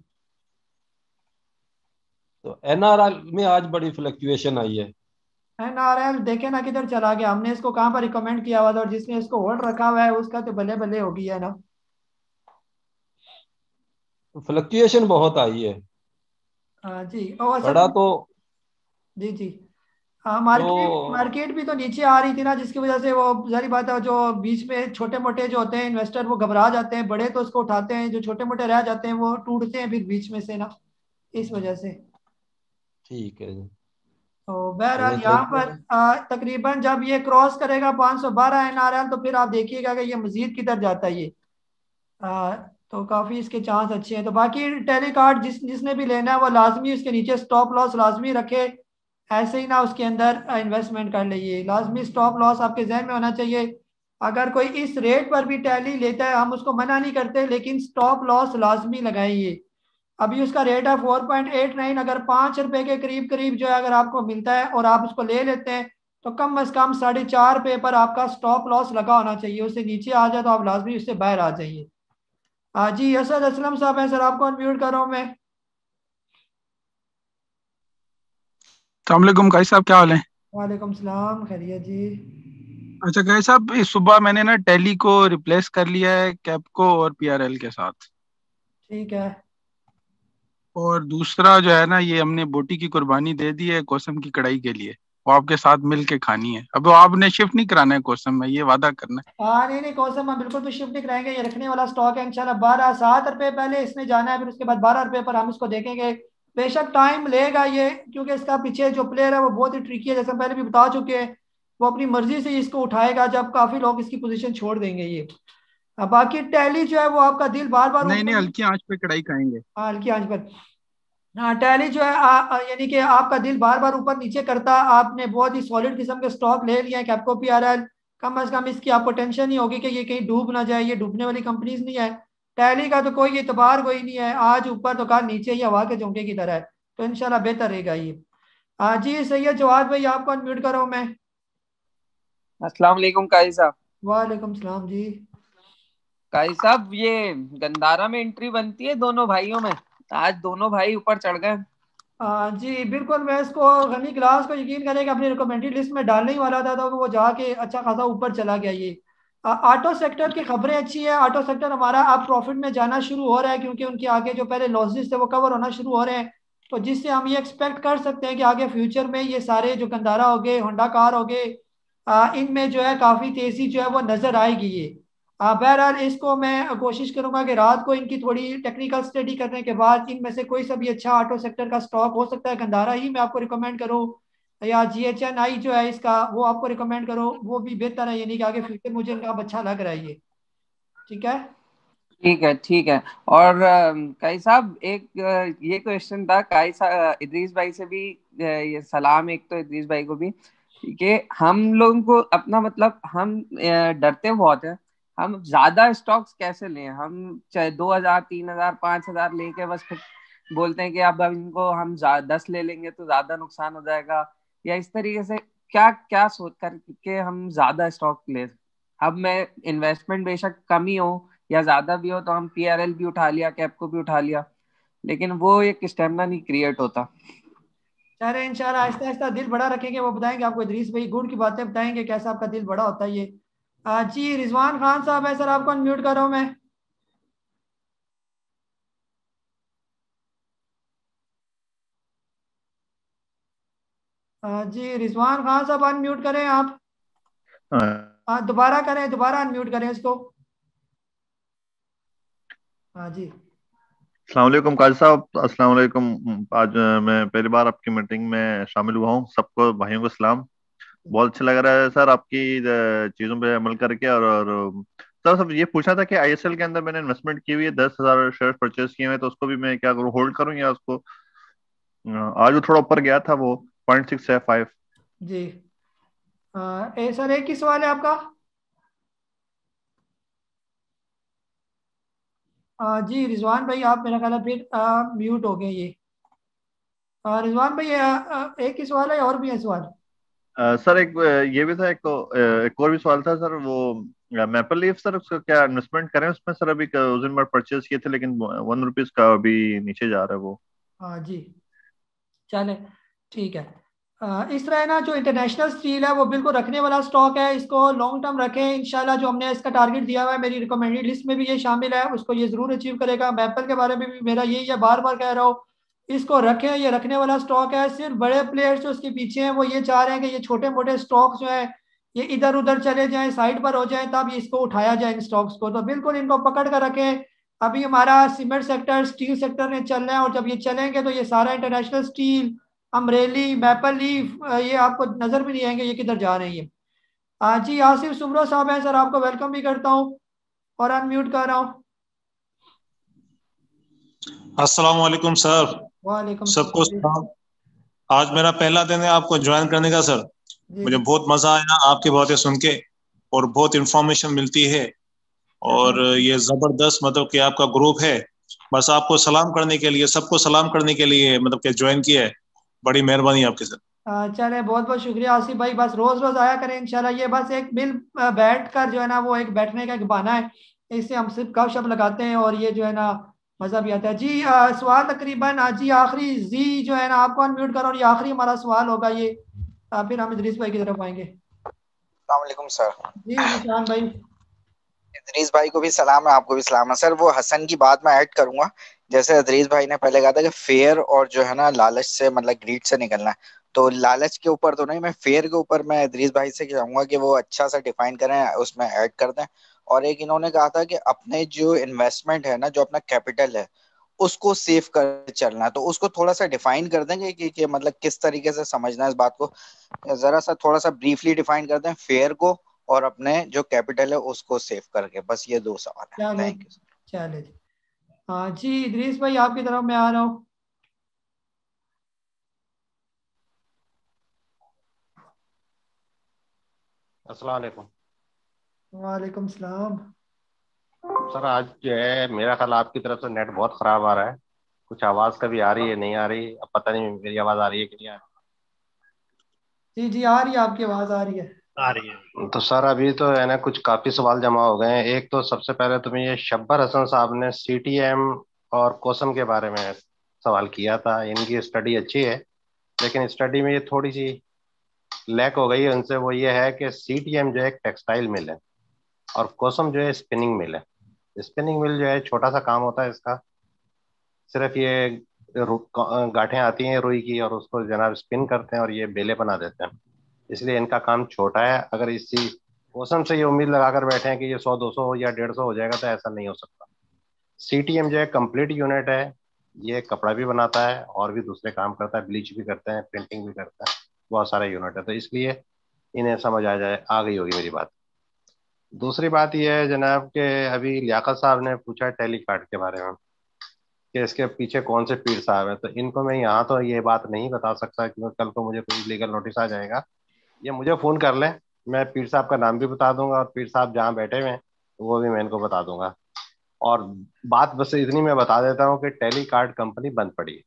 Speaker 14: तो एनआरएल में आज बड़ी फ्लक्चुएशन आई है।
Speaker 1: एनआरएल देखे ना किधर चला गया, हमने इसको कहाँ पर रिकमेंड किया हुआ था, और जिसने इसको होल्ड रखा हुआ है उसका तो भले भले हो गया है ना।
Speaker 14: फ्लक्चुएशन बहुत आई है।
Speaker 1: हाँ जी, और असल
Speaker 14: बड़ा
Speaker 1: में
Speaker 14: तो
Speaker 1: जी जी। हाँ, मार्केट
Speaker 14: जो
Speaker 1: मार्केट भी तो नीचे आ रही थी ना, जिसकी वजह से वो जारी बात है, जो बीच में छोटे मोटे जो होते हैं इन्वेस्टर वो घबरा जाते हैं, बड़े तो उसको उठाते हैं, जो छोटे मोटे रह जाते हैं वो टूटते हैं फिर बीच में से ना, इस वजह से।
Speaker 14: ठीक है जी।
Speaker 1: तो बहरहाल
Speaker 14: चलिए
Speaker 1: यहाँ
Speaker 14: थैंक यू।
Speaker 1: पर तकरीबन जब ये क्रॉस करेगा 512 एनआरएल, तो फिर आप देखिएगा कि ये मजीद किधर जाता है ये। आ, तो काफी इसके चांस अच्छे हैं। तो बाकी टेलीकार्ड जिसने भी लेना है वो लाजमी उसके नीचे स्टॉप लॉस लाजमी रखे। ऐसे ही ना उसके अंदर इन्वेस्टमेंट कर लीजिए, लाजमी स्टॉप लॉस आपके जहन में होना चाहिए। अगर कोई इस रेट पर भी टैली लेता है हम उसको मना नहीं करते, लेकिन स्टॉप लॉस लाजमी लगाइए। अभी उसका रेट है 4.89, अगर 5 रुपए के करीब करीब जो है अगर आपको मिलता है और आप उसको ले लेते हैं, तो कम अज कम 4.5 रुपए पर आपका स्टॉप लॉस लगा होना चाहिए। उससे नीचे आ जाए तो आप लाजमी उससे बाहर आ जाइए। हाँ जी, असद असलम साहब है सर, आपको अनम्यूट कर रहा हूँ मैं।
Speaker 6: अस्सलाम गाइस साहब, क्या हाल है?
Speaker 1: वालेकुम सलाम, खैरियत जी।
Speaker 6: अच्छा गाइस साहब, इस सुबह मैंने ना टैली को रिप्लेस कर लिया है कैपको और पीआरएल के साथ।
Speaker 1: ठीक है।
Speaker 6: और दूसरा जो है ना, ये हमने बोटी की कुर्बानी दे दी है कोसम की कढ़ाई के लिए। वो आपके साथ मिल के खानी है। अब वो आपने शिफ्ट नहीं कराना है कोसम में, ये वादा करना है।
Speaker 1: हाँ नहीं नहीं, कौसम हम बिल्कुल भी शिफ्ट नहीं कराएंगे, ये रखने वाला स्टॉक है इंशाल्लाह। 7 रुपए पहले इसमें जाना है, फिर उसके बाद 12 रुपए पर हम इसको देखेंगे। बेशक टाइम लेगा ये, क्योंकि इसका पीछे जो प्लेयर है वो बहुत ही ट्रिकी है, जैसे हम पहले भी बता चुके हैं। वो अपनी मर्जी से इसको उठाएगा जब काफी लोग इसकी पोजीशन छोड़ देंगे ये। बाकी टैली जो है वो आपका दिल बार बार
Speaker 6: नहीं नहीं,
Speaker 1: ऊपर।
Speaker 6: हल्की आंच पे कढ़ाई खाएंगे।
Speaker 1: हाँ, हल्की आंच पर। हाँ, टैली जो है यानी कि आपका दिल बार बार ऊपर नीचे करता। आपने बहुत ही सॉलिड किस्म के स्टॉक ले लिए हैं, कैपको पीआरएल। कम अज कम इसकी आपको टेंशन नहीं होगी कि ये कहीं डूब ना जाए, ये डूबने वाली कंपनीज नहीं है। टैली का तो कोई एतबार कोई नहीं है, आज ऊपर तो कल नीचे, ही हवा के झोंके की तरह है। तो इंशाल्लाह बेहतर रहेगा ये। हाँ जी, सही है जवाद भाई, आपको अनम्यूट करो मैं।
Speaker 16: अस्सलाम वालेकुम काई साहब।
Speaker 1: वालेकुम सलाम जी।
Speaker 16: काई साहब, ये गंदारा में एंट्री बनती है दोनों भाइयों में? आज दोनों भाई ऊपर चढ़ गए।
Speaker 1: जी बिल्कुल, मैं इसको गनी क्लास को यकीन करें कि अपनी रिकमेंडेड लिस्ट में डालने ही वाला था, तो वो जाके अच्छा खासा ऊपर चला गया ये। ऑटो सेक्टर की खबरें अच्छी है। ऑटो सेक्टर हमारा अब प्रॉफिट में जाना शुरू हो रहा है, क्योंकि उनके आगे जो पहले लॉसेस थे वो कवर होना शुरू हो रहे हैं। तो जिससे हम ये एक्सपेक्ट कर सकते हैं कि आगे फ्यूचर में ये सारे जो कंदारा हो गए, होंडा कार हो गए, इनमें जो है काफ़ी तेज़ी जो है वो नज़र आएगी ये। बहरहाल इसको मैं कोशिश करूंगा कि रात को इनकी थोड़ी टेक्निकल स्टडी करने के बाद इनमें से कोई सा भी अच्छा ऑटो सेक्टर का स्टॉक हो सकता है, गंदारा ही मैं आपको रिकमेंड करूं, या जीएचएनआई जो है इसका वो आपको रिकमेंड करो, वो भी बेहतर है। यानी कि आगे फ्यूचर मुझे इनका अब अच्छा लग रहा है ये। ठीक है।
Speaker 16: ठीक है ठीक है। और काई साहब, एक ये क्वेश्चन था काई साहब, इदरीस भाई से भी ये सलाम, एक तो इदरीस भाई को भी, कि हम लोगों को अपना मतलब हम डरते बहुत है। हम ज्यादा स्टॉक्स कैसे लें? हम चाहे 2000 3000 5000 लेके बस फिर बोलते हैं कि अब इनको हम 10 ले लेंगे तो ज्यादा नुकसान हो जाएगा, या इस तरीके से क्या क्या सोच कर के हम ज्यादा स्टॉक ले? अब मैं इन्वेस्टमेंट बेशक कम ही हो या ज्यादा भी हो, तो हम पीआरएल भी उठा लिया, कैप को भी उठा लिया, लेकिन वो एक स्टेमिना नहीं क्रिएट होता।
Speaker 1: अरे इंशाल्लाह आहिस्ता आहिस्ता दिल बड़ा रखेंगे, वो बताएंगे आपको, इदरीस भाई गुड़ की बातें बताएंगे कैसा आपका दिल बड़ा होता है ये। जी, रिजवान खान साहब है सर, आपको अनम्यूट कर रहा हूं मैं। जी रिजवान खान साहब अनम्यूट करें आप। दोबारा करें, दोबारा अनम्यूट करें इसको। हाँ जी।
Speaker 17: अस्सलाम वालेकुम काजी साहब, अस्सलाम वालेकुम। आज मैं पहली बार आपकी मीटिंग में शामिल हुआ हूँ। सबको भाइयों को सलाम। बहुत अच्छा लग रहा है सर आपकी चीज़ों पे अमल करके। और सर सब ये पूछना था कि आईएसएल के अंदर मैंने इन्वेस्टमेंट की हुई है, 10,000 शेयर परचेज किए हुए हैं, तो उसको भी मैं क्या करूँ, होल्ड करूँ या उसको आज वो थोड़ा ऊपर गया था वो 0.6 है 5।
Speaker 1: जी सर एक ही सवाल है आपका। जी रिजवान भाई आप मेरा ख्याल है फिर म्यूट हो गए ये। रिजवान भाई एक ही सवाल है और भी है सवाल।
Speaker 17: सर एक ये भी था, एक और भी सवाल था सर। वो मैपल लीफ सर, उसका क्या इन्वेस्टमेंट करें उसमें सर? अभी उस दिन मैं परचेज किए थे लेकिन 1 रुपीज का अभी नीचे जा रहा है वो।
Speaker 1: हाँ जी चले ठीक है। इस तरह है ना, जो इंटरनेशनल स्टील है वो बिल्कुल रखने वाला स्टॉक है, इसको लॉन्ग टर्म रखें इंशाल्लाह। जो हमने इसका टारगेट दिया हुआ है मेरी रिकमेंडेड लिस्ट में भी ये शामिल है, उसको ये जरूर अचीव करेगा। मैपल के बारे में भी मेरा यही है, बार बार कह रहा हूँ इसको रखें, ये रखने वाला स्टॉक है। सिर्फ बड़े प्लेयर्स जो उसके पीछे हैं वो ये चाह रहे हैं कि ये छोटे मोटे स्टॉक्स जो है ये इधर उधर चले जाएं, साइड पर हो जाएं, तब इसको उठाया जाए इन स्टॉक्स को। तो बिल्कुल इनको पकड़ कर रखें। अभी हमारा सीमेंट सेक्टर स्टील सेक्टर में चल रहा है, और जब ये चलेंगे तो ये सारा international steel, Amreli, maple leaf, ये आपको नजर भी नहीं आएंगे ये किधर जा रही है। जी आसिफ सुमरो साहब हैं सर, आपको वेलकम भी करता हूँ और अनम्यूट कर रहा हूँ।
Speaker 18: अस्सलाम वालेकुम सर।
Speaker 1: वालेकुम
Speaker 18: सबको
Speaker 1: सलाम।
Speaker 18: सलाम। आज मेरा पहला दिन है आपको ज्वाइन करने का सर।
Speaker 1: जी
Speaker 18: मुझे बहुत मजा आया आपकी बातें सुन के, और बहुत इंफॉर्मेशन मिलती है। और ये जबरदस्त मतलब कि आपका ग्रुप है। बस आपको सलाम करने के लिए, सबको सलाम करने के लिए मतलब कि ज्वाइन किया है। बड़ी मेहरबानी आपकी सर।
Speaker 1: चले बहुत बहुत शुक्रिया आसिफ भाई, बस रोज रोज आया करें इंशाल्लाह। ये बस एक मिल बैठ कर जो है ना वो एक बैठने का एक बहाना है, इससे हम सिर्फ गपशप लगाते हैं और ये जो है ना मजा भी आता है। जी सवाल तकरीबन जी आखिरी जी जो है ना आपको अनम्यूट करो, और ये आखिरी हमारा सवाल होगा ये। फिर हम इदरीस भाई की तरफ आएंगे।
Speaker 19: अस्सलाम वालेकुम सर।
Speaker 1: जी निशान भाई।
Speaker 19: इदरीस भाई को भी सलाम है, आपको भी सलाम है सर। वो हसन की बात मैं ऐड करूंगा। जैसे इदरीस भाई ने पहले कहा था कि फेयर और जो है ना लालच से मतलब ग्रीड से निकलना है, तो लालच के ऊपर तो नहीं, मैं फेयर के ऊपर मैं इदरीस भाई से चाहूंगा कि वो अच्छा सा डिफाइन करें, उसमें ऐड कर दें। और एक इन्होंने कहा था कि अपने जो इन्वेस्टमेंट है ना, जो अपना कैपिटल है उसको सेव कर चलना है, तो उसको थोड़ा सा डिफाइन कर देंगे कि मतलब किस तरीके से समझना है इस बात को। जरा सा थोड़ा सा ब्रीफली डिफाइन कर दें फेयर को और अपने जो कैपिटल है उसको सेव करके। बस ये दो सवाल है।
Speaker 1: चलो
Speaker 19: थैंक यू।
Speaker 1: चले जी। हाँ जी इदरीस भाई आपकी तरफ मैं आ रहा हूँ।
Speaker 24: अस्सलाम वालेकुम
Speaker 1: वालेकुम सलाम।
Speaker 24: सर। आज जो है मेरा ख्याल आपकी तरफ से नेट बहुत खराब आ रहा है। कुछ आवाज कभी आ रही है, नहीं आ रही, अब पता नहीं मेरी आवाज आ रही है कि नहीं
Speaker 1: जी जी आ रही है, आपकी आवाज आ रही है।
Speaker 24: आ रही है। तो सर अभी तो है ना कुछ काफी सवाल जमा हो गए हैं। एक तो सबसे पहले तुम्हें ये शब्बर हसन साहब ने सीटीएम और कोसम के बारे में सवाल किया था। इनकी स्टडी अच्छी है, लेकिन स्टडी में ये थोड़ी सी लैक हो गई है उनसे। वो ये है कि सीटीएम जो है एक टेक्सटाइल मिल है और कोसम जो है स्पिनिंग मिल है। स्पिनिंग मिल जो है छोटा सा काम होता है इसका, सिर्फ ये गांठें आती हैं रुई की और उसको जनाब स्पिन करते हैं और ये बेले बना देते हैं। इसलिए इनका काम छोटा है। अगर इसी मौसम से ये उम्मीद लगाकर बैठे हैं कि ये 100 200 या 150 हो जाएगा, तो ऐसा नहीं हो सकता। सीटीएम जो है कंप्लीट यूनिट है। ये कपड़ा भी बनाता है और भी दूसरे काम करता है, ब्लीच भी करते हैं, प्रिंटिंग भी करता है, बहुत सारा यूनिट है। तो इसलिए इन्हें समझ आ गई होगी मेरी बात। दूसरी बात यह है जनाब के अभी लियाकत साहब ने पूछा टैली कार्ड के बारे में कि इसके पीछे कौन से पीर साहब है। तो इनको मैं यहाँ तो ये बात नहीं बता सकता क्योंकि कल को मुझे कोई लीगल नोटिस आ जाएगा। ये मुझे फोन कर लें, मैं पीर साहब का नाम भी बता दूंगा और पीर साहब जहाँ बैठे हुए हैं वो भी मैं इनको बता दूंगा। और बात बस इतनी मैं बता देता हूँ कि टेली कार्ड कंपनी बंद पड़ी है।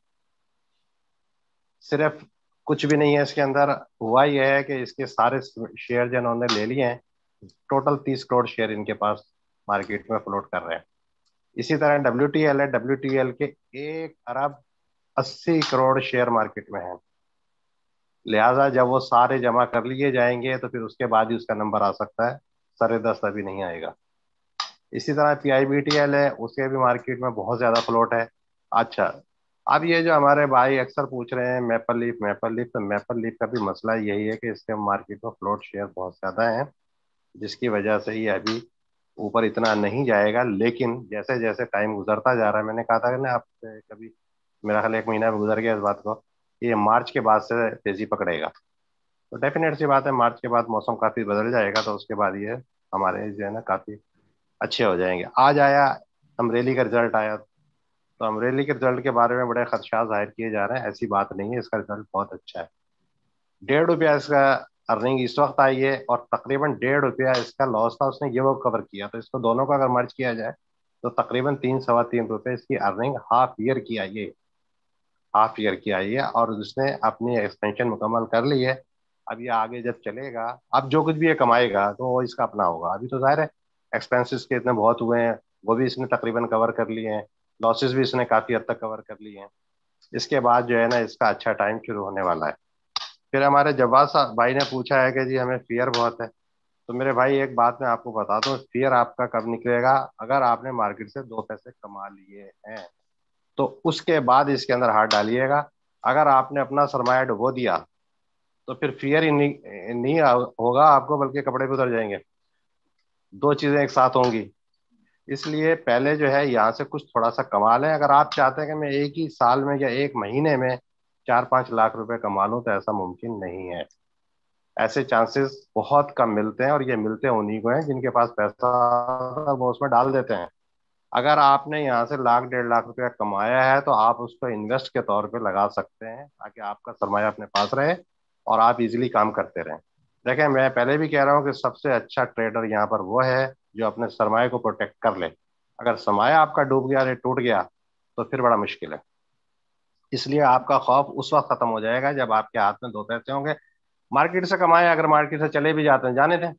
Speaker 24: सिर्फ कुछ भी नहीं है इसके अंदर। हुआ यह है कि इसके सारे शेयर जिन्होंने ले लिए हैं, टोटल 30 करोड़ शेयर इनके पास मार्केट में फ्लोट कर रहे हैं। इसी तरह WTL है, WTL के 1 अरब 80 करोड़ शेयर मार्केट में है। लिहाजा जब वो सारे जमा कर लिए जाएंगे तो फिर उसके बाद ही उसका नंबर आ सकता है, 10.5 अभी नहीं आएगा। इसी तरह PIBTL है, उसके भी मार्केट में बहुत ज्यादा फ्लोट है। अच्छा, अब ये जो हमारे भाई अक्सर पूछ रहे हैं मैपल लीफ मैपल लीफ, तो मैपल लीफ का भी मसला यही है कि इसके मार्केट में फ्लोट शेयर बहुत ज्यादा है, जिसकी वजह से ये अभी ऊपर इतना नहीं जाएगा, लेकिन जैसे जैसे टाइम गुजरता जा रहा है, मैंने कहा था कि ना आपसे कभी, मेरा ख्याल 1 महीना भी गुजर गया इस बात को, ये मार्च के बाद से तेजी पकड़ेगा। तो डेफिनेट सी बात है, मार्च के बाद मौसम काफी बदल जाएगा, तो उसके बाद ये हमारे जो है ना काफी अच्छे हो जाएंगे। आज आया अमरेली का रिजल्ट आया, तो अमरेली के रिजल्ट के बारे में बड़े खदशात जाहिर किए जा रहे हैं। ऐसी बात नहीं है, इसका रिजल्ट बहुत अच्छा है। ₹1.5 इसका अर्निंग इस वक्त आई है, और तकरीबन ₹1.5 इसका लॉस था, उसने ये वो कवर किया। तो इसको दोनों का अगर मर्ज किया जाए तो तकरीबन 3 सवा 3 रुपए इसकी अर्निंग हाफ ईयर की आई है, हाफ ईयर की आई है। और उसने अपनी एक्सपेंशन मुकम्मल कर ली है। अब ये आगे जब चलेगा, अब जो कुछ भी ये कमाएगा तो वो इसका अपना होगा। अभी तो जाहिर है एक्सपेंसेस के इतने बहुत हुए हैं, वो भी इसने तकरीबन कवर कर लिए हैं, लॉसेस भी इसने काफी हद तक कवर कर लिए हैं। इसके बाद जो है ना इसका अच्छा टाइम शुरू होने वाला है। फिर हमारे जवाब साहब भाई ने पूछा है कि जी हमें फियर बहुत है। तो मेरे भाई एक बात मैं आपको बता दूं, फियर आपका कब निकलेगा, अगर आपने मार्केट से 2 पैसे कमा लिए हैं तो उसके बाद इसके अंदर हाथ डालिएगा। अगर आपने अपना सरमाया डुबो दिया तो फिर फियर ही नहीं होगा आपको, बल्कि कपड़े भी उतर जाएंगे। दो चीजें एक साथ होंगी। इसलिए पहले जो है यहाँ से कुछ थोड़ा सा कमा लें। अगर आप चाहते हैं कि मैं एक ही साल में या एक महीने में 4-5 लाख रुपए कमा लूं, तो ऐसा मुमकिन नहीं है। ऐसे चांसेस बहुत कम मिलते हैं, और ये मिलते उन्हीं को हैं जिनके पास पैसा होता है, वो उसमें डाल देते हैं। अगर आपने यहाँ से 1-1.5 लाख रुपया कमाया है तो आप उसको इन्वेस्ट के तौर पे लगा सकते हैं, ताकि आपका सरमाया अपने पास रहे और आप इजीली काम करते रहें। देखें, मैं पहले भी कह रहा हूँ कि सबसे अच्छा ट्रेडर यहाँ पर वो है जो अपने सरमाए को प्रोटेक्ट कर ले। अगर सरमाया आपका डूब गया या टूट गया तो फिर बड़ा मुश्किल है। इसलिए आपका खौफ उस वक्त खत्म हो जाएगा जब आपके हाथ में 2 पैसे होंगे। मार्केट से कमाए, अगर मार्केट से चले भी जाते हैं, जाने दें,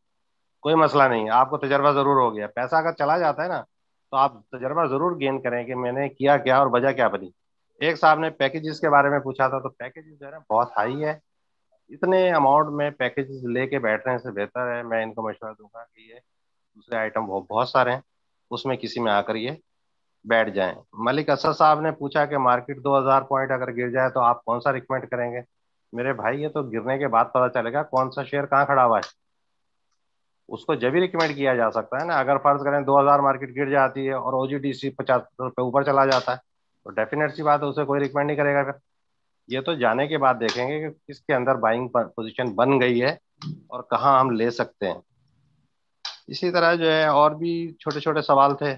Speaker 24: कोई मसला नहीं है। आपको तजर्बा जरूर हो गया। पैसा अगर चला जाता है ना, तो आप तजर्बा जरूर गेन करें कि मैंने किया क्या और वजह क्या बनी। एक साहब ने पैकेजेस के बारे में पूछा था, तो पैकेजेस जो है ना बहुत हाई है। इतने अमाउंट में पैकेजेस लेके बैठने से बेहतर है, मैं इनको मशवरा दूंगा कि ये दूसरे आइटम बहुत सारे हैं, उसमें किसी में आकर ये बैठ जाएं। मलिक असद साहब ने पूछा कि मार्केट 2000 पॉइंट अगर गिर जाए तो आप कौन सा रिकमेंड करेंगे। मेरे भाई, ये तो गिरने के बाद पता चलेगा कौन सा शेयर कहाँ खड़ा हुआ है। उसको जब भी रिकमेंड किया जा सकता है ना। अगर फर्ज करें 2000 मार्केट गिर जाती है और OGDC 50 रुपये ऊपर चला जाता है, तो डेफिनेट सी बात है उसे कोई रिकमेंड नहीं करेगा। फिर ये तो जाने के बाद देखेंगे कि किसके अंदर बाइंग पोजीशन बन गई है और कहाँ हम ले सकते हैं। इसी तरह जो है और भी छोटे छोटे सवाल थे।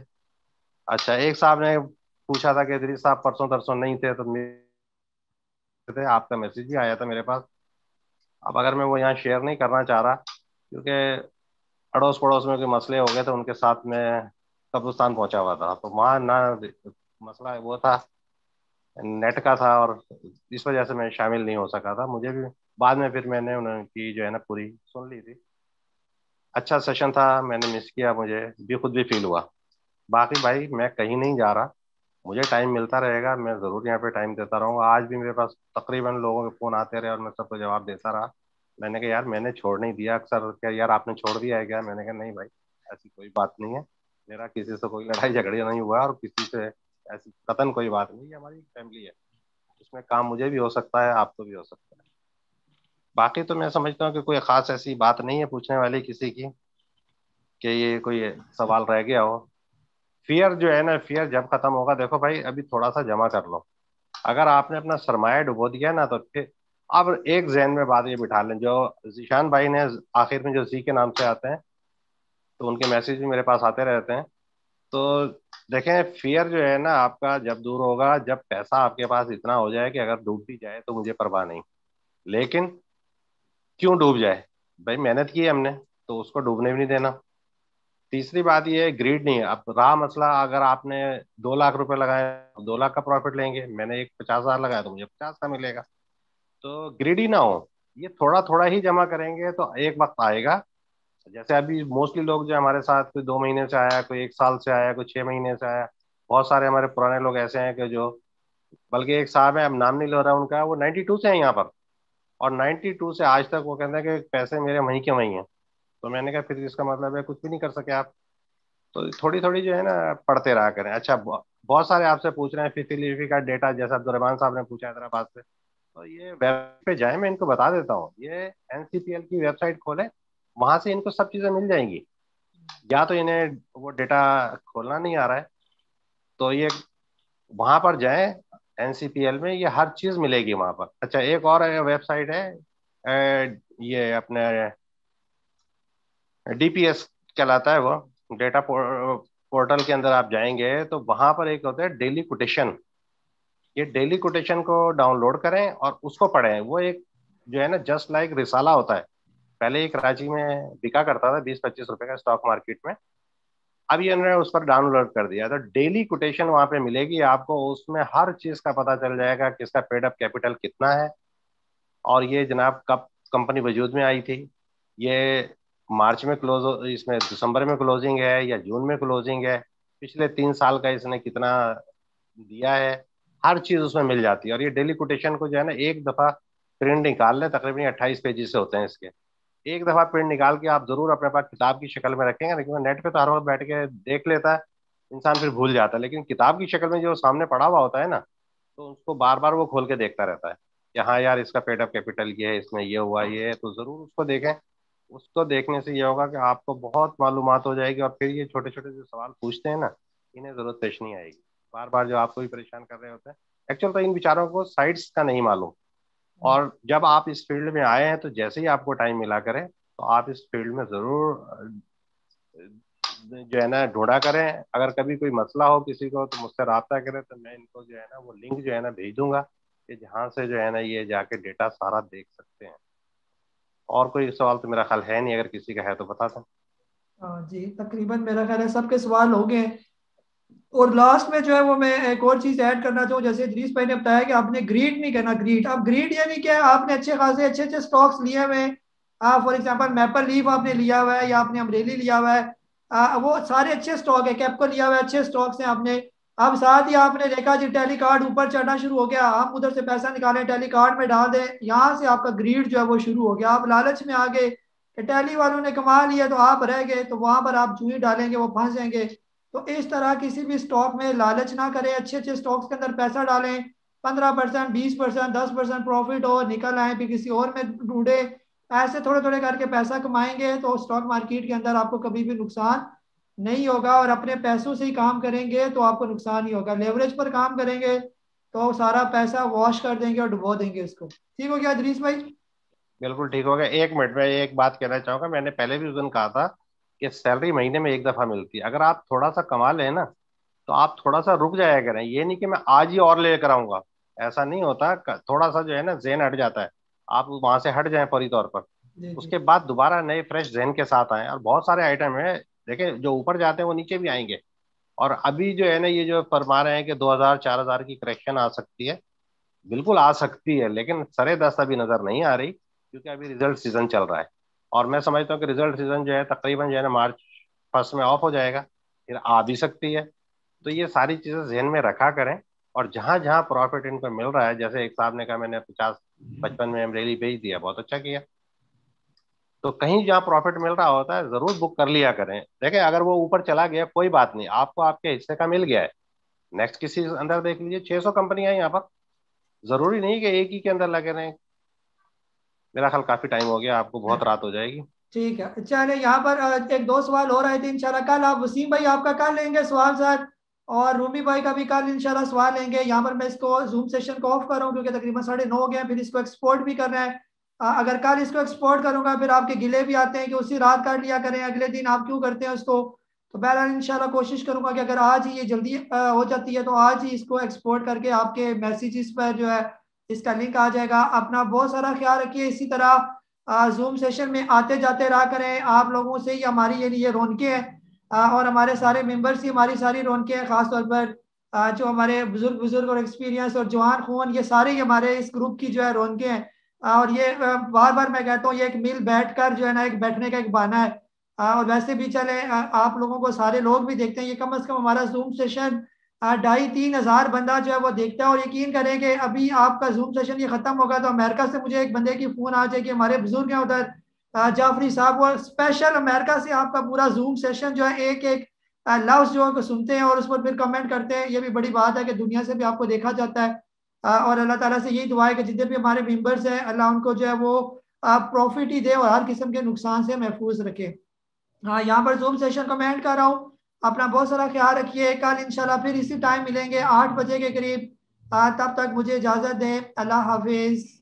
Speaker 24: अच्छा, एक साहब ने पूछा था कि इदरीस साहब परसों तरसों नहीं थे, तो थे, आपका मैसेज भी आया था मेरे पास। अब अगर मैं वो यहाँ शेयर नहीं करना चाह रहा, क्योंकि अड़ोस पड़ोस में कोई मसले हो गए थे, उनके साथ में कब्रिस्तान पहुंचा हुआ था, तो वहाँ ना मसला वो था, नेट का था, और इस वजह से मैं शामिल नहीं हो सका था। मुझे भी बाद में फिर मैंने उनकी जो है ना पूरी सुन ली थी। अच्छा सेशन था, मैंने मिस किया, मुझे भी खुद भी फील हुआ। बाकी भाई मैं कहीं नहीं जा रहा, मुझे टाइम मिलता रहेगा, मैं ज़रूर यहाँ पे टाइम देता रहूँगा। आज भी मेरे पास तकरीबन लोगों के फ़ोन आते रहे और मैं सबको जवाब देता रहा। मैंने कहा यार मैंने छोड़ नहीं दिया। अक्सर क्या यार आपने छोड़ दिया है क्या, मैंने कहा नहीं भाई, ऐसी कोई बात नहीं है। मेरा किसी से कोई लड़ाई झगड़े नहीं हुआ और किसी से ऐसी कतन कोई बात नहीं है। हमारी फैमिली है, उसमें काम मुझे भी हो सकता है, आपको भी हो सकता है। बाकी तो मैं समझता हूँ कि कोई ख़ास ऐसी बात नहीं है पूछने वाली किसी की कि ये कोई सवाल रह गया हो। फियर जो है ना, फियर जब खत्म होगा, देखो भाई अभी थोड़ा सा जमा कर लो। अगर आपने अपना सरमाया डुबो दिया ना, तो फिर अब एक जहन में बात ये बिठा लें, जो जीशान भाई ने आखिर में जो जी के नाम से आते हैं, तो उनके मैसेज भी मेरे पास आते रहते हैं। तो देखें, फियर जो है ना आपका जब दूर होगा, जब पैसा आपके पास इतना हो जाए कि अगर डूब भी जाए तो मुझे परवाह नहीं। लेकिन क्यों डूब जाए भाई, मेहनत की है हमने, तो उसको डूबने भी नहीं देना। तीसरी बात ये है, ग्रीड नहीं है। अब रहा मसला, अगर आपने 2 लाख रुपए लगाए, 2 लाख का प्रॉफिट लेंगे, मैंने एक 50,000 लगाया तो मुझे 50 का मिलेगा। तो ग्रीडी ना हो, ये थोड़ा थोड़ा ही जमा करेंगे तो एक वक्त आएगा। जैसे अभी मोस्टली लोग जो हमारे साथ, कोई 2 महीने से आया, कोई 1 साल से आया, कोई 6 महीने से आया। बहुत सारे हमारे पुराने लोग ऐसे हैं कि जो, बल्कि एक साहब है, अब नाम नहीं ले रहा उनका, वो 92 से है यहाँ पर, और 92 से आज तक वो कहते हैं कि पैसे मेरे वहीं के वहीं हैं। तो मैंने कहा फिर इसका मतलब है कुछ भी नहीं कर सके आप। तो थोड़ी थोड़ी जो है ना पढ़ते रहा करें। अच्छा, बहुत सारे आपसे पूछ रहे हैं फिफी का डेटा, जैसा अब्दुलरहमान साहब ने पूछा हैदराबाद से, तो ये वेब पे जाए, मैं इनको बता देता हूँ। ये NCPL की वेबसाइट खोले, वहां से इनको सब चीजें मिल जाएंगी। या तो इन्हें वो डेटा खोलना नहीं आ रहा है, तो ये वहां पर जाएं, एनसीपीएल में ये हर चीज मिलेगी वहां पर। अच्छा, एक और वेबसाइट है, ये अपने डीपीएस कहलाता है वो, डेटा पोर्टल के अंदर आप जाएंगे तो वहां पर एक होता है डेली कोटेशन। ये डेली कोटेशन को डाउनलोड करें और उसको पढ़ें। वो एक जो है ना जस्ट लाइक रिसाला होता है। पहले एक कराची में बिका करता था 20-25 रुपए का स्टॉक मार्केट में, अब ये उन्होंने उस पर डाउनलोड कर दिया। तो डेली कोटेशन वहां पे मिलेगी आपको, उसमें हर चीज का पता चल जाएगा, किसका पेड अप कैपिटल कितना है, और ये जनाब कब कंपनी वजूद में आई थी, ये मार्च में क्लोज, इसमें दिसंबर में क्लोजिंग है या जून में क्लोजिंग है, पिछले 3 साल का इसने कितना दिया है, हर चीज उसमें मिल जाती है। और ये डेली कोटेशन को जो है ना एक दफा प्रिंट निकाल लें, तकरीबन 28 पेजेस से होते हैं इसके, एक दफा प्रिंट निकाल के आप जरूर अपने पास किताब की शक्ल में रखेंगे। लेकिन नेट पे तो हर वक्त बैठ के देख लेता है इंसान, फिर भूल जाता है। लेकिन किताब की शक्ल में जो सामने पढ़ा हुआ होता है ना, तो उसको बार बार वो खोल के देखता रहता है कि हाँ यार इसका पेड अप कैपिटल ये है, इसमें ये हुआ ये है, तो जरूर उसको देखें। उसको देखने से ये होगा कि आपको बहुत मालूमात हो जाएगी, और फिर ये छोटे छोटे जो सवाल पूछते हैं ना, इन्हें जरूरत पेश नहीं आएगी। बार बार जो आपको भी परेशान कर रहे होते हैं, एक्चुअल तो इन बेचारों को साइट्स का नहीं मालूम। और जब आप इस फील्ड में आए हैं तो जैसे ही आपको टाइम मिला करें तो आप इस फील्ड में जरूर जो है ना ढूंढा करें। अगर कभी कोई मसला हो किसी को तो मुझसे रब्ता करें, तो मैं इनको जो है ना वो लिंक जो है ना भेज दूंगा कि जहाँ से जो है ना ये जाके डेटा सारा देख सकते हैं। और कोई सवाल तो मेरा ख्याल है नहीं, अगर किसी का है तो बता दें।
Speaker 1: जी तकरीबन मेरा ख्याल है सबके सवाल हो गए। और लास्ट में जो है वो मैं एक और चीज ऐड करना चाहूँ, जैसे इदरीस भाई ने बताया कि आपने ग्रीड नहीं करना। ग्रीड, अब ग्रीड यानी क्या, आपने अच्छे खासे अच्छे अच्छे स्टॉक्स लिए हुए हैं, फॉर एग्जांपल मैपल लीफ आपने लिया हुआ है या आपने अमरेली लिया हुआ है, वो सारे अच्छे स्टॉक है। कैपको लिया हुआ है, अच्छे स्टॉक्स हैं आपने। अब साथ ही आपने देखा जी टैली कार्ड ऊपर चढ़ना शुरू हो गया, हम उधर से पैसा निकालें टैली कार्ड में डाल दें, यहाँ से आपका ग्रीड जो है वो शुरू हो गया। आप लालच में आ गए कि टैली वालों ने कमा लिया तो आप रह गए, तो वहां पर आप चूही डालेंगे, वो फंस जाएंगे। तो इस तरह किसी भी स्टॉक में लालच ना करें, अच्छे अच्छे स्टॉक्स के अंदर पैसा डालें, 15%, 20%, 10% प्रॉफिट हो, निकल आए फिर किसी और में ढूंढे। ऐसे थोड़े थोड़े करके पैसा कमाएंगे तो स्टॉक मार्केट के अंदर आपको कभी भी नुकसान नहीं होगा। और अपने पैसों से ही काम करेंगे तो आपको नुकसान ही होगा। लेवरेज पर काम करेंगे तो सारा पैसा वॉश कर देंगे और डुबो देंगे उसको। ठीक हो गया इदरीस भाई?
Speaker 24: बिल्कुल ठीक हो गया। एक मिनट में एक बात कहना चाहूंगा, मैंने पहले भी उस दिन कहा था कि सैलरी महीने में एक दफा मिलती है। अगर आप थोड़ा सा कमा लें ना तो आप थोड़ा सा रुक जाया करें। ये नहीं कि मैं आज ही और लेकर आऊंगा, ऐसा नहीं होता। थोड़ा सा जो है ना ज़हन हट जाता है, आप वहां से हट जाएं फौरी तौर पर, उसके बाद दोबारा नए फ्रेश ज़हन के साथ आए। और बहुत सारे आइटम है, देखें जो ऊपर जाते हैं वो नीचे भी आएंगे। और अभी जो है ना ये जो फरमा रहे हैं कि 2000-4000 की करेक्शन आ सकती है, बिल्कुल आ सकती है, लेकिन सरे दस्त अभी नजर नहीं आ रही, क्योंकि अभी रिजल्ट सीजन चल रहा है। और मैं समझता हूँ कि रिजल्ट सीजन जो है तकरीबन जो है ना मार्च फर्स्ट में ऑफ हो जाएगा, फिर आ भी सकती है। तो ये सारी चीजें जहन में रखा करें। और जहां जहां प्रॉफिट इनको मिल रहा है, जैसे एक साहब ने कहा मैंने 50-55 में अमरेली बेच दिया, बहुत अच्छा किया। तो कहीं जहाँ प्रॉफिट मिल रहा होता है जरूर बुक कर लिया करें। देखें अगर वो ऊपर चला गया कोई बात नहीं, आपको आपके हिस्से का मिल गया है, नेक्स्ट किसी अंदर देख लीजिए। 600 कंपनियां हैं यहाँ पर, जरूरी नहीं कि एक ही के अंदर लगे रहें। मेरा ख्याल काफी टाइम हो गया, आपको बहुत रात हो जाएगी।
Speaker 1: ठीक है, चले यहाँ पर एक दो सवाल हो रहे थे। इंशाल्लाह कल आप वसीम भाई आपका कल लेंगे सवाल सर, और रूमी भाई का भी कल इंशाल्लाह सवाल लेंगे। यहाँ पर मैं इसको जूम सेशन को ऑफ कर रहा हूँ क्योंकि तकरीबन 9:30 हो गए, फिर इसको एक्सपोर्ट भी करना है। अगर कल इसको एक्सपोर्ट करूंगा फिर आपके गिले भी आते हैं कि उसी रात कर लिया करें, अगले दिन आप क्यों करते हैं उसको। तो बहरहाल इंशाल्लाह कोशिश करूंगा कि अगर आज ही ये जल्दी हो जाती है तो आज ही इसको एक्सपोर्ट करके आपके मैसेजेस पर जो है इसका लिंक आ जाएगा। अपना बहुत सारा ख्याल रखिए। इसी तरह जूम सेशन में आते जाते रहा करें। आप लोगों से ही हमारी ये रौनकें हैं, और हमारे सारे मेंबर्स ही हमारी सारी रौनकें हैं। खासतौर पर जो हमारे बुजुर्ग और एक्सपीरियंस और जवान खून, ये सारे ही हमारे इस ग्रुप की जो है रौनकें हैं। और ये बार बार मैं कहता हूँ ये एक मिल बैठ कर जो है ना एक बैठने का एक बहाना है। और वैसे भी चले आप लोगों को सारे लोग भी देखते हैं, ये कम अज कम हमारा जूम सेशन 2,500-3 हज़ार बंदा जो है वो देखता है। और यकीन करें कि अभी आपका जूम सेशन ये खत्म होगा तो अमेरिका से मुझे एक बंदे की फोन आ जाए कि हमारे बुजुर्ग हैं उधर, जाफरी साहब, वो स्पेशल अमेरिका से आपका पूरा जूम सेशन जो है एक एक लफ्ज जो है सुनते हैं और उस पर फिर कमेंट करते हैं। ये भी बड़ी बात है कि दुनिया से भी आपको देखा जाता है। और अल्लाह ताला से यही दुआ है कि जितने भी हमारे मेंबर्स हैं अल्लाह उनको जो है वो प्रॉफिट ही दे और हर किस्म के नुकसान से महफूज रखे। हाँ, यहाँ पर जूम सेशन को मैं एंड कर रहा हूँ। अपना बहुत सारा ख्याल रखिए। कल इंशाल्लाह फिर इसी टाइम मिलेंगे 8 बजे के करीब। तब तक मुझे इजाज़त दें। अल्लाह हाफिज़।